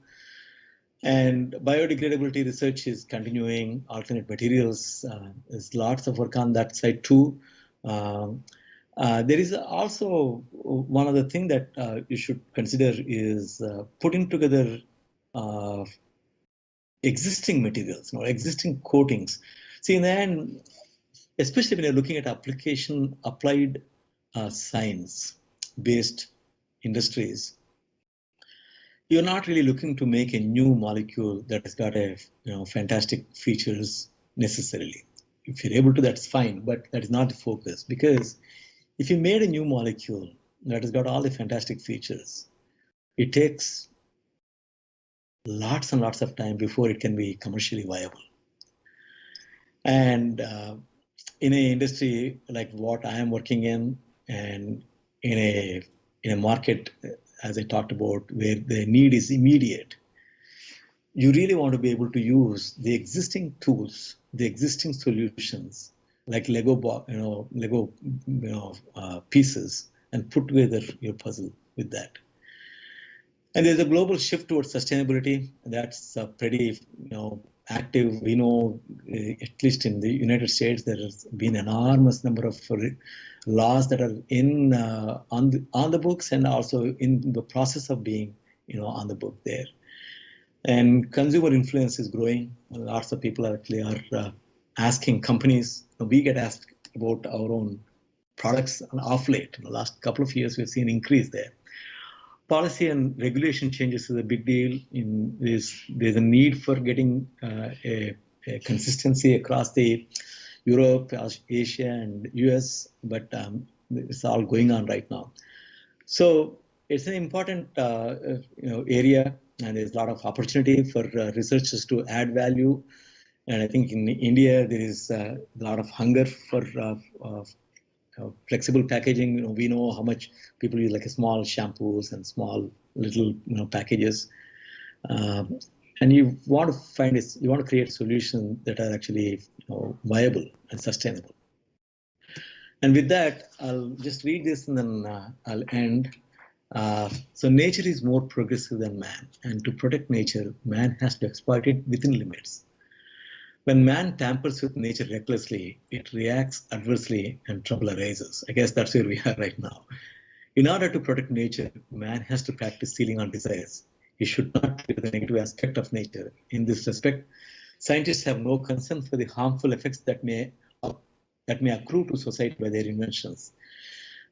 And biodegradability research is continuing, alternate materials, there's lots of work on that side too. There is also one other thing that you should consider is putting together existing materials, existing coatings. See, in the end, especially when you're looking at applied science-based industries, you're not really looking to make a new molecule that has got a fantastic features necessarily. If you're able to, that's fine, but that is not the focus. Because if you made a new molecule that has got all the fantastic features, it takes lots and lots of time before it can be commercially viable. And in an industry like what I am working in, and in a market, as I talked about, where the need is immediate, you really want to be able to use the existing tools, the existing solutions, like Lego pieces, and put together your puzzle with that. And there's a global shift towards sustainability that's pretty, active. We know, at least in the United States, there has been an enormous number of laws that are in on the books and also in the process of being, on the book there. And consumer influence is growing. Lots of people actually are asking companies. We get asked about our own products off late. In the last couple of years, we've seen an increase there. Policy and regulation changes is a big deal. There's a need for getting a consistency across the Europe, Asia, and US, but it's all going on right now. So it's an important area, and there's a lot of opportunity for researchers to add value. And I think in India there is a lot of hunger for flexible packaging. We know how much people use like a small shampoos and small little packages, and you want to create solutions that are actually viable and sustainable. And with that, I'll just read this and then I'll end. So nature is more progressive than man, and to protect nature, man has to exploit it within limits. When man tampers with nature recklessly, it reacts adversely and trouble arises. I guess that's where we are right now. In order to protect nature, man has to practice sealing on desires. He should not treat the negative aspect of nature. In this respect, scientists have no concern for the harmful effects that may accrue to society by their inventions.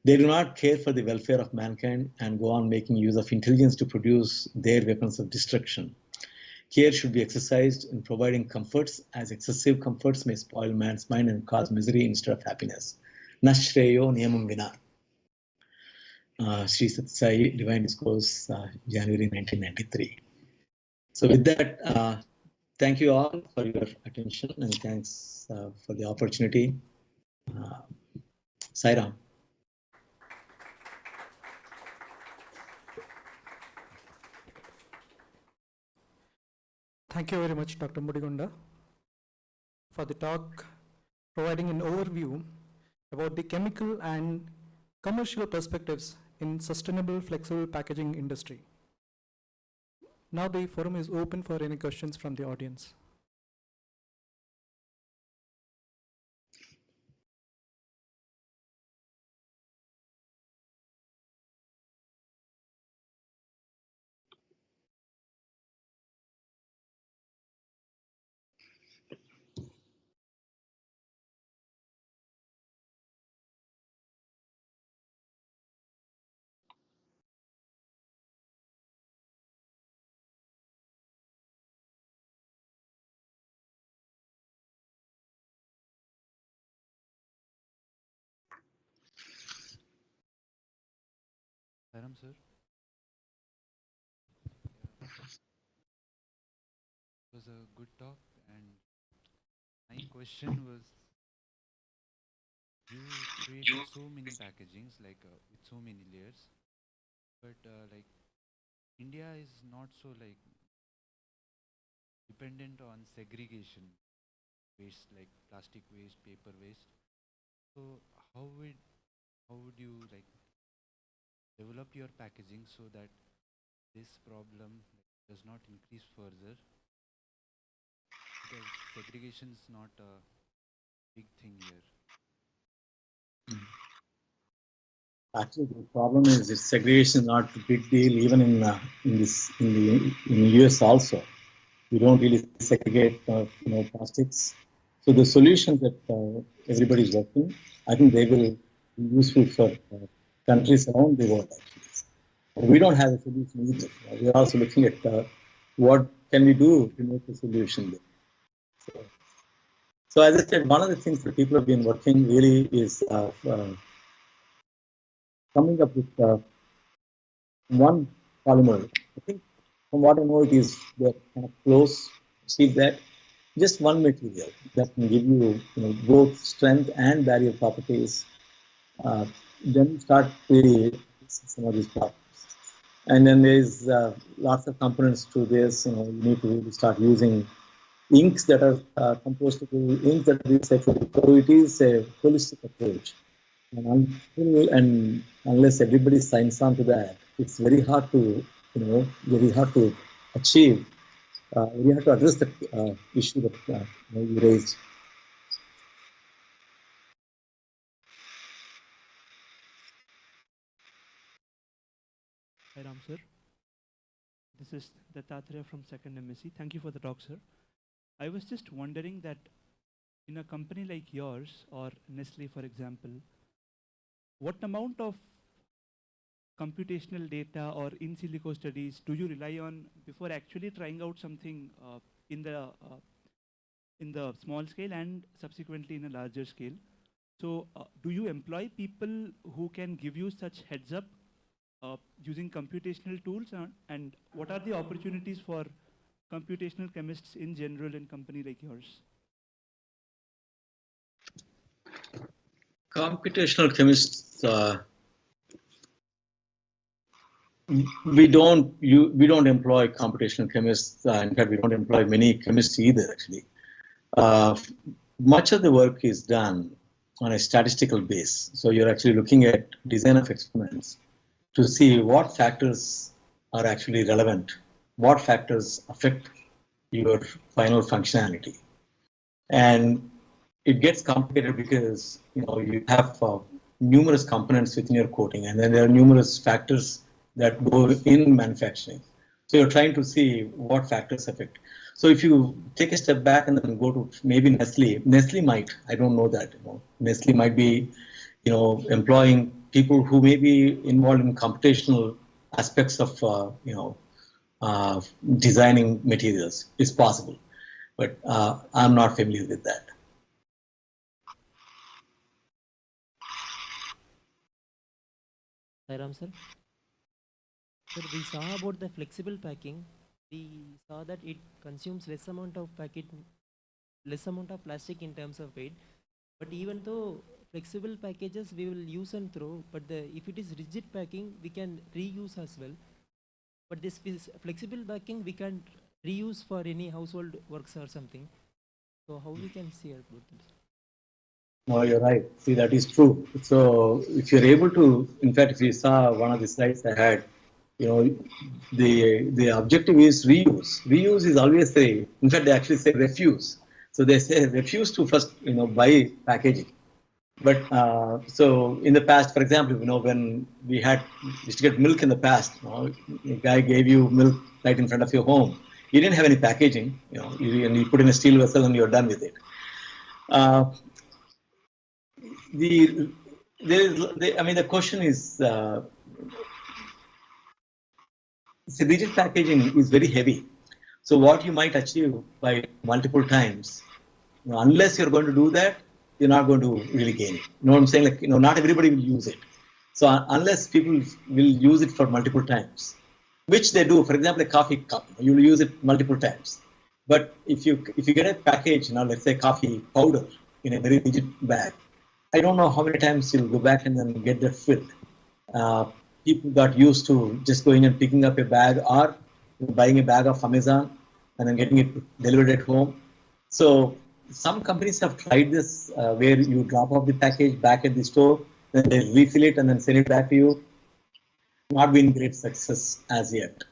They do not care for the welfare of mankind and go on making use of intelligence to produce their weapons of destruction. Care should be exercised in providing comforts, as excessive comforts may spoil man's mind and cause misery instead of happiness. Nashreyo niyamam vina. Sri SSSIHL Divine Discourse, January 1993. So with that, thank you all for your attention, and thanks for the opportunity. Sairam. Thank you very much, Dr. Mudigonda, for the talk, providing an overview about the chemical and commercial perspectives in sustainable flexible packaging industry. Now the forum is open for any questions from the audience. Sairam sir, it was a good talk, and my question was, you created so many packagings with so many layers, but like India is not so like dependent on segregation waste like plastic waste, paper waste. So how would you like develop your packaging so that this problem does not increase further? Because segregation is not a big thing here. Actually, the problem is that segregation is not a big deal even in the US also. We don't really segregate plastics. So the solutions that everybody is working, I think they will be useful for countries around the world. Actually, we don't have a solution either. We are also looking at what can we do to make a solution there. So as I said, one of the things that people have been working really is coming up with one polymer. I think from what I know, it is they're kind of close. See that just one material that can give you, both strength and barrier properties. Then start really some of these problems. And then there's lots of components to this. You need to really start using inks that are compostable, inks that are recyclable. So it is a holistic approach. And unless everybody signs on to that, it's very hard to, achieve. We have to address the issue that you raised. Hi Ram sir, this is Dattatreya from 2nd MSc. Thank you for the talk, sir. I was just wondering that in a company like yours or Nestle, for example, what amount of computational data or in silico studies do you rely on before actually trying out something in the small scale and subsequently in a larger scale? So do you employ people who can give you such heads up using computational tools, and what are the opportunities for computational chemists in general in a company like yours? Computational chemists, we don't employ computational chemists. In fact, we don't employ many chemists either. Actually, much of the work is done on a statistical base. So you're actually looking at design of experiments to see what factors are actually relevant, what factors affect your final functionality. And it gets complicated because you have numerous components within your coating, and then there are numerous factors that go in manufacturing. So you're trying to see what factors affect. So if you take a step back and then go to maybe Nestle might, I don't know that, Nestle might be, employing people who may be involved in computational aspects of, designing materials. It's possible, but I'm not familiar with that. Hi Ram sir. Sir, we saw about the flexible packing. We saw that it consumes less amount of plastic in terms of weight. But even though flexible packages we will use and throw, but if it is rigid packing, we can reuse as well. But this flexible packing we can reuse for any household works or something. So how we can see about this? No, you're right. See, that is true. So if you're able to, in fact, if you saw one of the slides I had, you know, the objective is reuse. Reuse is always say, in fact, they actually say refuse. So they say refuse to first, buy packaging. But so in the past, for example, when we used to get milk in the past, a guy gave you milk right in front of your home. You didn't have any packaging, and you put in a steel vessel and you're done with it. The question is, rigid packaging is very heavy. So what you might achieve by multiple times, unless you're going to do that, you're not going to really gain it. You know what I'm saying? Like, not everybody will use it. So unless people will use it for multiple times, which they do, for example, a coffee cup, you will use it multiple times. But if you get a package, let's say coffee powder in a very rigid bag, I don't know how many times you'll go back and then get that filled. People got used to just going and picking up a bag or buying a bag of Amazon and then getting it delivered at home. So some companies have tried this where you drop off the package back at the store, then they refill it and then send it back to you. Not been great success as yet.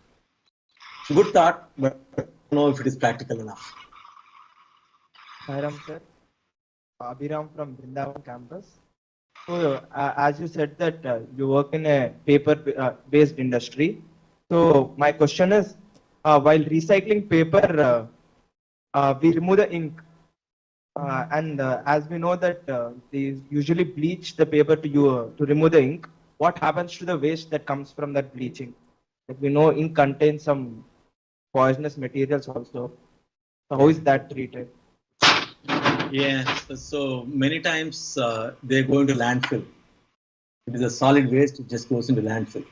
Good thought, but I don't know if it is practical enough. Hiram sir, Abhiram from Vrindavan campus. So as you said that you work in a paper-based industry. So my question is, while recycling paper, we remove the ink. And as we know that they usually bleach the paper to remove the ink. What happens to the waste that comes from that bleaching? Like we know ink contains some poisonous materials also. So how is that treated? Yeah, so many times they go into landfill. It is a solid waste, it just goes into landfill.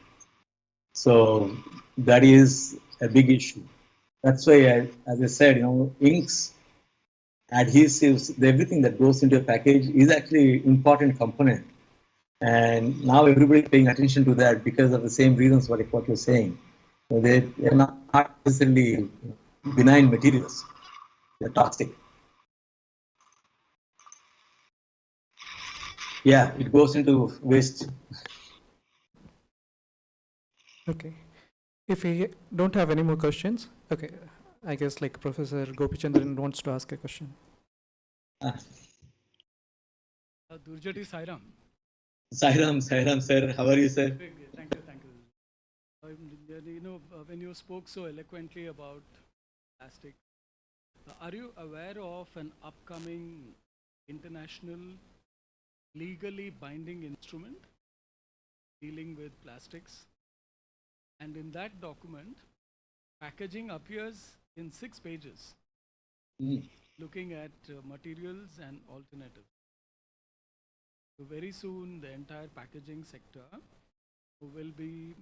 So that is a big issue. That's why, as I said, inks, adhesives, everything that goes into a package is actually important component. And now everybody is paying attention to that because of the same reasons what you're saying. So they're not necessarily benign materials. They're toxic. Yeah, it goes into waste. Okay. If we don't have any more questions, okay, I guess like Professor Gopichandran wants to ask a question. Durjati Sairam. Sairam, sir. How are you, sir? Thank you. When you spoke so eloquently about plastic, are you aware of an upcoming international legally binding instrument dealing with plastics? And in that document, packaging appears in 6 pages, looking at materials and alternatives. So very soon, the entire packaging sector will be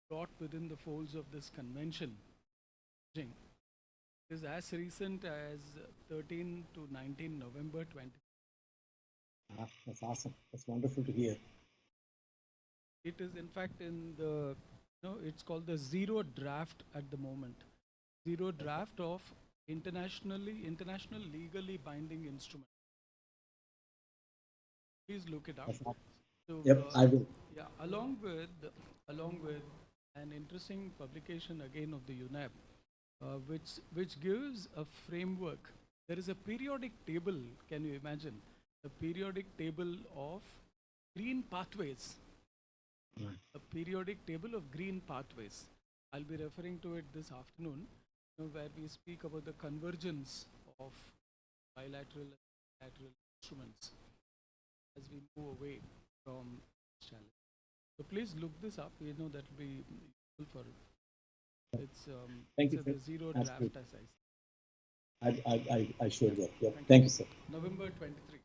brought within the folds of this convention. It is as recent as 13 to 19 November 20. That's awesome. That's wonderful to hear. It is in fact in the, it's called the zero draft at the moment. Zero draft of international legally binding instrument. Please look it up. So, yep, I will. Yeah, along with an interesting publication again of the UNEP, which gives a framework. There is a periodic table. Can you imagine a periodic table of green pathways? A periodic table of green pathways. I'll be referring to it this afternoon, where we speak about the convergence of bilateral and bilateral instruments as we move away from this challenge. So please look this up. That will be useful for it's Thank you, the sir. zero That's draft good. as I said. I sure will. Yeah. Thank you, sir. November 23.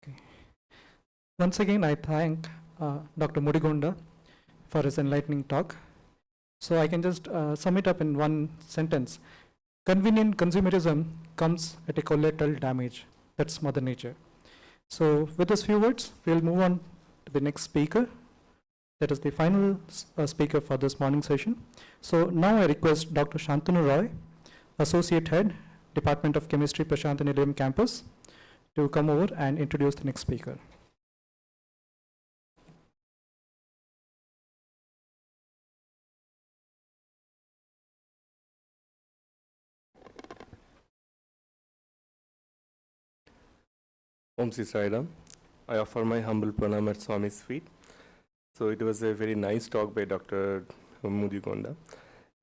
Okay. Once again, I thank Dr. Mudigonda for his enlightening talk. So I can just sum it up in one sentence. Convenient consumerism comes at a collateral damage. That's Mother Nature. So with these few words, we'll move on to the next speaker. That is the final speaker for this morning session. So now I request Dr. Shantanu Roy, Associate Head, Department of Chemistry, Prashant Nilayam Campus, to come over and introduce the next speaker. Om Sri Sai Ram. I offer my humble pranam at Swami's feet. So it was a very nice talk by Dr. Mudigonda.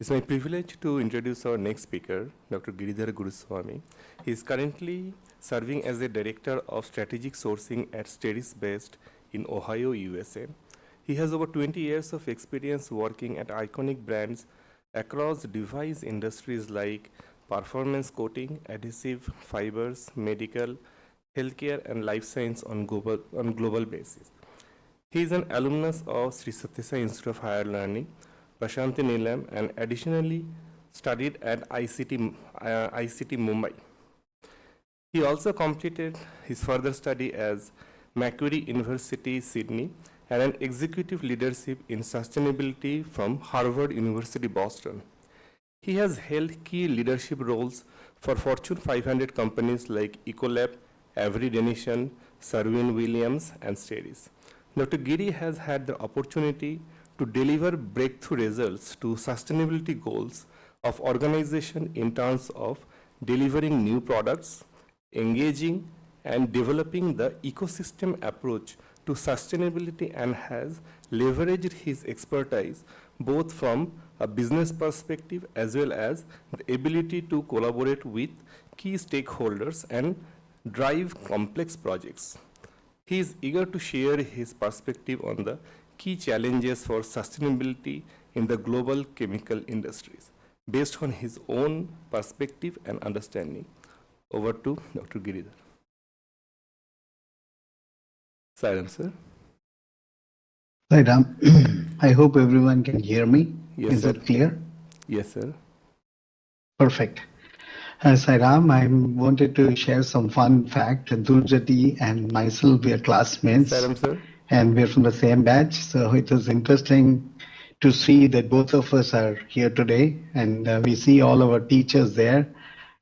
It's my privilege to introduce our next speaker, Dr. Giridhar Guruswamy. He is currently serving as the Director of Strategic Sourcing at Steris based in Ohio, USA. He has over 20 years of experience working at iconic brands across device industries like performance coating, adhesive, fibers, medical, healthcare and life science on global basis. He is an alumnus of Sri Sathya Sai Institute of Higher Learning, Prashanti Nilayam, and additionally studied at ICT Mumbai. He also completed his further study as Macquarie University, Sydney, and an executive leadership in sustainability from Harvard University, Boston. He has held key leadership roles for Fortune 500 companies like Ecolab, Avery Dennison, Sherwin-Williams, and Steris. Dr. Giri has had the opportunity to deliver breakthrough results to sustainability goals of organization in terms of delivering new products, engaging and developing the ecosystem approach to sustainability, and has leveraged his expertise both from a business perspective as well as the ability to collaborate with key stakeholders and drive complex projects. He is eager to share his perspective on the key challenges for sustainability in the global chemical industries based on his own perspective and understanding. Over to Dr. Giridhar. Silence, sir. Right, I hope everyone can hear me. Yes, Is sir. it clear? Yes, sir. Perfect. Sairam, I wanted to share some fun fact. Durjati and myself, we are classmates. Saram, sir. And we're from the same batch. So it was interesting to see that both of us are here today. And we see all our teachers there.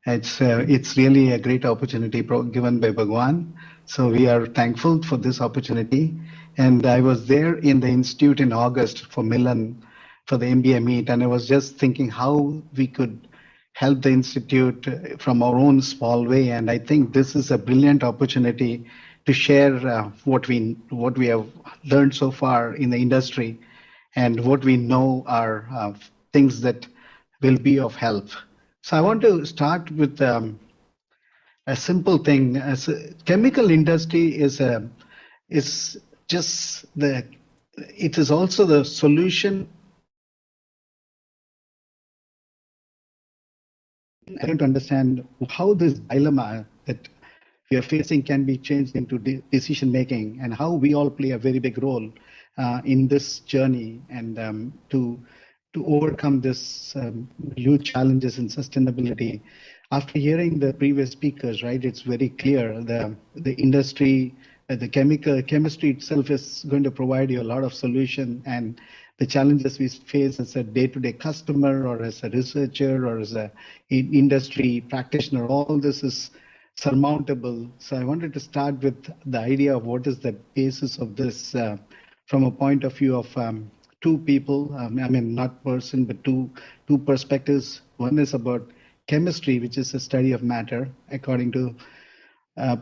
It's really a great opportunity given by Bhagwan. So we are thankful for this opportunity. And I was there in the institute in August for Milan for the MBA meet. And I was just thinking how we could help the institute from our own small way. And I think this is a brilliant opportunity to share what we have learned so far in the industry and what we know are things that will be of help. So I want to start with a simple thing. As a chemical industry is just it is also the solution. I don't understand how this dilemma that we are facing can be changed into decision making, and how we all play a very big role in this journey, and to overcome this huge challenges in sustainability. After hearing the previous speakers, right, it's very clear the industry, the chemistry itself is going to provide you a lot of solution, and the challenges we face as a day-to-day customer or as a researcher or as a industry practitioner, all this is surmountable. So I wanted to start with the idea of what is the basis of this from a point of view of two people, I mean, not person, but two perspectives. One is about chemistry, which is a study of matter, according to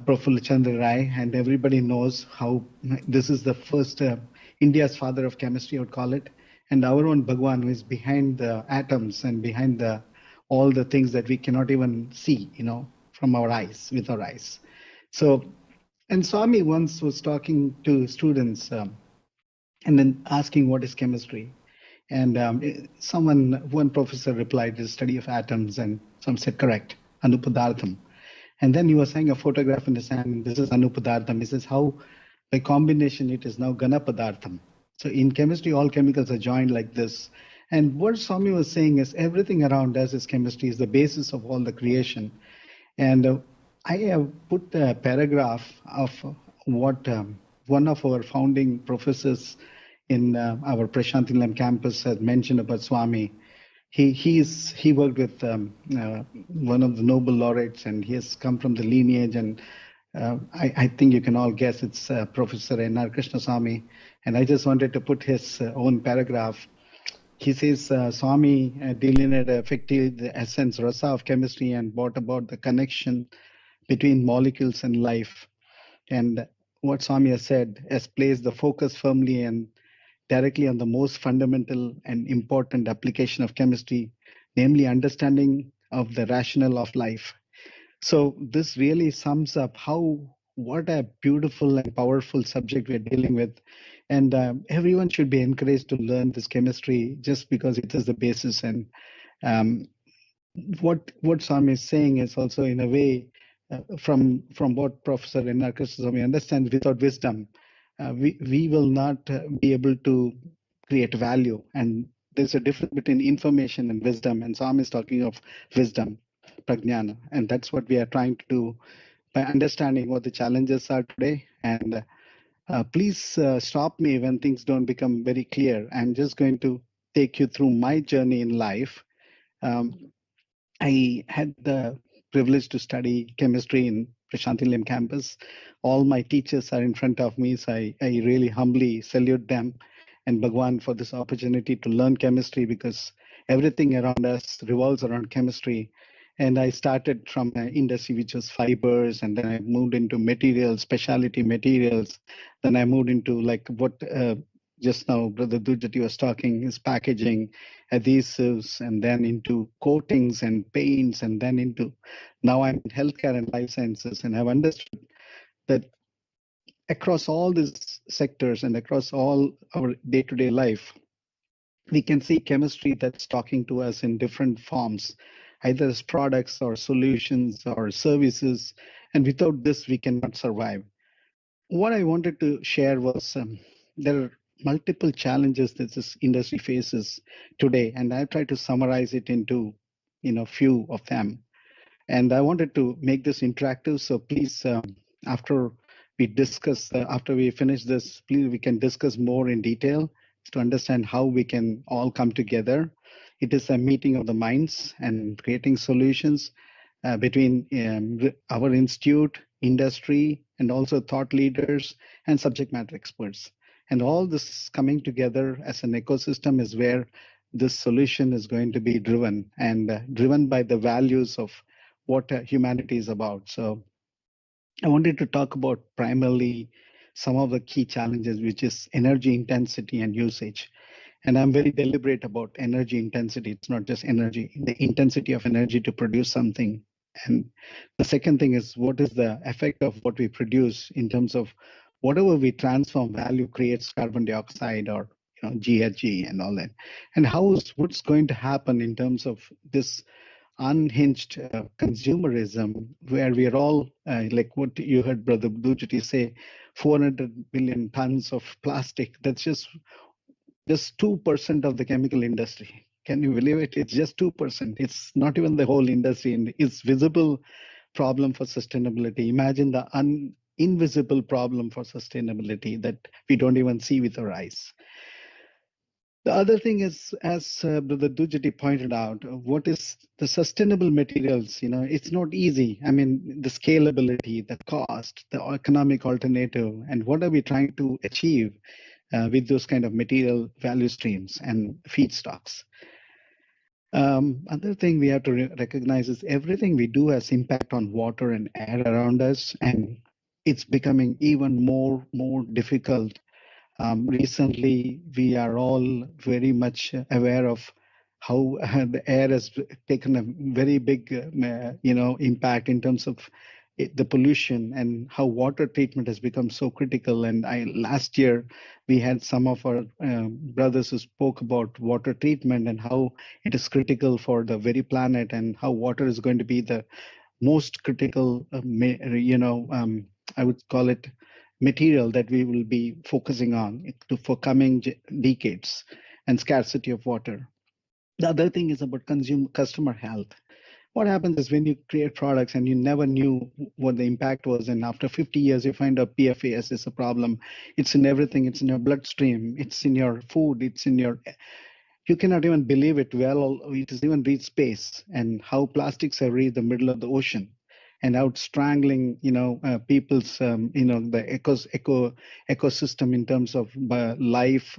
Professor Chandra Rai, and everybody knows how this is the first India's father of chemistry, I would call it, and our own Bhagwan, who is behind the atoms and behind all the things that we cannot even see, from our eyes, with our eyes. So, and Swami once was talking to students and then asking what is chemistry. And one professor replied, the study of atoms, and some said, correct, anupadartham. And then he was saying a photograph in his hand, this is anupadartham. He says how by combination it is now ganapadartham. So in chemistry, all chemicals are joined like this. And what Swami was saying is everything around us is chemistry, is the basis of all the creation. And I have put a paragraph of what one of our founding professors in our Prashantilam campus has mentioned about Swami. He worked with one of the Nobel laureates, and he has come from the lineage. And I think you can all guess it's Professor N.R. Krishnaswamy. And I just wanted to put his own paragraph. He says Swami delineated effectively the essence, rasa of chemistry, and brought about the connection between molecules and life. And what Swami has said has placed the focus firmly and directly on the most fundamental and important application of chemistry, namely understanding of the rationale of life. So this really sums up what a beautiful and powerful subject we're dealing with. And everyone should be encouraged to learn this chemistry just because it is the basis. And um, what Swami is saying is also in a way from what Professor N.R. Krishnaswamy understands, without wisdom, we will not be able to create value. And there's a difference between information and wisdom. And Swami is talking of wisdom, prajnana. And that's what we are trying to do by understanding what the challenges are today. And please stop me when things don't become very clear. I'm just going to take you through my journey in life. I had the privilege to study chemistry in Prashantilam campus. All my teachers are in front of me, so I really humbly salute them and Bhagwan for this opportunity to learn chemistry, because everything around us revolves around chemistry. And I started from an industry which was fibers, and then I moved into materials, specialty materials. Then I moved into like what just now Brother Dujati was talking, is packaging, adhesives, and then into coatings and paints, and then into, now I'm in healthcare and life sciences. And I've understood that across all these sectors and across all our day-to-day life, we can see chemistry that's talking to us in different forms, either as products or solutions or services. And without this, we cannot survive. What I wanted to share was there are multiple challenges that this industry faces today, and I tried to summarize it into few of them. And I wanted to make this interactive, so please, after we finish this, please we can discuss more in detail to understand how we can all come together. It is a meeting of the minds and creating solutions between our institute, industry, and also thought leaders and subject matter experts. And all this coming together as an ecosystem is where this solution is going to be driven, and driven by the values of what humanity is about. So I wanted to talk about primarily some of the key challenges, which is energy intensity and usage. And I'm very deliberate about energy intensity. It's not just energy, the intensity of energy to produce something. And the second thing is, what is the effect of what we produce in terms of whatever we transform, value creates carbon dioxide or GHG and all that. And what's going to happen in terms of this unhinged consumerism, where we are all, like what you heard Brother Dujati say, 400 billion tons of plastic. That's just 2% of the chemical industry. Can you believe it? It's just 2%. It's not even the whole industry, and it's visible problem for sustainability. Imagine the invisible problem for sustainability that we don't even see with our eyes. The other thing is, as Brother Dujati pointed out, what is the sustainable materials? It's not easy. I mean, the scalability, the cost, the economic alternative, and what are we trying to achieve with those kind of material value streams and feedstocks. Other thing we have to recognize is everything we do has impact on water and air around us, and it's becoming even more difficult. Recently, we are all very much aware of how the air has taken a very big, impact in terms of the pollution, and how water treatment has become so critical. And last year, we had some of our brothers who spoke about water treatment and how it is critical for the very planet, and how water is going to be the most critical, I would call it material that we will be focusing on for coming decades, and scarcity of water. The other thing is about customer health. what happens is when you create products and you never knew what the impact was, and after 50 years you find out PFAS is a problem. It's in everything. It's in your bloodstream. It's in your food. It's in your, you cannot even believe it. Well, it has even reached space, and how plastics have reached the middle of the ocean and out strangling, people's, the ecosystem in terms of life,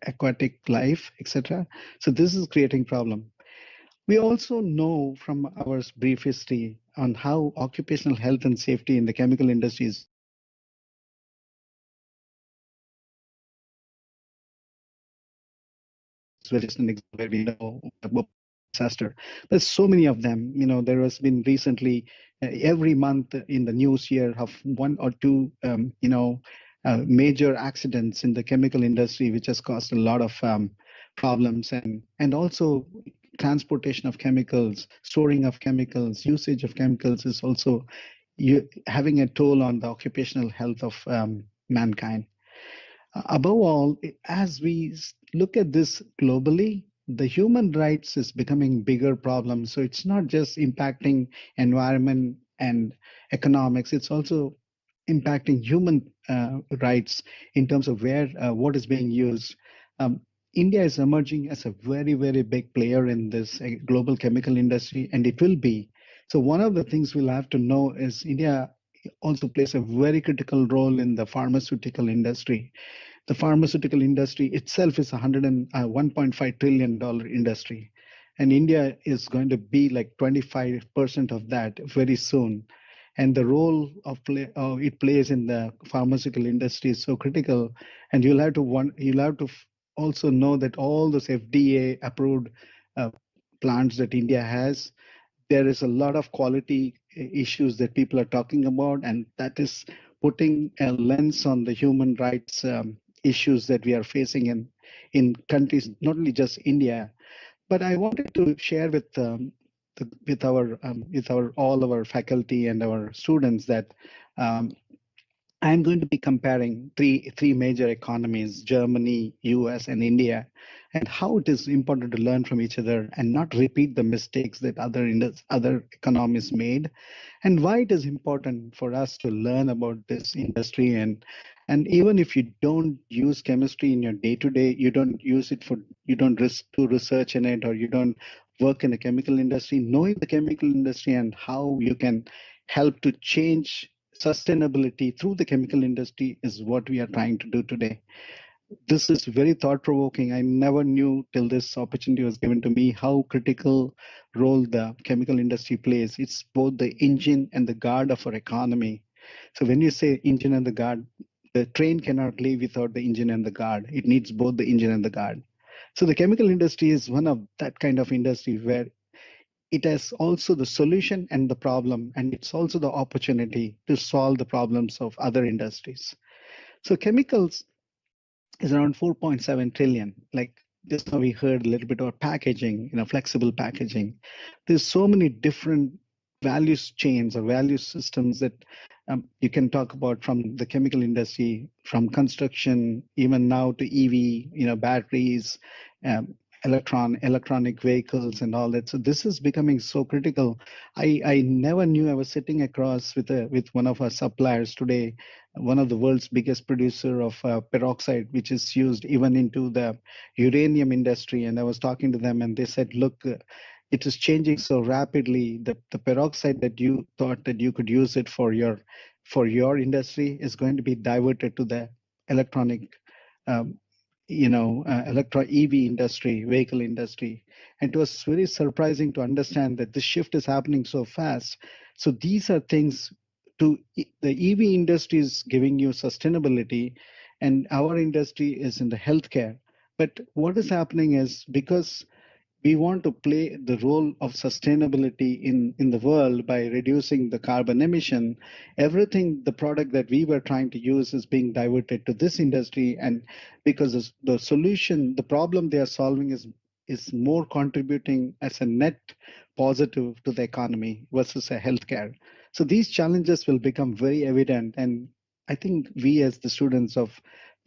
aquatic life, etc. So this is creating problem. We also know from our brief history on how occupational health and safety in the chemical industry is very an example where we know about disaster. There's so many of them. There has been recently every month in the news here of one or two, major accidents in the chemical industry, which has caused a lot of problems, and also transportation of chemicals, storing of chemicals, usage of chemicals is also having a toll on the occupational health of mankind. Above all, as we look at this globally, the human rights is becoming bigger problem. So it's not just impacting environment and economics, it's also impacting human rights in terms of where what is being used. India is emerging as a very, very big player in this global chemical industry, and it will be. So one of the things we'll have to know is India also plays a very critical role in the pharmaceutical industry. The pharmaceutical industry itself is $1.5 trillion industry. And India is going to be like 25% of that very soon. And the role of it plays in the pharmaceutical industry is so critical. And you'll have to also know that all those FDA approved plants that India has, there is a lot of quality issues that people are talking about, and that is putting a lens on the human rights issues that we are facing in countries, not only just India. But I wanted to share with all our faculty and our students that I'm going to be comparing three major economies, Germany, US, and India, and how it is important to learn from each other and not repeat the mistakes that other economies made, and why it is important for us to learn about this industry. And even if you don't use chemistry in your day-to-day, you don't do research in it, or you don't work in the chemical industry, knowing the chemical industry and how you can help to change sustainability through the chemical industry is what we are trying to do today. This is very thought-provoking. I never knew till this opportunity was given to me how critical role the chemical industry plays. It's both the engine and the guard of our economy. So when you say engine and the guard, the train cannot leave without the engine and the guard. It needs both the engine and the guard. So the chemical industry is one of that kind of industry where it has also the solution and the problem, and it's also the opportunity to solve the problems of other industries. So chemicals is around 4.7 trillion. Like just now we heard a little bit about packaging, flexible packaging. There's so many different values chains or value systems that you can talk about from the chemical industry, from construction, even now to EV, batteries, electronic vehicles and all that. So this is becoming so critical. I never knew. I was sitting across with one of our suppliers today, one of the world's biggest producer of peroxide, which is used even into the uranium industry. And I was talking to them, and they said, look, it is changing so rapidly that the peroxide that you thought that you could use it for your industry is going to be diverted to the electronic EV industry, vehicle industry. And it was very surprising to understand that this shift is happening so fast. So these are things the EV industry is giving you sustainability, and our industry is in the healthcare. But what is happening is, because we want to play the role of sustainability in the world by reducing the carbon emission, everything, the product that we were trying to use is being diverted to this industry. And because the solution, the problem they are solving is more contributing as a net positive to the economy versus a healthcare. So these challenges will become very evident. And I think we as the students of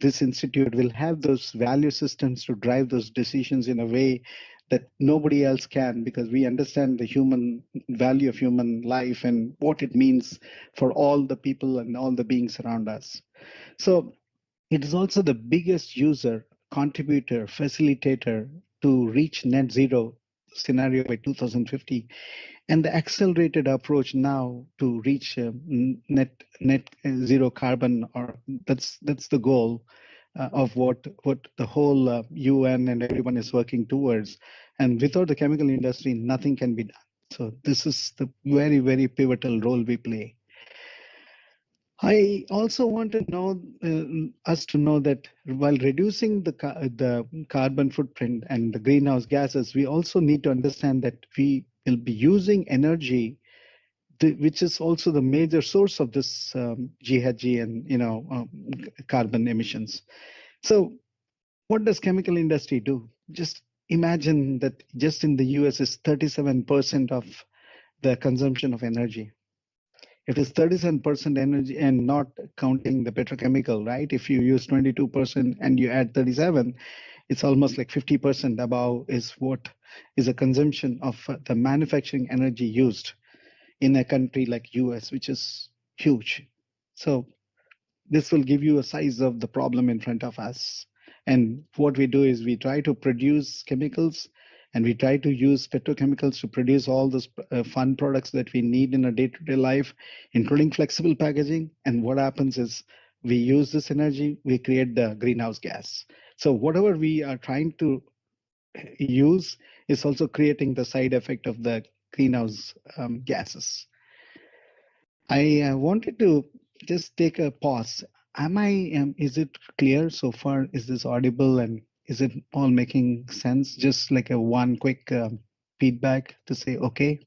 this institute will have those value systems to drive those decisions in a way that nobody else can, because we understand the human value of human life and what it means for all the people and all the beings around us. So it is also the biggest user, contributor, facilitator to reach net zero scenario by 2050, and the accelerated approach now to reach net zero carbon, or that's the goal of what the whole UN and everyone is working towards. And without the chemical industry, nothing can be done. So this is the very, very pivotal role we play. I also want to know us to know that while reducing the carbon footprint and the greenhouse gases, we also need to understand that we will be using energy, which is also the major source of this GHG and carbon emissions. So, what does chemical industry do? Just imagine that just in the US is 37% of the consumption of energy. It is 37% energy, and not counting the petrochemical, right? If you use 22% and you add 37, it's almost like 50% above is what is a consumption of the manufacturing energy used in a country like US, which is huge. So this will give you a size of the problem in front of us. And what we do is we try to produce chemicals, and we try to use petrochemicals to produce all those fun products that we need in a day-to-day life, including flexible packaging. And what happens is we use this energy, we create the greenhouse gas. So whatever we are trying to use is also creating the side effect of the greenhouse gases. I wanted to just take a pause. Is it clear so far? Is this audible, and is it all making sense? Just like a one quick feedback to say, okay.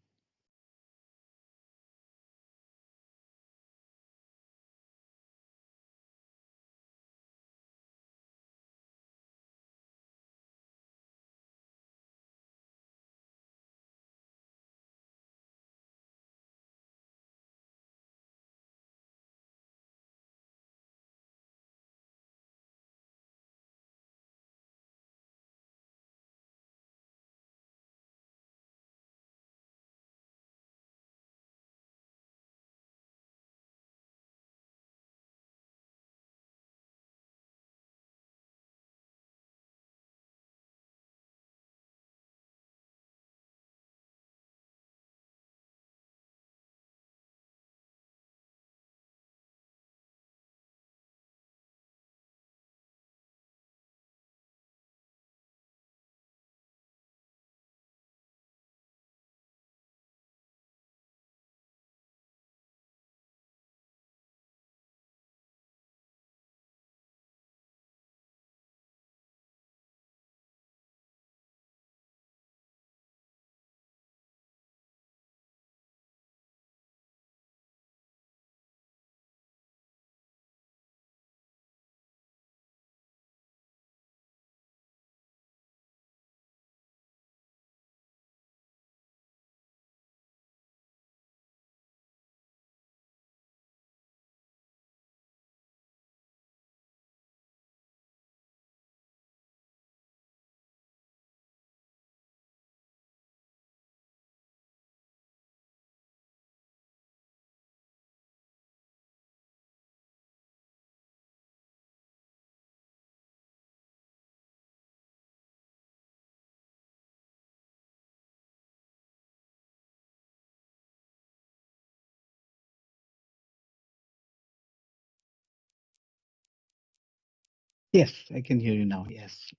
Yes, I can hear you now. Yes.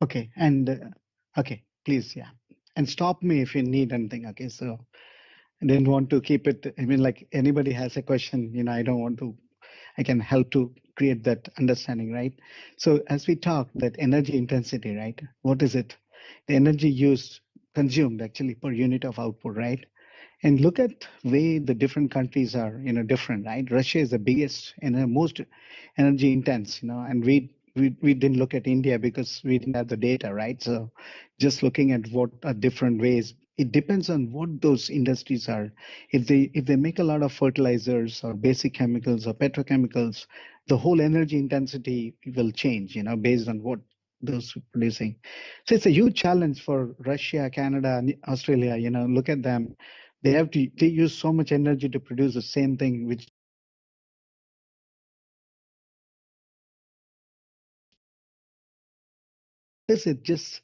Okay. And okay, please, yeah. And stop me if you need anything. Okay. So I didn't want to keep it. I mean, like anybody has a question, I don't want to, I can help to create that understanding, right? So as we talk, that energy intensity, right? What is it? The energy used, consumed actually per unit of output, right? And look at way the different countries are, different, right? Russia is the biggest and the most energy intense, and we didn't look at India because we didn't have the data, right? So just looking at what are different ways it depends on what those industries are. If they make a lot of fertilizers or basic chemicals or petrochemicals, the whole energy intensity will change, based on what those are producing. So it's a huge challenge for Russia, Canada, and Australia. Look at them. They use so much energy to produce the same thing, which is it just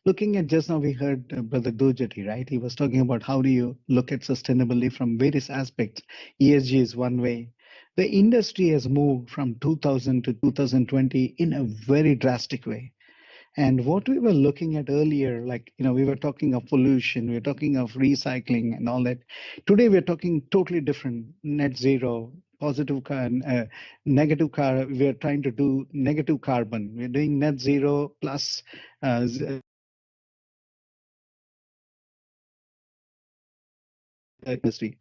looking at just now we heard Brother Dojati, right? He was talking about how do you look at sustainability from various aspects. ESG is one way. The industry has moved from 2000 to 2020 in a very drastic way. And what we were looking at earlier, like, we were talking of pollution, we were talking of recycling and all that. Today, we're talking totally different, net zero, positive negative we're trying to do negative carbon. We're doing net zero plus industry.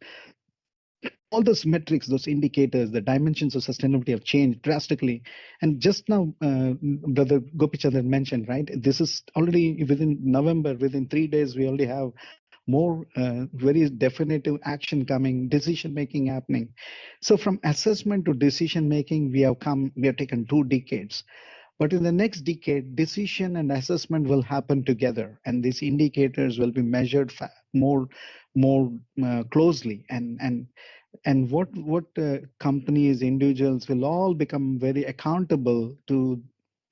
All those metrics, those indicators, the dimensions of sustainability have changed drastically. And just now, Brother Gopichandran mentioned, right? This is already within November, within 3 days, we already have more very definitive action coming, decision making happening. So from assessment to decision making, we have taken 2 decades. But in the next decade, decision and assessment will happen together, and these indicators will be measured more closely, and what companies, individuals will all become very accountable to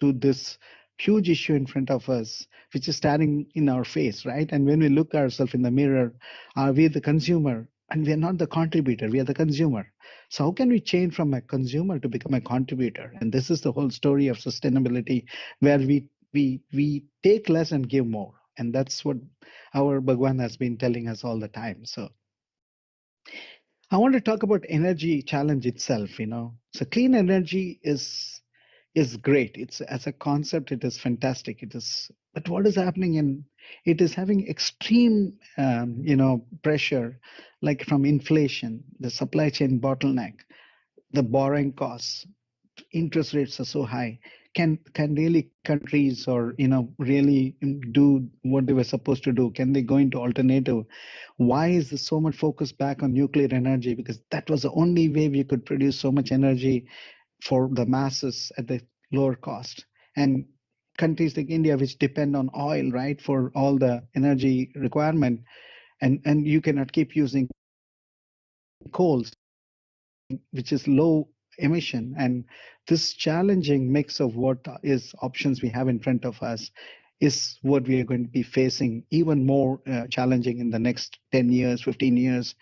this huge issue in front of us, which is staring in our face, right? And when we look ourselves in the mirror, are we the consumer? And we are not the contributor, we are the consumer. So how can we change from a consumer to become a contributor? And this is the whole story of sustainability, where we take less and give more. And that's what our Bhagwan has been telling us all the time. So I want to talk about energy challenge itself. So clean energy is great. It's as a concept, it is fantastic. But what is happening it is having extreme, pressure, like from inflation, the supply chain bottleneck, the borrowing costs, interest rates are so high. Can really countries or really do what they were supposed to do? Can they go into alternative? Why is there so much focus back on nuclear energy? Because that was the only way we could produce so much energy for the masses at the lower cost. And countries like India, which depend on oil, right, for all the energy requirement, and you cannot keep using coals, which is low emission. And this challenging mix of what is options we have in front of us is what we are going to be facing even more challenging in the next 10 years, 15 years,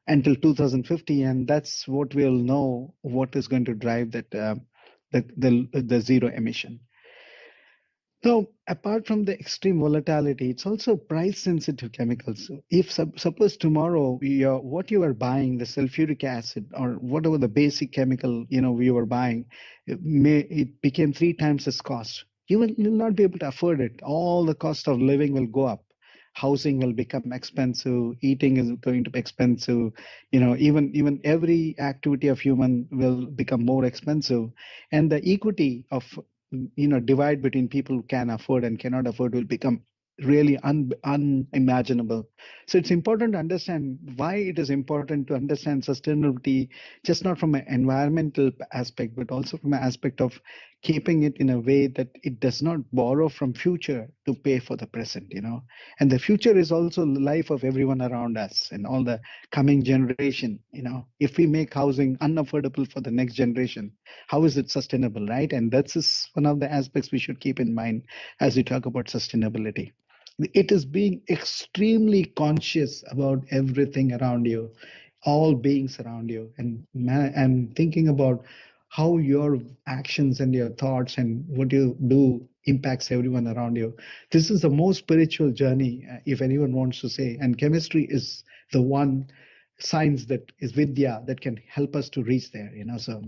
until 2050. And that's what we'll know what is going to drive that the zero emission. So apart from the extreme volatility, it's also price sensitive chemicals. If suppose tomorrow what you are buying, the sulfuric acid or whatever the basic chemical we were buying, it became 3 times its cost. You'll not be able to afford it. All the cost of living will go up. Housing will become expensive. Eating is going to be expensive. Even every activity of human will become more expensive, and the equity of divide between people who can afford and cannot afford will become really unimaginable. So it's important to understand why it is important to understand sustainability, just not from an environmental aspect, but also from an aspect of keeping it in a way that it does not borrow from future to pay for the present. And the future is also the life of everyone around us and all the coming generation. If we make housing unaffordable for the next generation, how is it sustainable, right? And that's one of the aspects we should keep in mind as we talk about sustainability. It is being extremely conscious about everything around you, all beings around you, and thinking about how your actions and your thoughts and what you do impacts everyone around you. This is the most spiritual journey, if anyone wants to say, and chemistry is the one science that is Vidya that can help us to reach there. So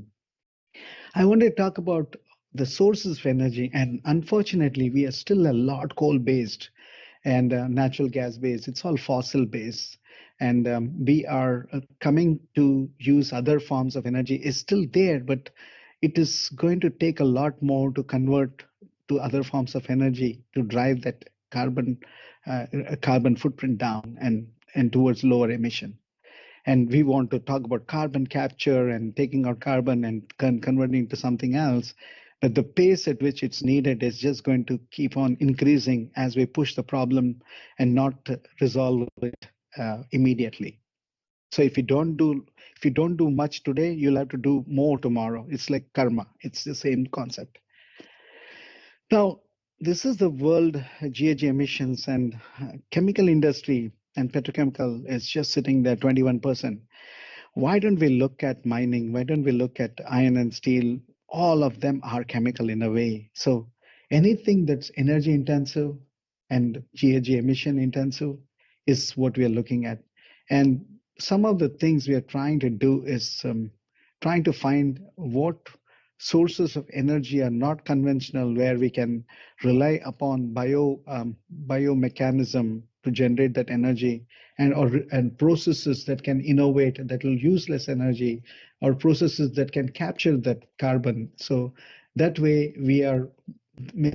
I want to talk about the sources of energy, and unfortunately, we are still a lot coal-based and natural gas-based. It's all fossil-based, and we are coming to use other forms of energy. Is still there, but it is going to take a lot more to convert to other forms of energy to drive that carbon carbon footprint down and towards lower emission. And we want to talk about carbon capture and taking out carbon and converting to something else. But the pace at which it's needed is just going to keep on increasing as we push the problem and not resolve it immediately. So if you don't do much today, you'll have to do more tomorrow. It's like karma. It's the same concept. Now, this is the world GHG emissions, and chemical industry and petrochemical is just sitting there 21%. Why don't we look at mining? Why don't we look at iron and steel? All of them are chemical in a way. So anything that's energy intensive and GHG emission intensive is what we are looking at. And some of the things we are trying to do is trying to find what sources of energy are not conventional, where we can rely upon biomechanism to generate that energy, and processes that can innovate, that will use less energy, or processes that can capture that carbon. So that way we are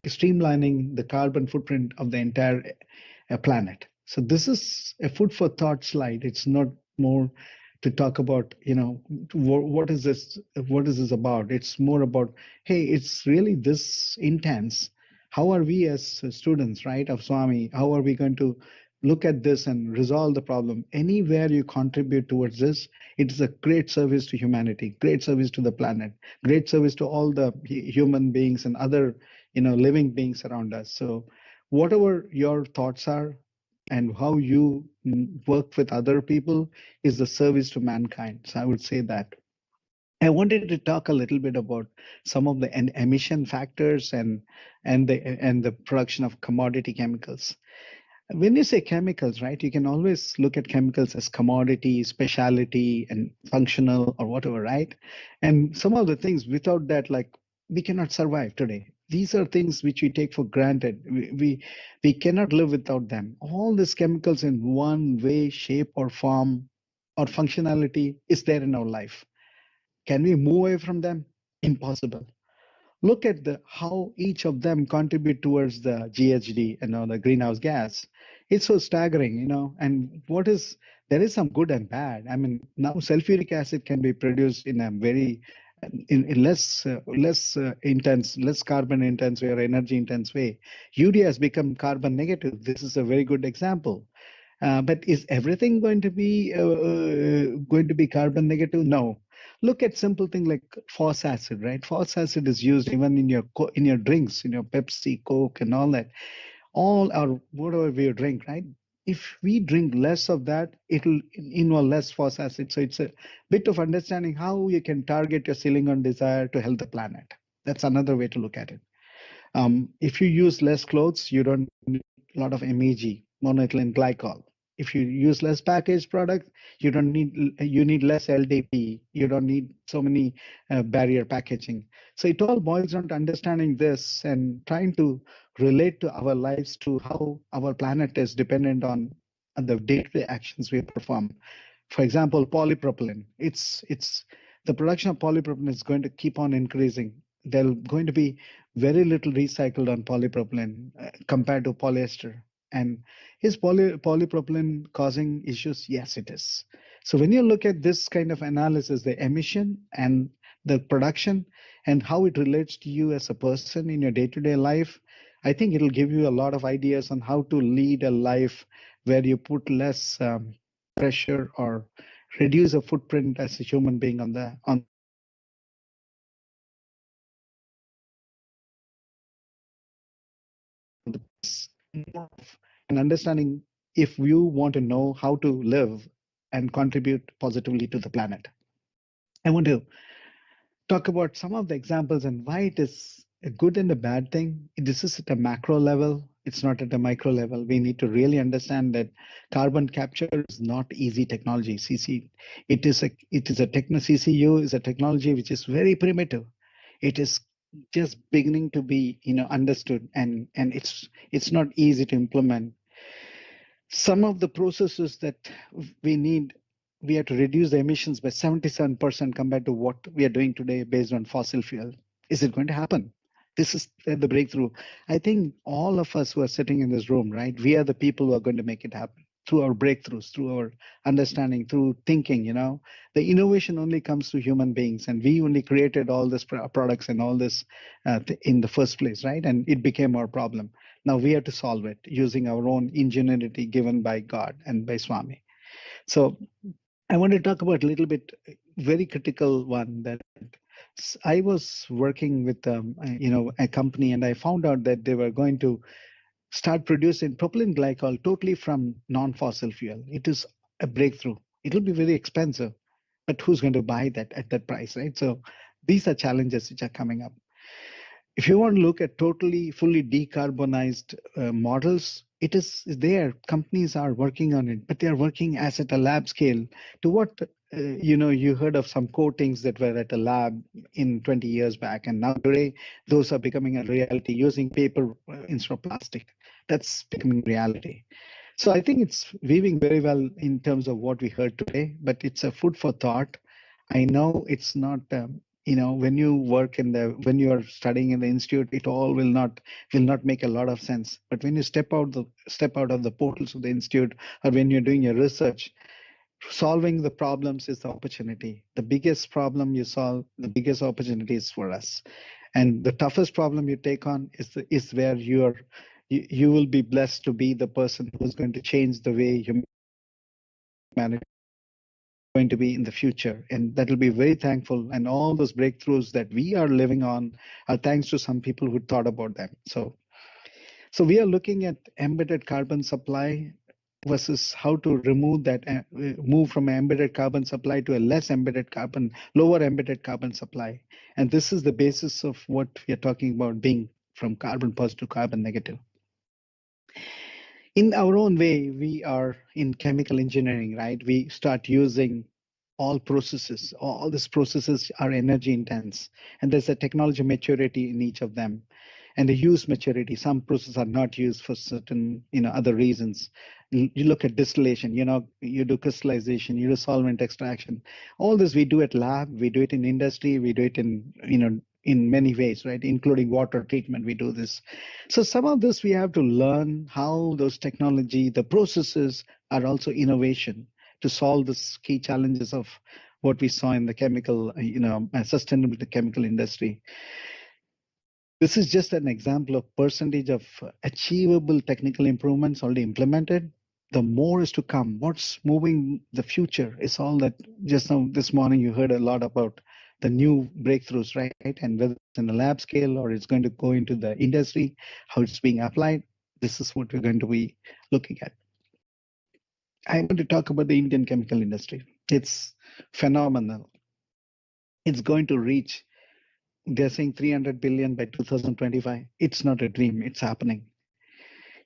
streamlining the carbon footprint of the entire planet. So this is a food for thought slide. It's not more to talk about, what is this about? It's more about, hey, it's really this intense. How are we as students, right, of Swami, how are we going to look at this and resolve the problem? Anywhere you contribute towards this, it is a great service to humanity, great service to the planet, great service to all the human beings and other, living beings around us. So whatever your thoughts are, and how you work with other people is the service to mankind. So I would say that. I wanted to talk a little bit about some of the emission factors and the production of commodity chemicals. When you say chemicals, right, you can always look at chemicals as commodity, specialty, and functional or whatever, right? And some of the things without that, like, we cannot survive today. These are things which we take for granted. We cannot live without them. All these chemicals in one way, shape, or form or functionality is there in our life. Can we move away from them? Impossible. Look at how each of them contribute towards the GHG, the greenhouse gas. It's so staggering, and there is some good and bad. I mean, now sulfuric acid can be produced in a very in less intense, less carbon intense way or energy intense way. Urea has become carbon negative. This is a very good example. But is everything going to be carbon negative? No. Look at simple thing like phos acid, right? Phos acid is used even in your drinks, in your Pepsi, Coke, and all that. All our whatever we drink, right? If we drink less of that, it'll involve less phos acid. So it's a bit of understanding how you can target your silicon desire to help the planet. That's another way to look at it. If you use less clothes, you don't need a lot of MEG, monoethylene glycol. If you use less packaged product, you need less LDP. You don't need so many barrier packaging. So it all boils down to understanding this and trying to relate to our lives, to how our planet is dependent on the day-to-day actions we perform. For example, polypropylene. It's the production of polypropylene is going to keep on increasing. There's going to be very little recycled on polypropylene compared to polyester. And is polypropylene causing issues? Yes, it is. So when you look at this kind of analysis, the emission and the production and how it relates to you as a person in your day-to-day life, I think it'll give you a lot of ideas on how to lead a life where you put less pressure or reduce a footprint as a human being on and understanding if you want to know how to live and contribute positively to the planet. I want to talk about some of the examples and why it is a good and a bad thing. This is at a macro level. It's not at a micro level. We need to really understand that carbon capture is not easy technology. CCU is a technology which is very primitive. It is just beginning to be understood, and it's not easy to implement. Some of the processes that we have to reduce the emissions by 77% compared to what we are doing today based on fossil fuel. Is it going to happen? This is the breakthrough. I think all of us who are sitting in this room, right, we are the people who are going to make it happen through our breakthroughs, through our understanding, through thinking. The innovation only comes to human beings, and we only created all these products and all this in the first place, right? And it became our problem. Now we have to solve it using our own ingenuity given by God and by Swami. So I want to talk about a little bit, very critical one, that I was working with a company, and I found out that they were going to start producing propylene glycol totally from non-fossil fuel. It is a breakthrough. It'll be very expensive, but who's going to buy that at that price, right? So these are challenges which are coming up. If you want to look at totally fully decarbonized models, it is there. Companies are working on it, but they are working as at a lab scale. To what you heard of some coatings that were at a lab in 20 years back, and now today those are becoming a reality using paper instead of plastic. That's becoming reality. So I think it's weaving very well in terms of what we heard today, but it's a food for thought. I know it's not, when you work when you are studying in the institute, it all will not make a lot of sense. But when you step out of the portals of the institute, or when you're doing your research, solving the problems is the opportunity. The biggest problem you solve, the biggest opportunity is for us. And the toughest problem you take on is where you will be blessed to be the person who's going to change the way humanity going to be in the future, and that will be very thankful. And all those breakthroughs that we are living on are thanks to some people who thought about them. So we are looking at embedded carbon supply versus how to remove that, move from an embedded carbon supply to a lower embedded carbon supply. And this is the basis of what we are talking about, being from carbon positive to carbon negative. In our own way, we are in chemical engineering, right? We start using all these processes are energy intense, and there's a technology maturity in each of them, and the use maturity. Some processes are not used for certain other reasons. You look at distillation, you do crystallization, you do solvent extraction. All this we do at lab, we do it in industry, we do it in many ways, right? Including water treatment, we do this. So some of this we have to learn how those technology, the processes are also innovation to solve this key challenges of what we saw in the chemical, sustainable chemical industry. This is just an example of percentage of achievable technical improvements already implemented. The more is to come. What's moving the future is all that. Just now this morning you heard a lot about the new breakthroughs, right? And whether it's in the lab scale or it's going to go into the industry, how it's being applied. This is what we're going to be looking at. I want to talk about the Indian chemical industry. It's phenomenal. It's going to reach, they're saying 300 billion by 2025. It's not a dream, it's happening.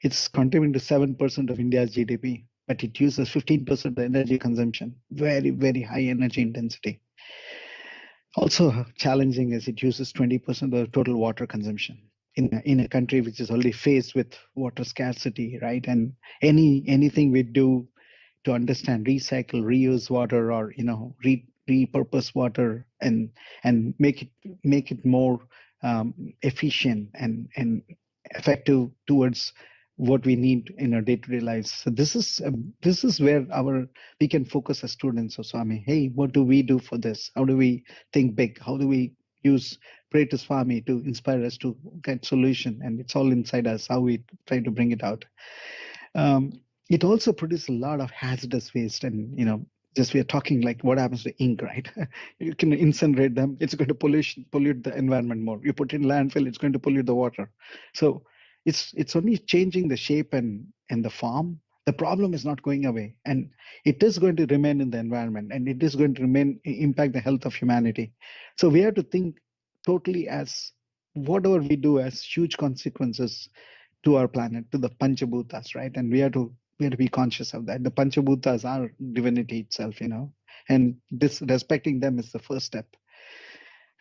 It's contributing to 7% of India's GDP, but it uses 15% of the energy consumption. Very, very high energy intensity. Also challenging is it uses 20% of the total water consumption in a country which is already faced with water scarcity, right? And anything we do to understand, recycle, reuse water, or repurpose water and make it more efficient and effective towards what we need in our day-to-day lives. So this is where we can focus as students. So Swami, hey, what do we do for this? How do we think big? How do we use pray to Swami to inspire us to get solution? And it's all inside us, how we try to bring it out. It also produces a lot of hazardous waste, and just we are talking like what happens to ink, right? You can incinerate them, it's going to pollute the environment more. You put it in landfill, it's going to pollute the water. So it's only changing the shape and the form. The problem is not going away, and it is going to remain in the environment, and it is going to impact the health of humanity. So we have to think totally as whatever we do has huge consequences to our planet, to the Panchabhutas, right? And we have to be conscious of that. The Panchabhutas are divinity itself, and this respecting them is the first step.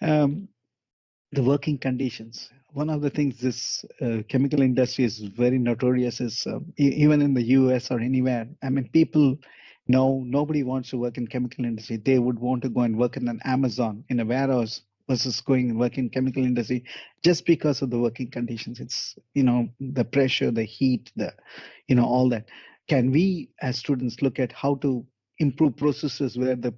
The working conditions. One of the things this chemical industry is very notorious is even in the US or anywhere. I mean, people know nobody wants to work in chemical industry. They would want to go and work in an Amazon, in a warehouse, versus going and work in chemical industry just because of the working conditions. It's, the pressure, the heat, all that. Can we as students look at how to improve processes where the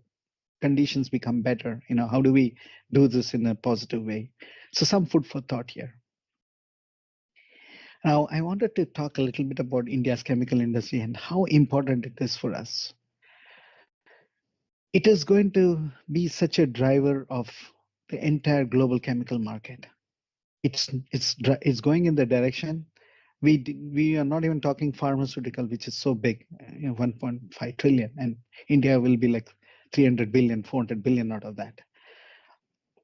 conditions become better? How do we do this in a positive way? So some food for thought here. Now, I wanted to talk a little bit about India's chemical industry and how important it is for us. It is going to be such a driver of the entire global chemical market. It's going in the direction. We are not even talking pharmaceutical, which is so big, 1.5 trillion, and India will be like 300 billion, 400 billion out of that.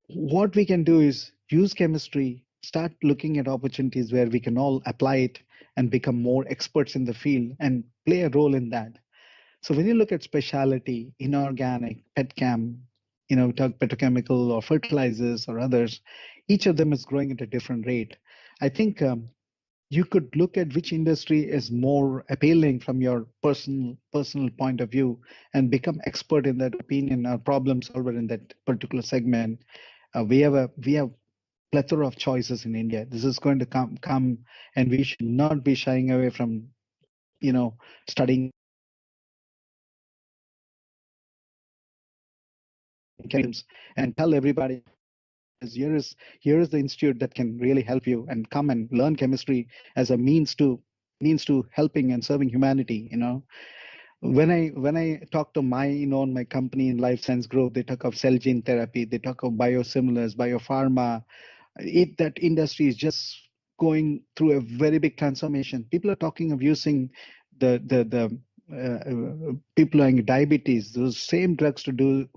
What we can do is use chemistry, start looking at opportunities where we can all apply it and become more experts in the field and play a role in that. So when you look at specialty, inorganic, petchem, we talk petrochemical or fertilizers or others, each of them is growing at a different rate. I think you could look at which industry is more appealing from your personal point of view and become expert in that opinion or problem solver in that particular segment. We have plethora of choices in India. This is going to come, and we should not be shying away from, studying chemicals and tell everybody here is the institute that can really help you, and come and learn chemistry as a means to helping and serving humanity. When I talk to my company in life science growth, they talk of cell gene therapy, they talk of biosimilars, biopharma. That industry is just going through a very big transformation. People are talking of using the people having diabetes, those same drugs to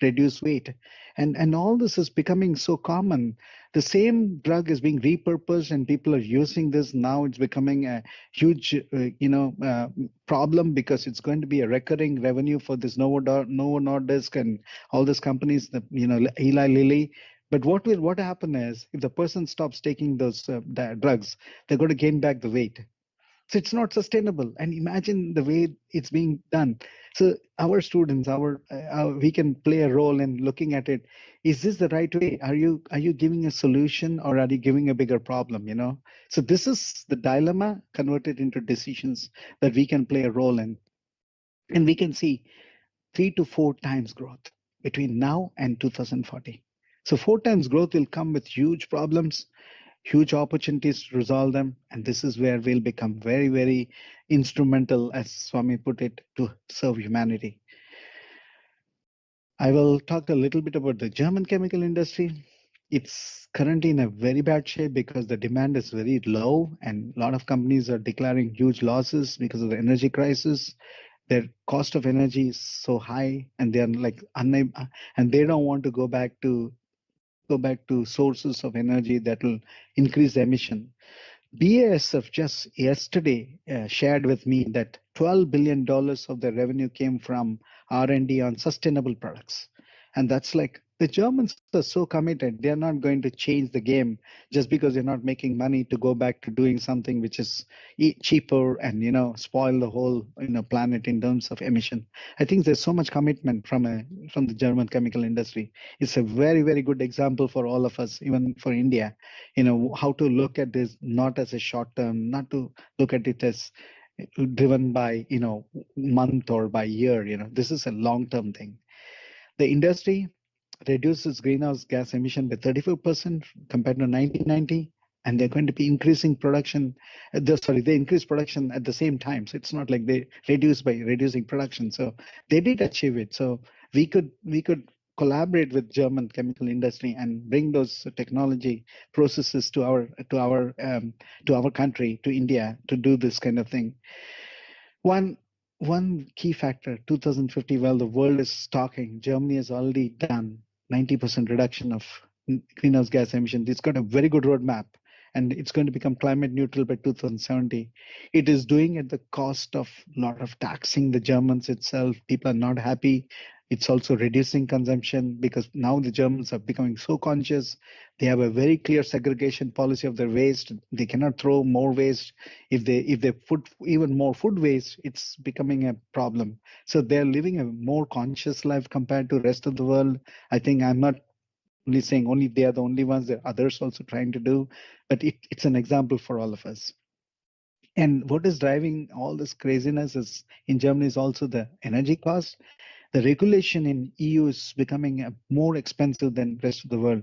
reduce weight, and all this is becoming so common. The same drug is being repurposed, and people are using this now. It's becoming a huge, problem, because it's going to be a recurring revenue for this Novo Nordisk and all these companies, Eli Lilly. But what happen is, if the person stops taking those drugs, they're going to gain back the weight. So it's not sustainable. And imagine the way it's being done. So our students, we can play a role in looking at it. Is this the right way? Are you giving a solution, or are you giving a bigger problem? So this is the dilemma converted into decisions that we can play a role in, and we can see 3 to 4 times growth between now and 2040. So 4 times growth will come with huge problems, huge opportunities to resolve them. And this is where we'll become very, very instrumental, as Swami put it, to serve humanity. I will talk a little bit about the German chemical industry. It's currently in a very bad shape because the demand is very low, and a lot of companies are declaring huge losses because of the energy crisis. Their cost of energy is so high, and they are like unable, and they don't want to go back to sources of energy that will increase the emission. BASF just yesterday shared with me that $12 billion of their revenue came from R&D on sustainable products. And that's like, the Germans are so committed. They're not going to change the game just because they're not making money to go back to doing something which is cheaper and, spoil the whole, planet in terms of emission. I think there's so much commitment from the German chemical industry. It's a very, very good example for all of us, even for India, how to look at this not as a short term, not to look at it as driven by, month or by year. This is a long term thing. The industry reduces greenhouse gas emission by 34% compared to 1990, and they're going to be increasing production. They increase production at the same time. So it's not like they reduce by reducing production. So they did achieve it. So we could collaborate with German chemical industry and bring those technology processes to our country, to India, to do this kind of thing. One key factor, 2050, while the world is talking, Germany has already done 90% reduction of greenhouse gas emissions. It's got a very good roadmap, and it's going to become climate neutral by 2070. It is doing at the cost of a lot of taxing the Germans itself. People are not happy. It's also reducing consumption because now the Germans are becoming so conscious. They have a very clear segregation policy of their waste. They cannot throw more waste. If they put even more food waste, it's becoming a problem. So they're living a more conscious life compared to the rest of the world. I think I'm not only saying only they are the only ones, that others also trying to do, but it's an example for all of us. And what is driving all this craziness is in Germany is also the energy cost. The regulation in EU is becoming more expensive than rest of the world.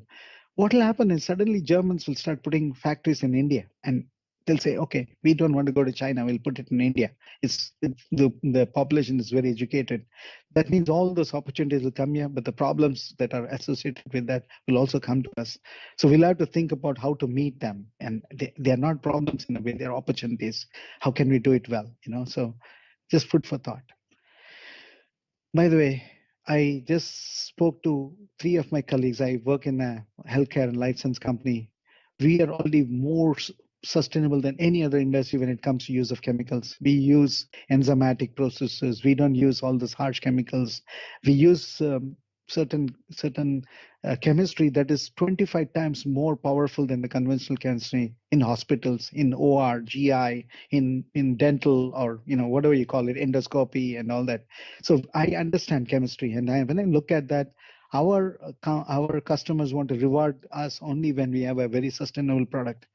What will happen is suddenly Germans will start putting factories in India, and they'll say, okay, we don't want to go to China, we'll put it in India. It's the population is very educated. That means all those opportunities will come here, but the problems that are associated with that will also come to us. So we'll have to think about how to meet them. And they are not problems in a way, they're opportunities. How can we do it well? So just food for thought. By the way, I just spoke to 3 of my colleagues. I work in a healthcare and life science company. We are already more sustainable than any other industry when it comes to use of chemicals. We use enzymatic processes. We don't use all these harsh chemicals. We use certain chemistry that is 25 times more powerful than the conventional chemistry in hospitals, in OR, GI, in dental, or whatever you call it, endoscopy and all that. So I understand chemistry, and when I look at that, our customers want to reward us only when we have a very sustainable product.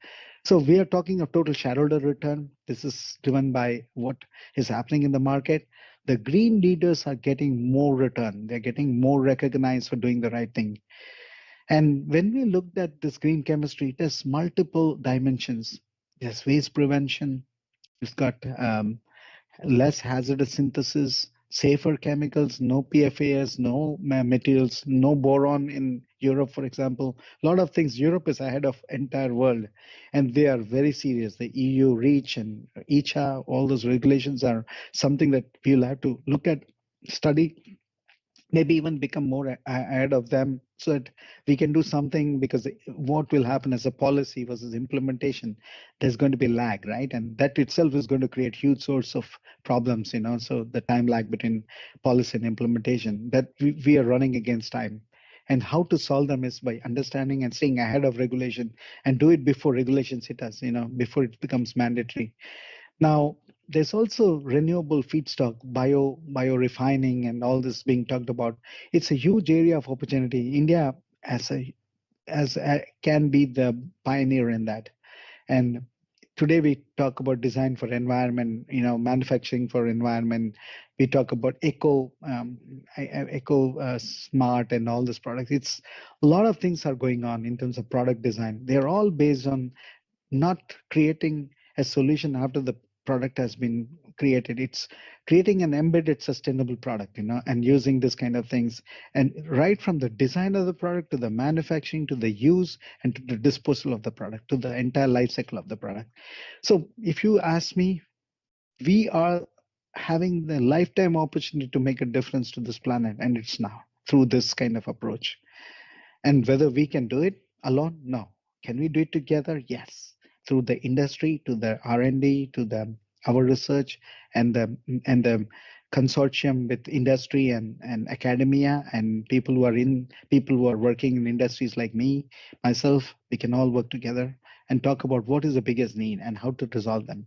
So we are talking of total shareholder return. This is driven by what is happening in the market. The green leaders are getting more return. They're getting more recognized for doing the right thing. And when we looked at this green chemistry, it has multiple dimensions. There's waste prevention. It's got less hazardous synthesis, safer chemicals, no PFAS, no materials, no boron in Europe, for example. A lot of things. Europe is ahead of entire world, and they are very serious. The EU REACH and ECHA, all those regulations are something that we'll have to look at, study, maybe even become more ahead of them so that we can do something, because what will happen as a policy versus implementation, there's going to be lag, right? And that itself is going to create huge source of problems, so the time lag between policy and implementation, that we are running against time. And how to solve them is by understanding and staying ahead of regulation, and do it before regulations hit us, before it becomes mandatory. Now, there's also renewable feedstock, bio and all this being talked about. It's a huge area of opportunity. India can be the pioneer in that. And today we talk about design for environment, manufacturing for environment. We talk about eco smart and all this products. It's a lot of things are going on in terms of product design. They're all based on not creating a solution after the product has been created. It's creating an embedded sustainable product, and using this kind of things. And right from the design of the product to the manufacturing to the use and to the disposal of the product to the entire life cycle of the product. So if you ask me, we are having the lifetime opportunity to make a difference to this planet, and it's now through this kind of approach. And whether we can do it alone? No. Can we do it together? Yes. Through the industry, to the R&D, to our research, and the consortium with industry and academia and people who are working in industries like me, myself, we can all work together and talk about what is the biggest need and how to resolve them.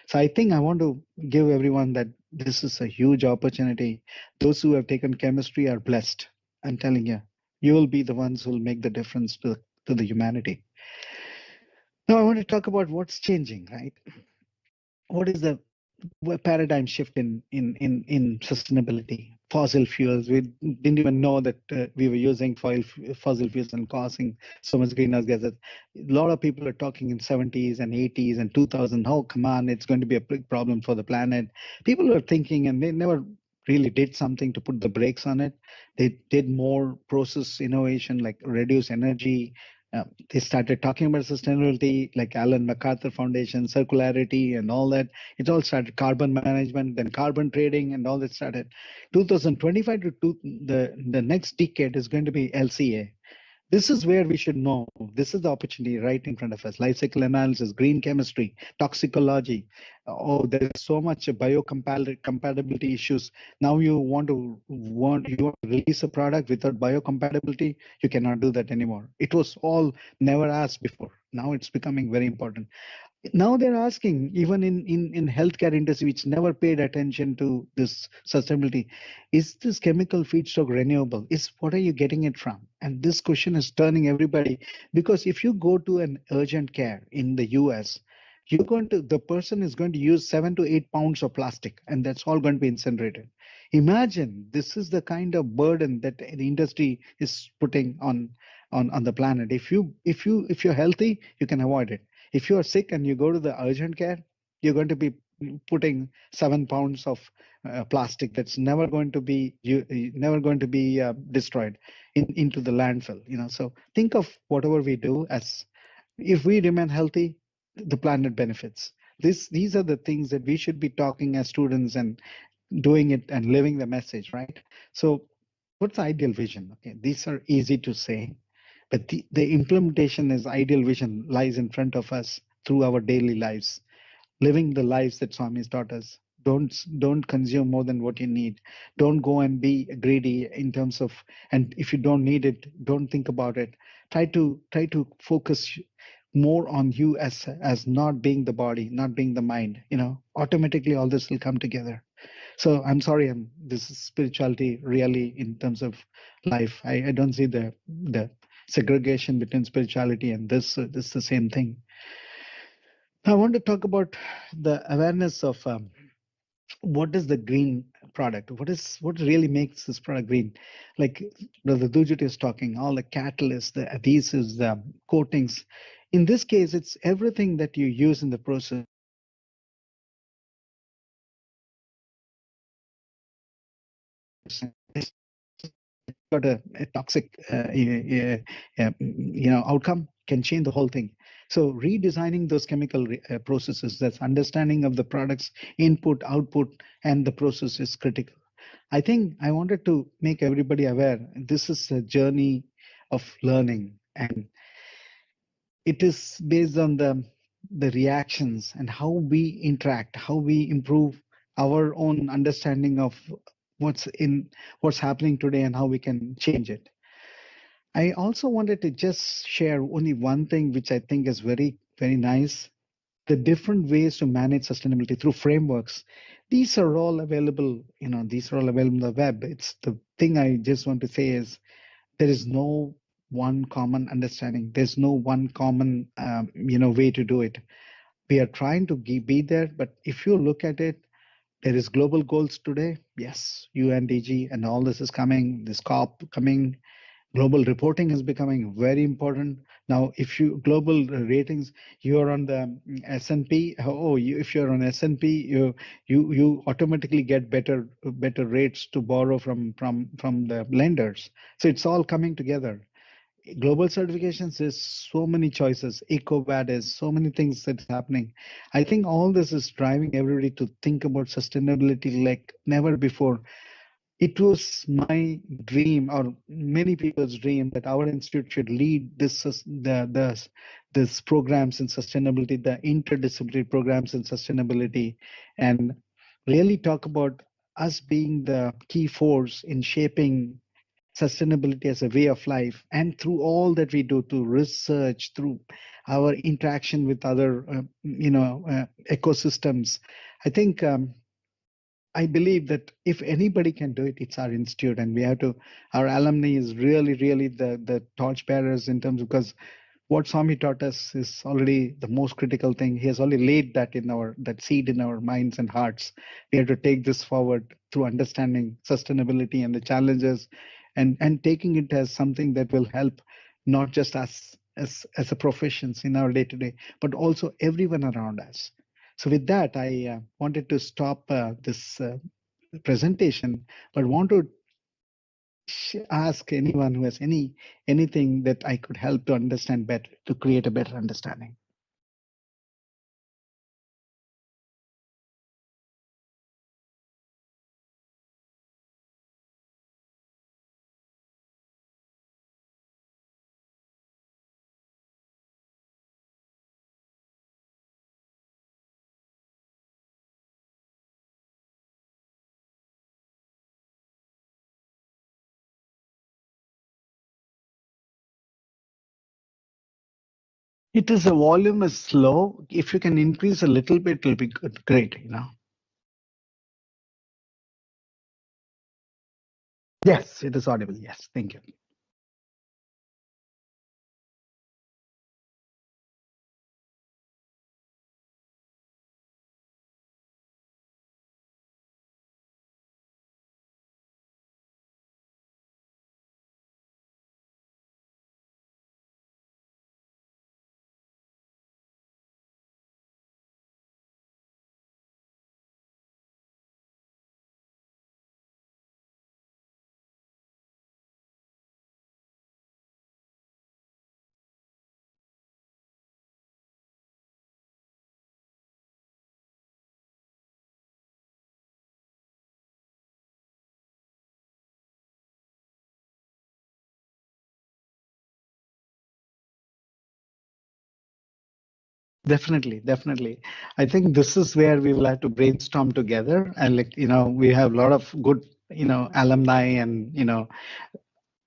So I think I want to give everyone that this is a huge opportunity. Those who have taken chemistry are blessed. I'm telling you, you will be the ones who will make the difference to the humanity. Now I want to talk about what's changing, right? What is the paradigm shift in sustainability? Fossil fuels. We didn't even know that we were using fossil fuels and causing so much greenhouse gases. A lot of people are talking in 70s and 80s and 2000. Oh, come on, it's going to be a big problem for the planet. People were thinking, and they never really did something to put the brakes on it. They did more process innovation, like reduce energy. They started talking about sustainability, like Alan MacArthur Foundation, circularity, and all that. It all started carbon management, then carbon trading, and all that started. 2025 to the next decade is going to be LCA. This is where we should know. This is the opportunity right in front of us. Life cycle analysis, green chemistry, toxicology. Oh, there's so much biocompatibility issues. Now you want to release a product without biocompatibility, you cannot do that anymore. It was all never asked before. Now it's becoming very important. Now they're asking, even in healthcare industry, which never paid attention to this sustainability, is this chemical feedstock renewable? Is what are you getting it from? And this question is turning everybody, because if you go to an urgent care in the US, the person is going to use 7 to 8 pounds of plastic, and that's all going to be incinerated. Imagine this is the kind of burden that the industry is putting on the planet. If you're healthy, you can avoid it. If you are sick and you go to the urgent care, you're going to be putting 7 pounds of plastic that's never going to be destroyed into the landfill. So think of whatever we do as, if we remain healthy, the planet benefits. These are the things that we should be talking as students and doing it and living the message, right? So what's the ideal vision? Okay, these are easy to say, but the implementation is ideal vision lies in front of us through our daily lives, living the lives that Swami's taught us. Don't consume more than what you need. Don't go and be greedy in terms of, and if you don't need it, don't think about it. Try to focus more on you as not being the body, not being the mind. Automatically all this will come together. So I'm sorry, this is spirituality really in terms of life. I don't see the segregation between spirituality and this. This is the same thing. I want to talk about the awareness of what is the green product. What really makes this product green? Like Brother Dujit is talking, all the catalysts, the adhesives, the coatings. In this case, it's everything that you use in the process. Got a toxic outcome can change the whole thing. So redesigning those chemical processes, that's understanding of the product's input, output, and the process is critical. I think I wanted to make everybody aware this is a journey of learning, and it is based on the reactions and how we interact, how we improve our own understanding of what's happening today and how we can change it. I also wanted to just share only one thing which I think is very, very nice. The different ways to manage sustainability through frameworks. These are all available, these are all available on the web. It's the thing I just want to say is there is no one common understanding. There's no one common, way to do it. We are trying to be there, but if you look at it, there is global goals today. Yes, UNDG and all this is coming, this COP coming. Global reporting is becoming very important. Now, if you global ratings, you are on the S&P. If you're on S&P, you automatically get better rates to borrow from the lenders. So it's all coming together. Global certifications is so many choices. EcoVadis is so many things that's happening. I think all this is driving everybody to think about sustainability like never before. It was my dream, or many people's dream, that our institute should lead this programs in sustainability, the interdisciplinary programs in sustainability, and really talk about us being the key force in shaping sustainability as a way of life. And through all that we do, to research, through our interaction with other, ecosystems, I think. I believe that if anybody can do it, it's our institute, and we have to. Our alumni is really, really the torch bearers in terms, because what Swami taught us is already the most critical thing. He has already laid that seed in our minds and hearts. We have to take this forward through understanding sustainability and the challenges, and taking it as something that will help not just us as a professions in our day to day, but also everyone around us. So with that, I wanted to stop this presentation, but want to ask anyone who has anything that I could help to understand better, to create a better understanding. It is a volume is slow. If you can increase a little bit, it'll be good. Great, Yes, it is audible. Yes, thank you. Definitely, definitely. I think this is where we will have to brainstorm together. And we have a lot of good, alumni and,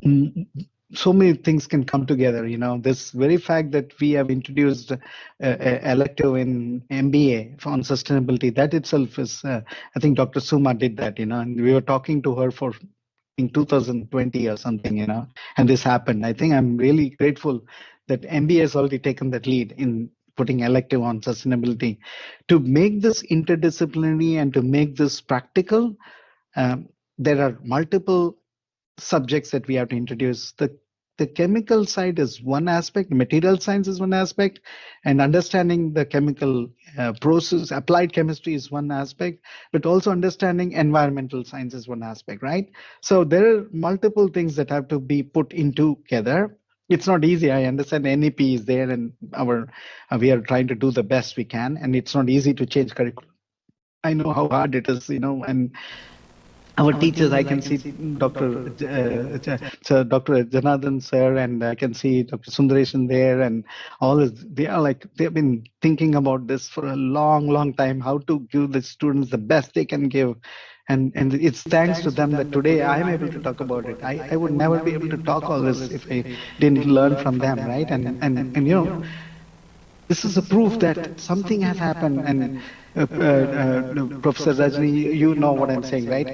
mm, so many things can come together. This very fact that we have introduced elective in MBA on sustainability, that itself is, I think Dr. Suma did that, and we were talking to her for in 2020 or something, and this happened. I think I'm really grateful that MBA has already taken that lead in putting elective on sustainability to make this interdisciplinary and to make this practical. There are multiple subjects that we have to introduce. The chemical side is one aspect, material science is one aspect, and understanding the chemical process, applied chemistry is one aspect, but also understanding environmental science is one aspect, right? So there are multiple things that have to be put into together. It's not easy. I understand NEP is there, and we are trying to do the best we can, and it's not easy to change curriculum. I know how hard it is, and our teachers, I can see Dr. Janardhan sir, and I can see Dr. Sundaresan there, and all this. They've been thinking about this for a long, long time, how to give the students the best they can give. And it's thanks to them that today I am able to talk about it. I would never be able to talk all this if I didn't learn from them, right? And this is a proof that something has happened. And Professor Rajni, you know what I'm saying, right?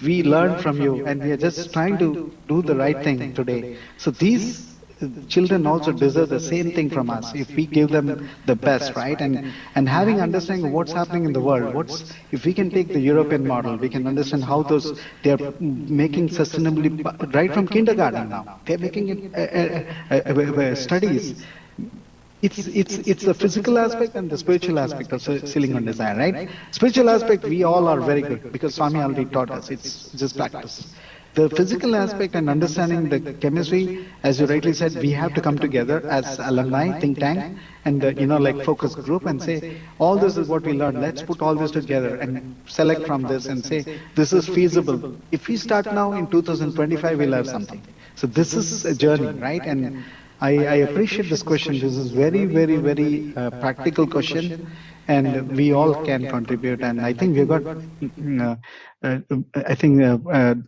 We learn from you, and we are just trying to do the right thing today. So these children also deserve the same thing from us if we give them the best, right? And having understanding of what's happening in the world. If we can take the European model, we can understand how they are making sustainability right from kindergarten now. They're making it studies. It's the physical aspect and the spiritual aspect of sealing on desire, right? Spiritual aspect, we all are very good because Swami already taught us. It's just practice. The physical aspect and understanding the chemistry, as you rightly said, we have to come together as alumni, think tank, and like focus group and say, all this is what we learned. Let's put all this together and select from this and say, this is feasible. If we start now in 2025, we'll have something. So this is a journey, right? And I appreciate this question. This is very, very, very practical question, and we all can contribute. And I think we've got, I think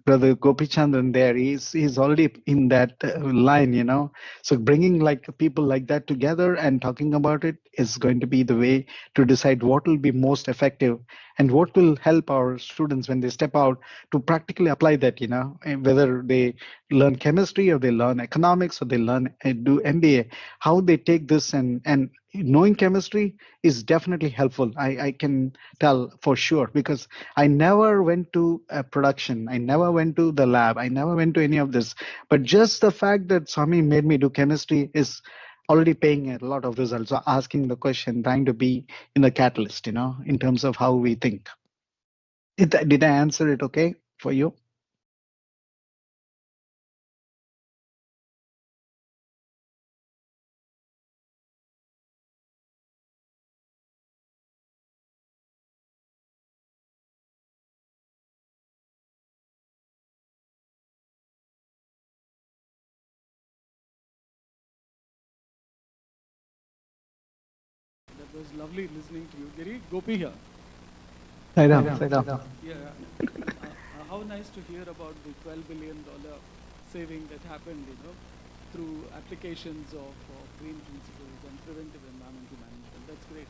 Brother Gopichandran there, he's already in that line, So bringing like people like that together and talking about it is going to be the way to decide what will be most effective and what will help our students when they step out to practically apply that, and whether they learn chemistry or they learn economics or they learn do MBA, how they take this and knowing chemistry is definitely helpful. I can tell for sure because I never went to a production. I never went to the lab. I never went to any of this. But just the fact that Swami made me do chemistry is already paying a lot of results. So asking the question, trying to be in the catalyst, in terms of how we think. Did I answer it okay for you? That was lovely listening to you. Giri, Gopi here. Sairam. Yeah. How nice to hear about the $12 billion saving that happened, through applications of green principles and preventive environmental management. That's great.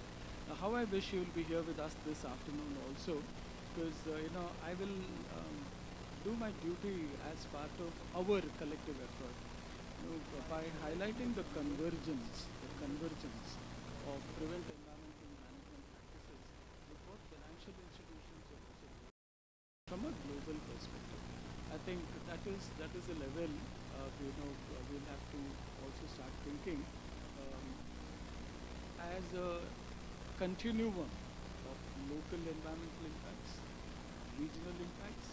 How I wish you will be here with us this afternoon also, because I will do my duty as part of our collective effort. By highlighting the convergence of preventive environmental management practices with what financial institutions are also doing from a global perspective. I think that is a level we'll have to also start thinking as a continuum of local environmental impacts, regional impacts,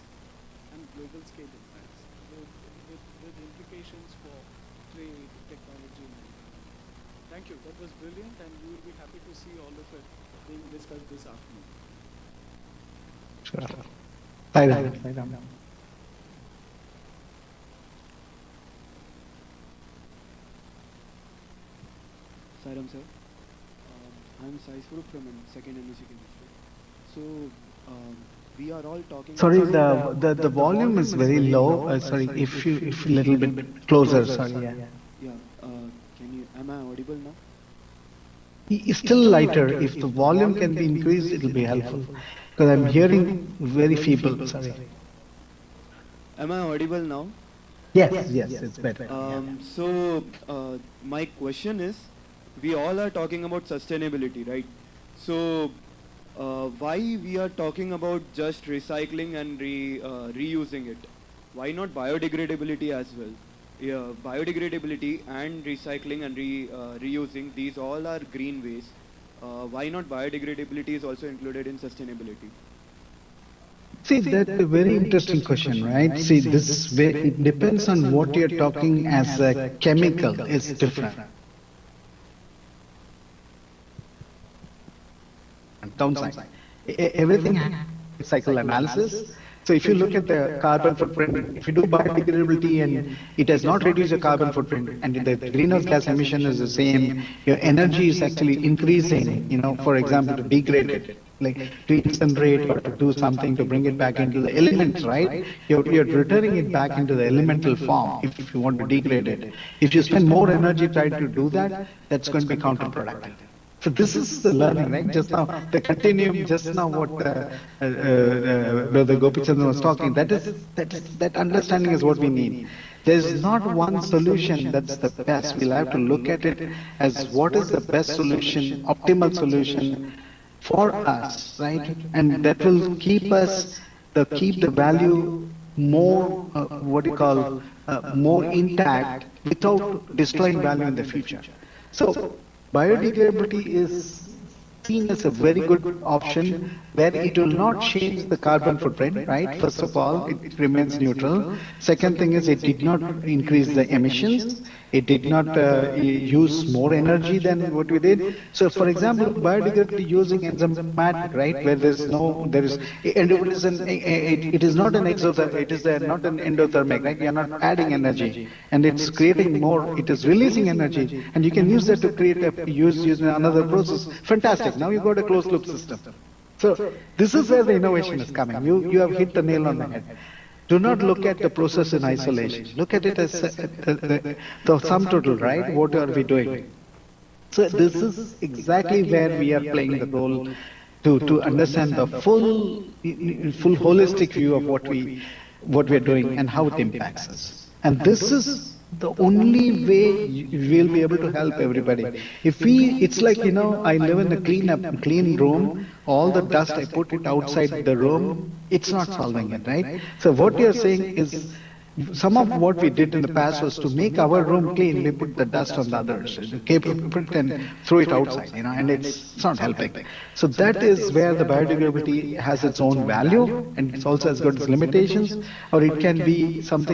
and global scale impacts with implications for trade, technology, and environment. Thank you. That was brilliant, and we will be happy to see all of it being discussed this afternoon. Sure. Sairam. Sairam sir, I'm Sai Swarup from second MSc chemistry. So we are all talking. Sorry, the volume is very low. Sorry, if you little bit closer. Sorry. Yeah. Yeah. Am I audible now? It's still lighter. If the volume can be increased, it will be helpful. Because I'm hearing very feeble. Sorry. Am I audible now? Yes, it's better. So my question is, we all are talking about sustainability, right? So why we are talking about just recycling and reusing it? Why not biodegradability as well? Yeah, biodegradability and recycling and reusing, these all are green ways. Why not biodegradability is also included in sustainability? See, that's a very interesting question, right? See, it depends on what you're talking as a chemical is different. Downside. Everything has cycle analysis. So if you look at the carbon footprint, if you do biodegradability and it has not reduced the carbon footprint and the greenhouse gas emission is the same, your energy is actually increasing, for example, to degrade it, like to incinerate or to do something to bring it back into the elements, right? You're returning it back into the elemental form if you want to degrade it. If you spend more energy trying to do that, that's going to be counterproductive. So this is the learning, right? Just now, the continuum, just now what Brother Gopichandran was talking, that understanding is what we need. There's not one solution that's the best. We'll have to look at it as what is the best solution, optimal solution for us, right? And that will keep the value more, more intact without destroying value in the future. So biodegradability is seen as a very good option where it will not change the carbon footprint, right? First of all, it remains neutral. Second thing is it did not increase the emissions. It did not use more energy than what we did. So for example, biodegradability using enzymatic, right? Where it is not an exothermic, it is not an endothermic, right? You are not adding energy and it's creating more, it is releasing energy and you can use that to create use another process. Fantastic. Now you got a closed loop system. So this is where the innovation is coming. You have hit the nail on the head. Do not look at the process in isolation. Look at it as the sum total, right? What are we doing? So this is exactly where we are playing the role to understand the full holistic view of what we are doing and how it impacts us. And this is the only way we'll be able to help everybody. It's like, I live in a clean room, all the dust I put it outside the room, it's not solving it, right? So what you're saying is, some of what we did in the past was to make our room clean, we put the dust on the others, and throw it outside, and it's not helping. So that is where the biodegradability has its own value, and it's also has got its limitations, or it can be some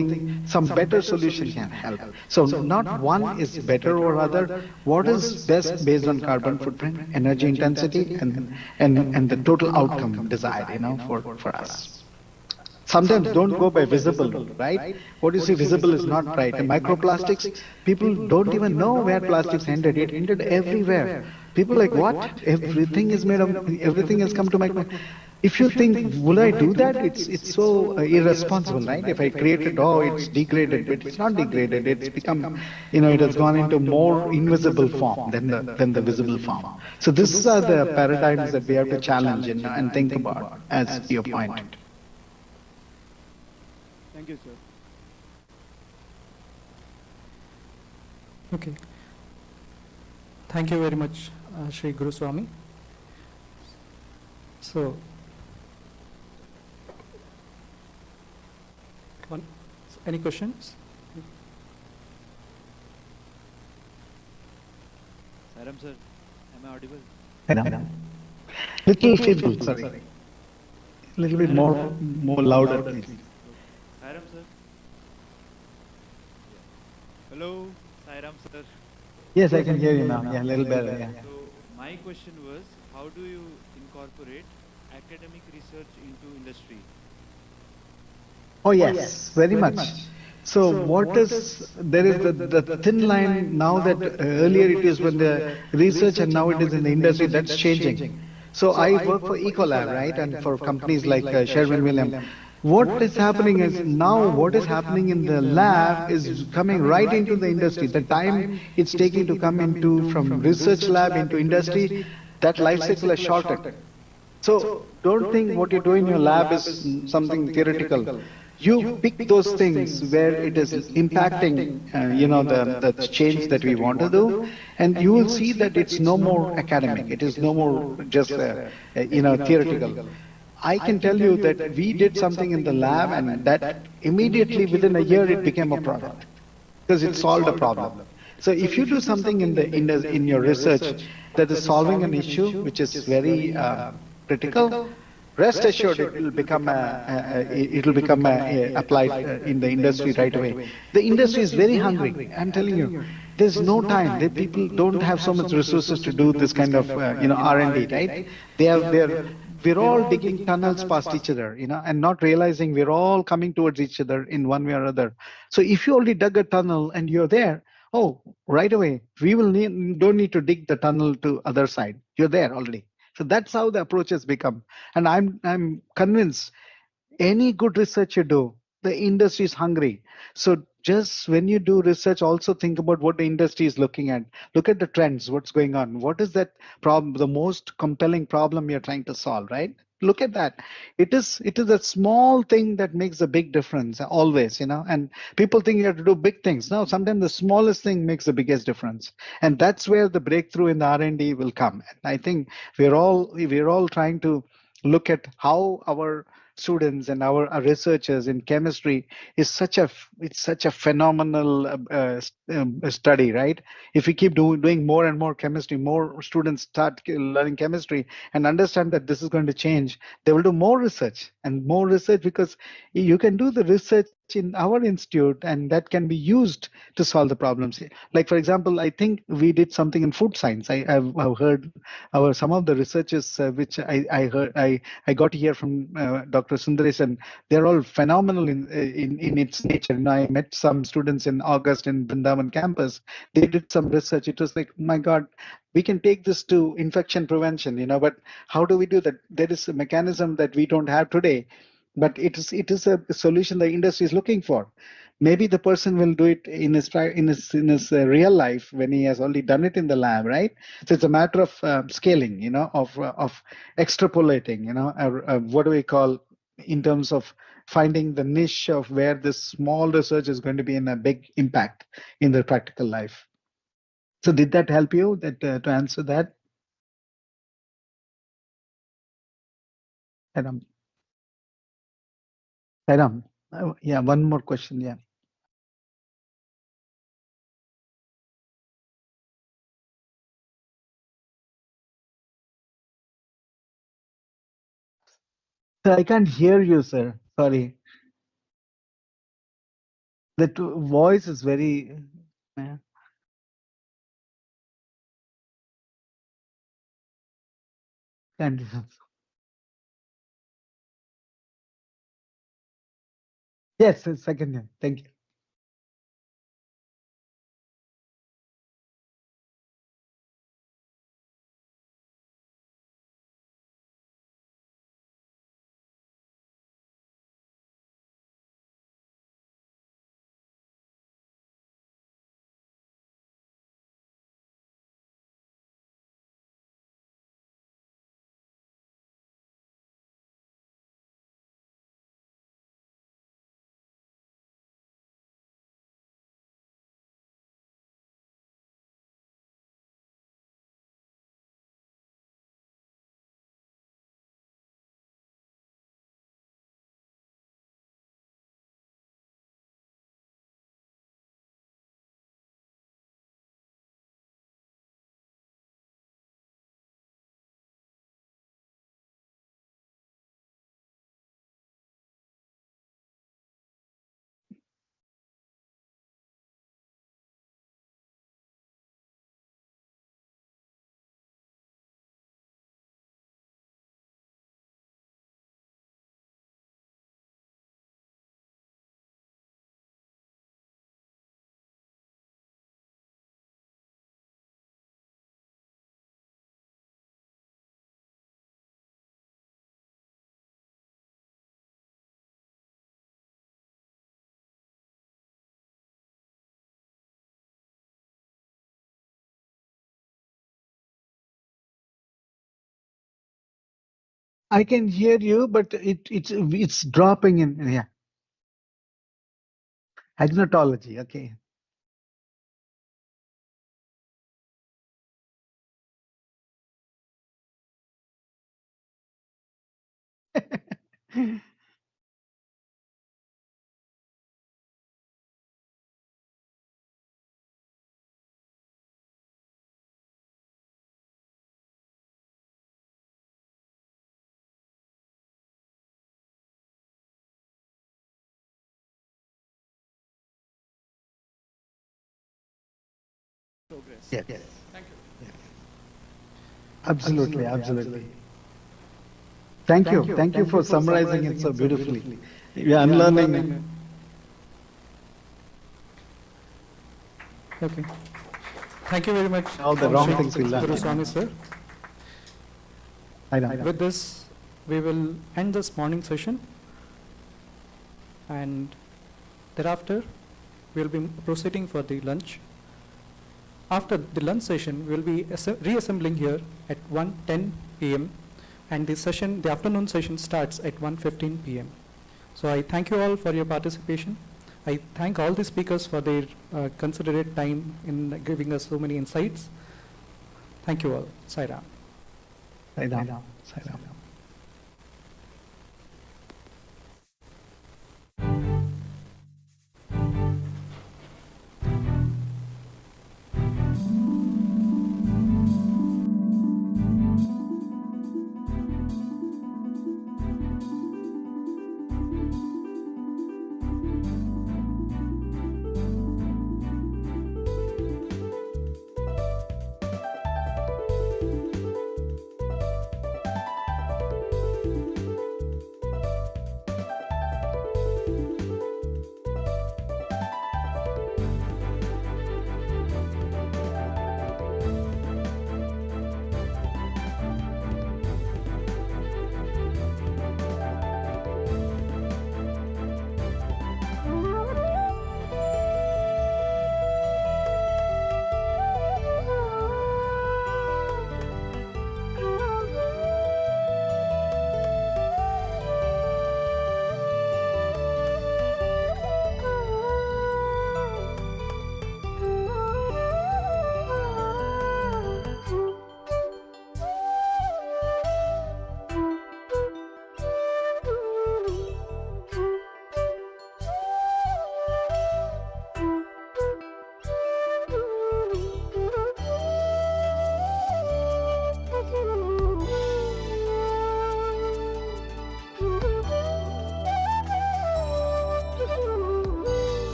better solution can help. So not one is better or other. What is best based on carbon footprint, energy intensity, and the total outcome desired, for us. Sometimes don't go by visible, right? What you see visible is not right. And microplastics, people don't even know where plastics ended. It ended everywhere. People like, what? Everything is made of, everything has come to micro. if you think, will I do that? It's so irresponsible, right? If I create a DAO, it's degraded, but it's not degraded. It's become, it has gone into more invisible form than the visible form. So these are the paradigms that we have to challenge and think about, as your point. Thank you, sir. Okay. Thank you very much, Shri Guru Swami. So, any questions? Sairam sir, am I audible? Little feeble, sorry. Little bit more louder, please. Sairam sir. Hello, Sairam sir. Yes, I can hear you now. Yeah, a little better. Yeah. So my question was, how do you incorporate academic research into industry? Oh yes, very much. So there is the thin line now that earlier it is when the research and now it is in the industry, that's changing. So I work for Ecolab, right, and for companies like Sherwin-Williams. What is happening is now what is happening in the lab is coming right into the industry. The time it's taking to come into from research lab into industry, that life cycle has shortened. So don't think what you do in your lab is something theoretical. You pick those things where it is impacting, the change that we want to do, and you will see that it's no more academic. It is no more just, theoretical. I can tell you that we did something in the lab, and that immediately within a year it became a product because it solved a problem. So if you do something in your research that is solving an issue which is very critical, rest assured it will become applied in the industry right away. The industry is very hungry. I'm telling you, there's no time. The people don't have so much resources to do this kind of R&D, right? We're all digging tunnels past each other, and not realizing we're all coming towards each other in one way or other. So if you already dug a tunnel and you're there, oh, right away, don't need to dig the tunnel to other side. You're there already. So that's how the approach has become. And I'm convinced any good research you do, the industry is hungry. So just when you do research, also think about what the industry is looking at. Look at the trends, what's going on. What is that problem, the most compelling problem you're trying to solve, right? Look at that. It is a small thing that makes a big difference always, and people think you have to do big things. No, sometimes the smallest thing makes the biggest difference. And that's where the breakthrough in the R&D will come. And I think we're all trying to look at how our students and our researchers in chemistry is such a phenomenal study, right? If we keep doing more and more chemistry, more students start learning chemistry and understand that this is going to change, they will do more research and more research, because you can do the research in our institute and that can be used to solve the problems. Like for example, I think we did something in food science. I've heard some of the researchers which I heard I got to hear from Dr. Sundaresh, and they're all phenomenal in its nature. And I met some students in August in Vrindavan campus. They did some research. It was like, my God, we can take this to infection prevention, but how do we do that? There is a mechanism that we don't have today, but it is a solution the industry is looking for. Maybe the person will do it in his real life when he has already done it in the lab, right? So it's a matter of scaling, of extrapolating, what do we call in terms of finding the niche of where this small research is going to be in a big impact in the practical life. So did that help you to answer that? Sairam, yeah, one more question, yeah. Sir, I can't hear you, sir. Sorry. The voice is very. Yeah. Can't. Yes, second. Yeah. Thank you. I can hear you, but it's dropping in. Yeah. Agnotology. Okay. Progress. Yes. Thank you. Absolutely. Absolutely. Thank you. Thank you for summarizing it so beautifully. Yeah, I'm learning. Okay. Thank you very much. All the wrong things we learned. Guruswami, sir. With this, we will end this morning session, and thereafter, we will be proceeding for the lunch. After the lunch session, we will be reassembling here at 1:10 p.m. and the afternoon session starts at 1:15 p.m. So I thank you all for your participation. I thank all the speakers for their considerate time in giving us so many insights. Thank you all. Sai Ram. Sai Ram. Sai Ram.